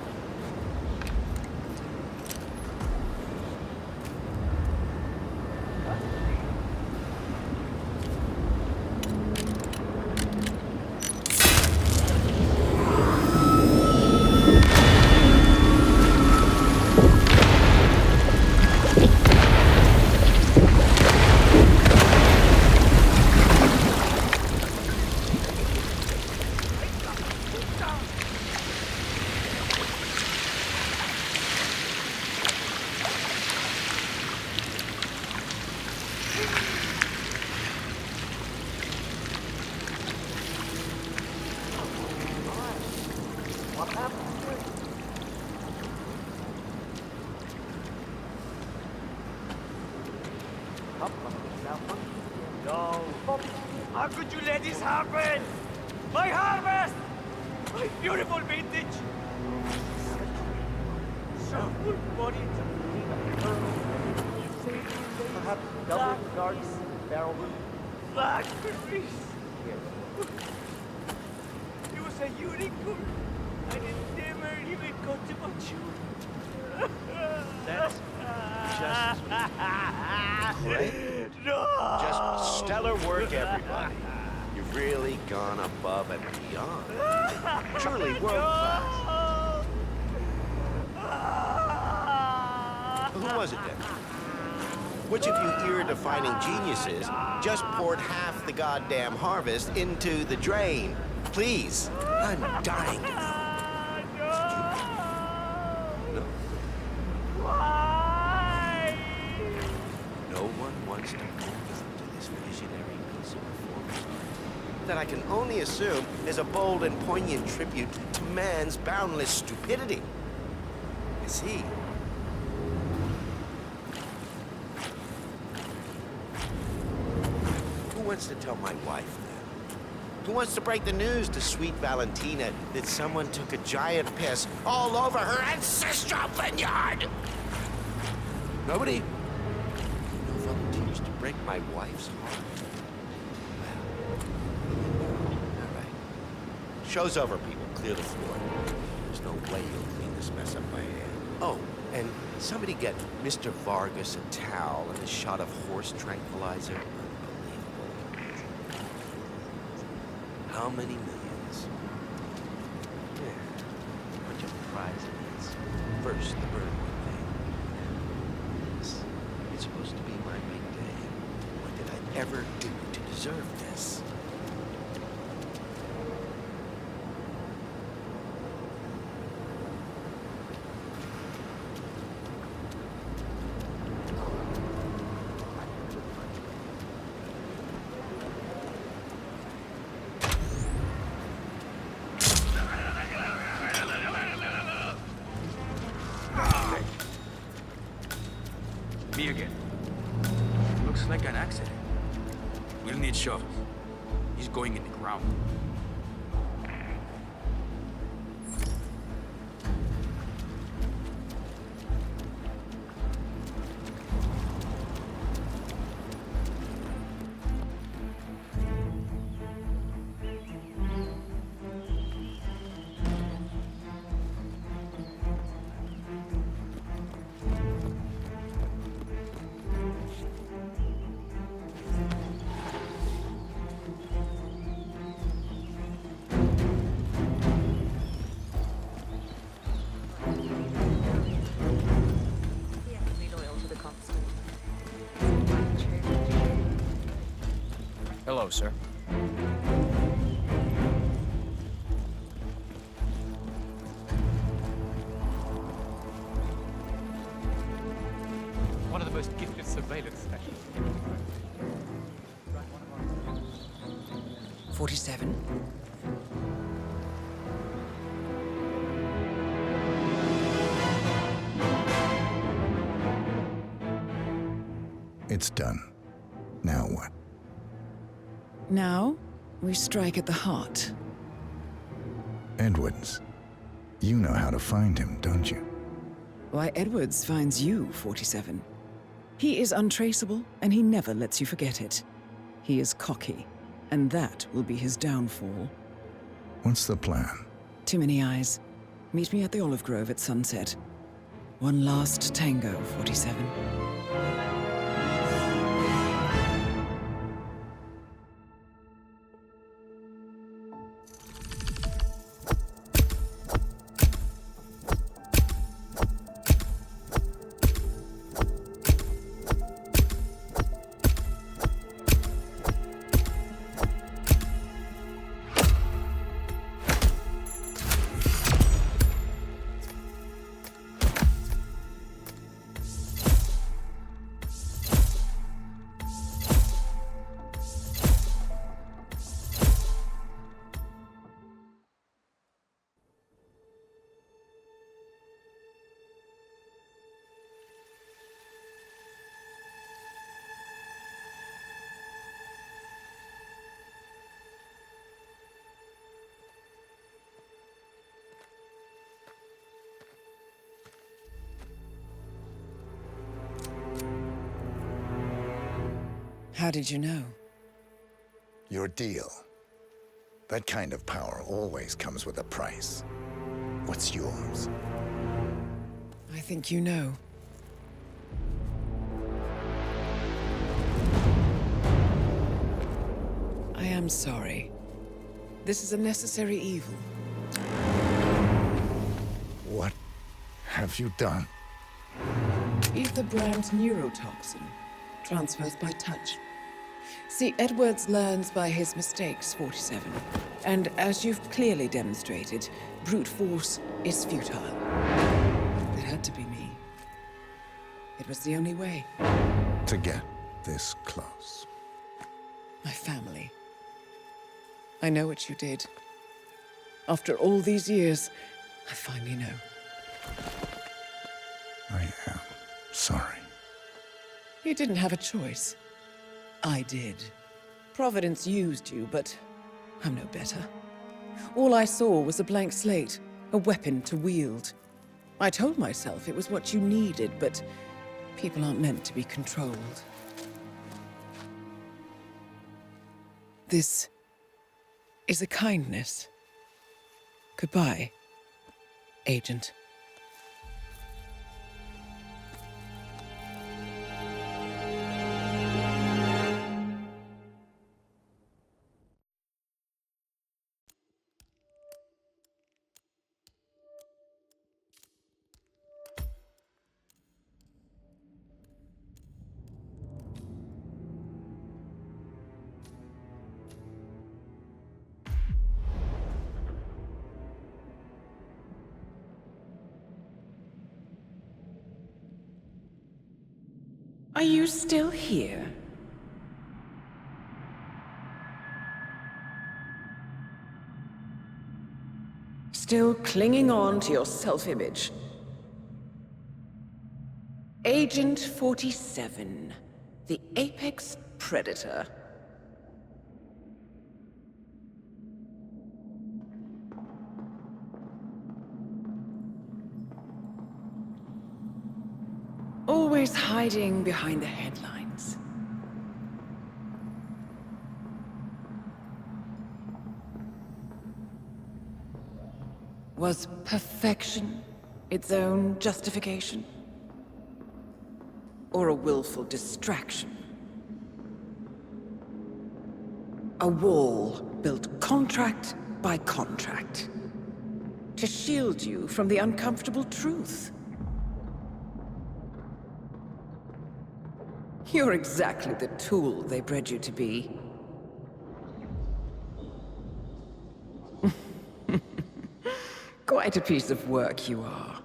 No. How could you let this happen? My harvest! My beautiful vintage! So full body. Perhaps double guards, barrel. Blackberries! It was a unicorn. I never even got to mature. That's just great. No! Just stellar work, everybody. You've really gone above and beyond. Truly world class. Who was it then? Which of you ear-defining geniuses just poured half the goddamn harvest into the drain? Please, I'm dying to know. No. Why? No one wants to hold on to this visionary piece of performance that I can only assume is a bold and poignant tribute to man's boundless stupidity. I see. Who wants to tell my wife that? Who wants to break the news to sweet Valentina that someone took a giant piss all over her ancestral vineyard? Nobody? No volunteers to break my wife's heart. All right. Show's over, people. Clear the floor. There's no way you'll clean this mess up by hand. Oh, and somebody get Mr. Vargas a towel and a shot of horse tranquilizer. How many millions? Yeah, a bunch of prizes. First, the Birdwood thing. Yes, it's supposed to be my big day. What did I ever do to deserve this? Me again. Looks like an accident. We'll need shovels. He's going in the ground. Hello, sir. One of the most gifted surveillance specialists. 47. It's done. Now what? Now, we strike at the heart. Edwards. You know how to find him, don't you? Why, Edwards finds you, 47. He is untraceable, and he never lets you forget it. He is cocky, and that will be his downfall. What's the plan? Too many eyes. Meet me at the olive grove at sunset. One last tango, 47. How did you know? Your deal. That kind of power always comes with a price. What's yours? I think you know. I am sorry. This is a necessary evil. What have you done? Ether brand neurotoxin. Transfers by touch. See, Edwards learns by his mistakes, 47. And as you've clearly demonstrated, brute force is futile. It had to be me. It was the only way. To get this close. My family. I know what you did. After all these years, I finally know. I am sorry. You didn't have a choice. I did. Providence used you, but I'm no better. All I saw was a blank slate, a weapon to wield. I told myself it was what you needed, but people aren't meant to be controlled. This is a kindness. Goodbye, Agent. Are you still here? Still clinging on to your self-image? Agent 47, the apex predator. Always hiding behind the headlines. Was perfection its own justification? Or a willful distraction? A wall built contract by contract to shield you from the uncomfortable truth. You're exactly the tool they bred you to be. Quite a piece of work you are.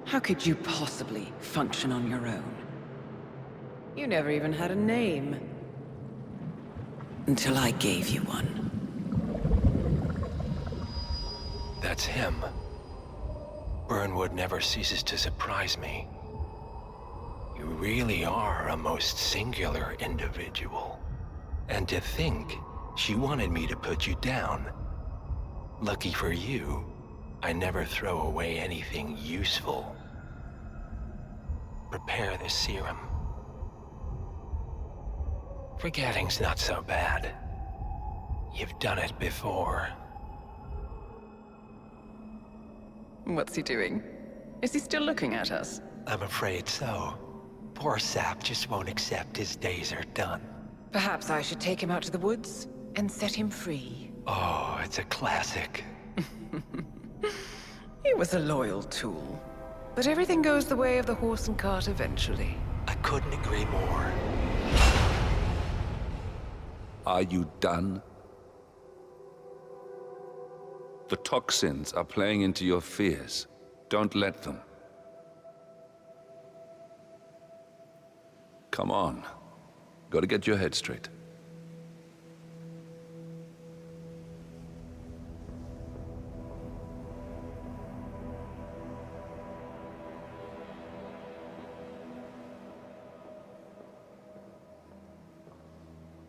How could you possibly function on your own? You never even had a name. Until I gave you one. That's him. Burnwood never ceases to surprise me. You really are a most singular individual. And to think she wanted me to put you down. Lucky for you, I never throw away anything useful. Prepare the serum. Forgetting's not so bad. You've done it before. What's he doing? Is he still looking at us? I'm afraid so. Poor sap just won't accept his days are done. Perhaps I should take him out to the woods and set him free. Oh, it's a classic. He was a loyal tool. But everything goes the way of the horse and cart eventually. I couldn't agree more. Are you done? The toxins are playing into your fears. Don't let them. Come on. Gotta get your head straight.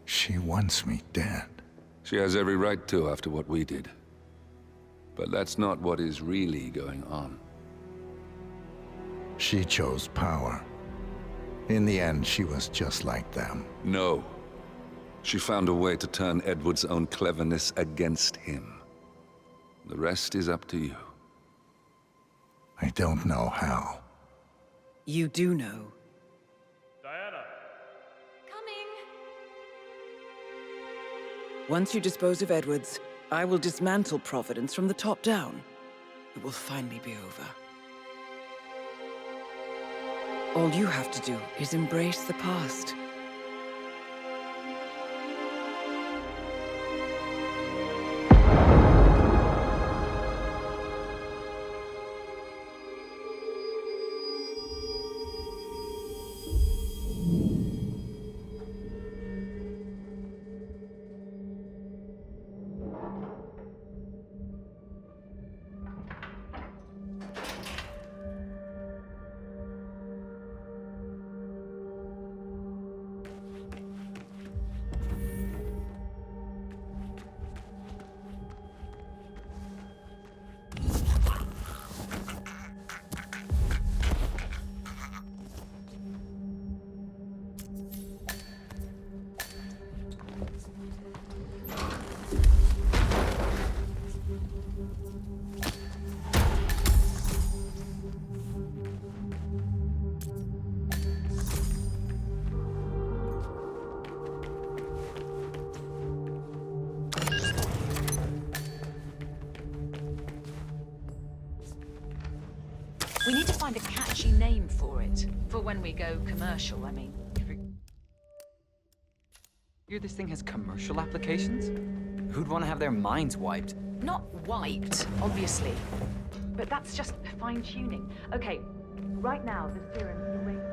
She wants me dead. She has every right to after what we did. But that's not what is really going on. She chose power. In the end, she was just like them. No. She found a way to turn Edward's own cleverness against him. The rest is up to you. I don't know how. You do know. Diana! Once you dispose of Edwards, I will dismantle Providence from the top down. It will finally be over. All you have to do is embrace the past. We need to find a catchy name for it. For when we go commercial, I mean. Hear this thing has commercial applications? Who'd want to have their minds wiped? Not wiped, obviously. But that's just fine-tuning. Okay, right now the serum's erased.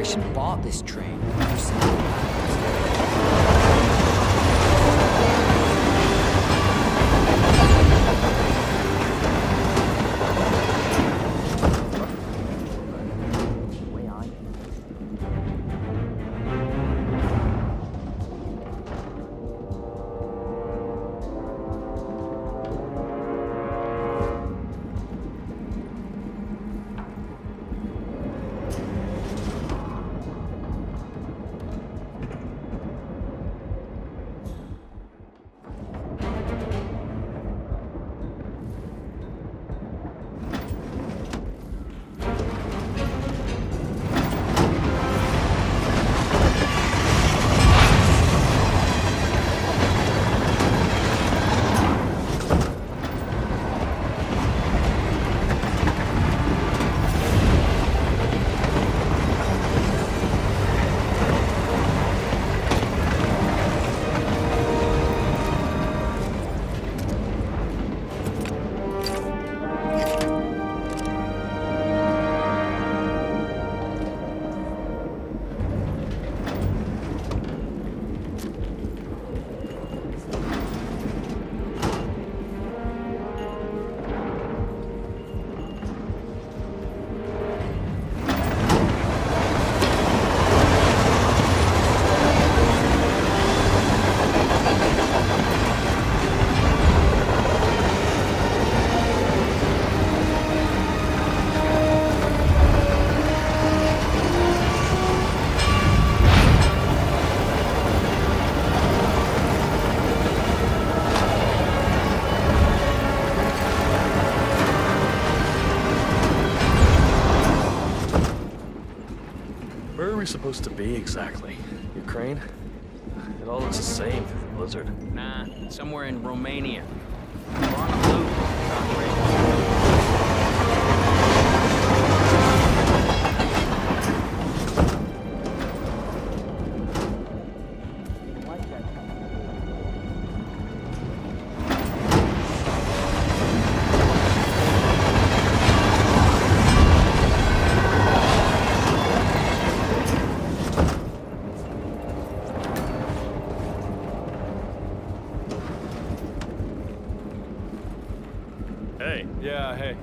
Federation bought this train for some. Where are we supposed to be exactly? Ukraine? It all looks the same through the blizzard. Nah, somewhere in Romania. We're on a loop, Concrete. Hey. Yeah, hey.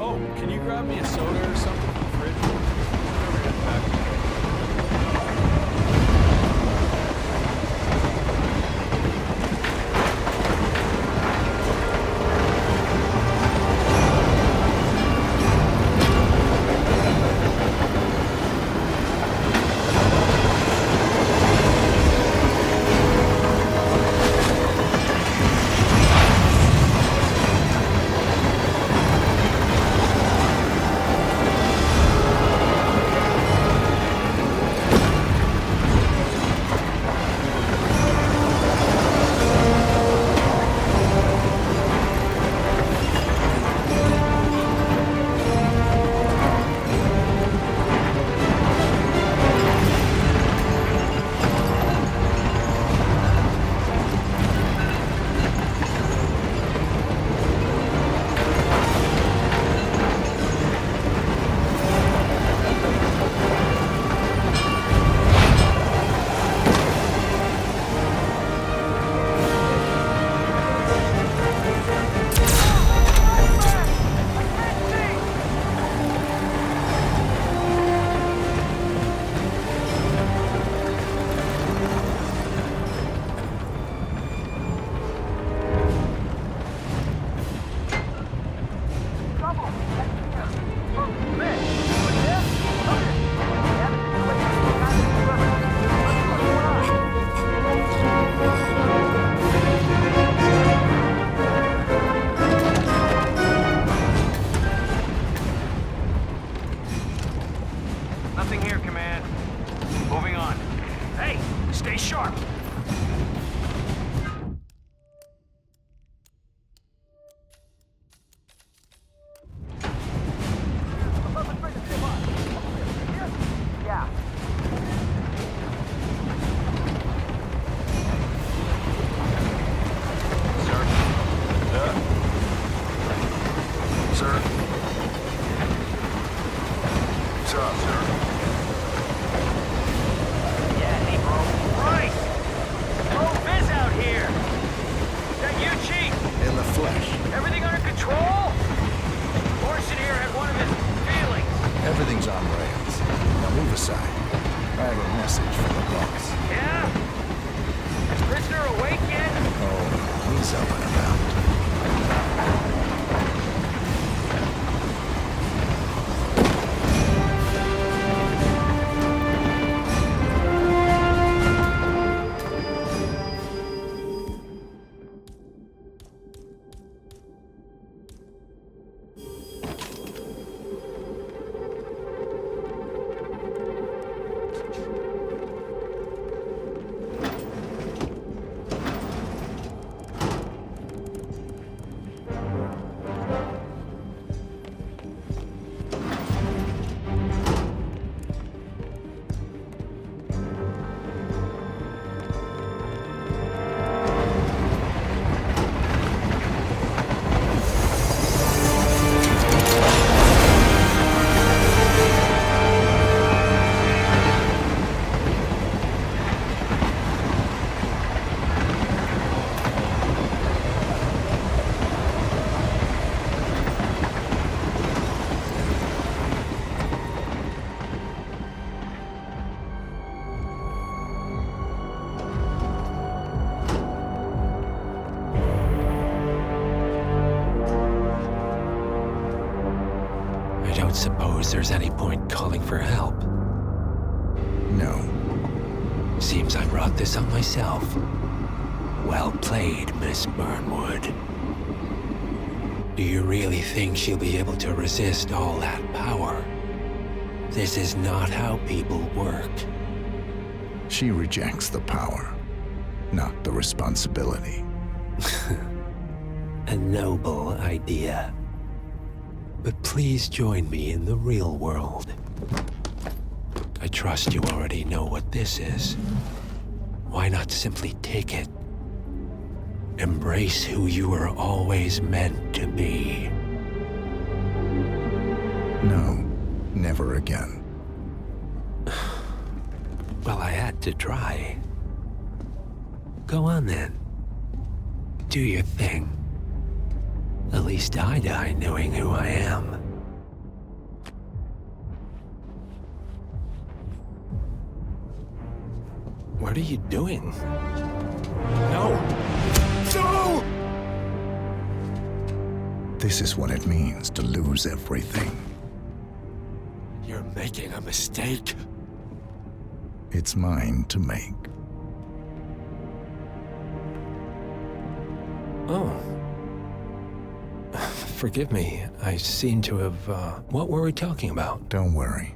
Oh, can you grab me a soda or something from the fridge? Whatever you have back. He's up and about. Suppose there's any point calling for help? No. Seems I brought this on myself. Well played, Miss Burnwood. Do you really think she'll be able to resist all that power? This is not how people work. She rejects the power, not the responsibility. A noble idea. But please join me in the real world. I trust you already know what this is. Why not simply take it? Embrace who you were always meant to be. No, never again. Well, I had to try. Go on then. Do your thing. At least I die knowing who I am. What are you doing? No! No! This is what it means to lose everything. You're making a mistake. It's mine to make. Oh. Forgive me, I seem to have, what were we talking about? Don't worry.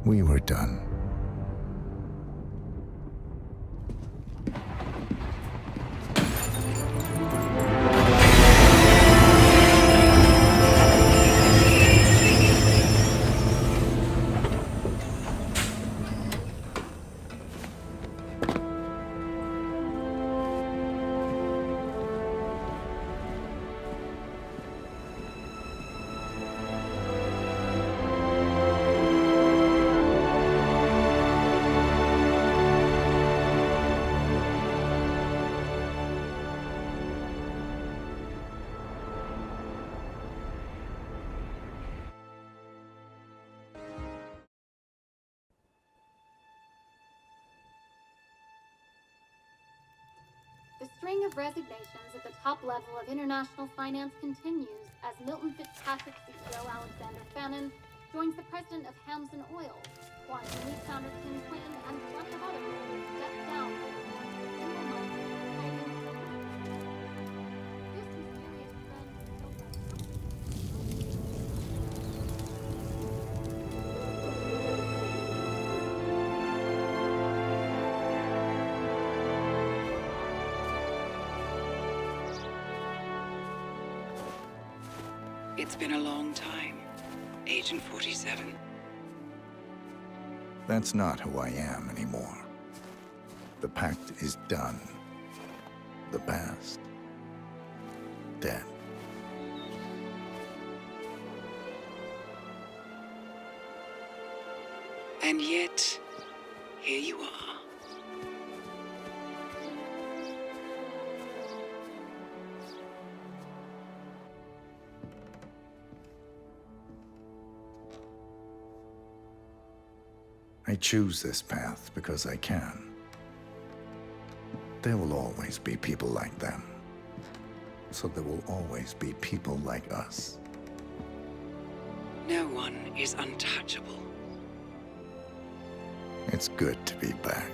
We were done. The string of resignations at the top level of international finance continues as Milton Fitzpatrick CEO Alexander Fannin joins the president of Hamson Oil, Quantum Leap founder Tim Quinn, and a bunch of others step down. It's been a long time, Agent 47. That's not who I am anymore. The pact is done. The past, dead. And yet, here you are. I choose this path because I can. There will always be people like them, so there will always be people like us. No one is untouchable. It's good to be back.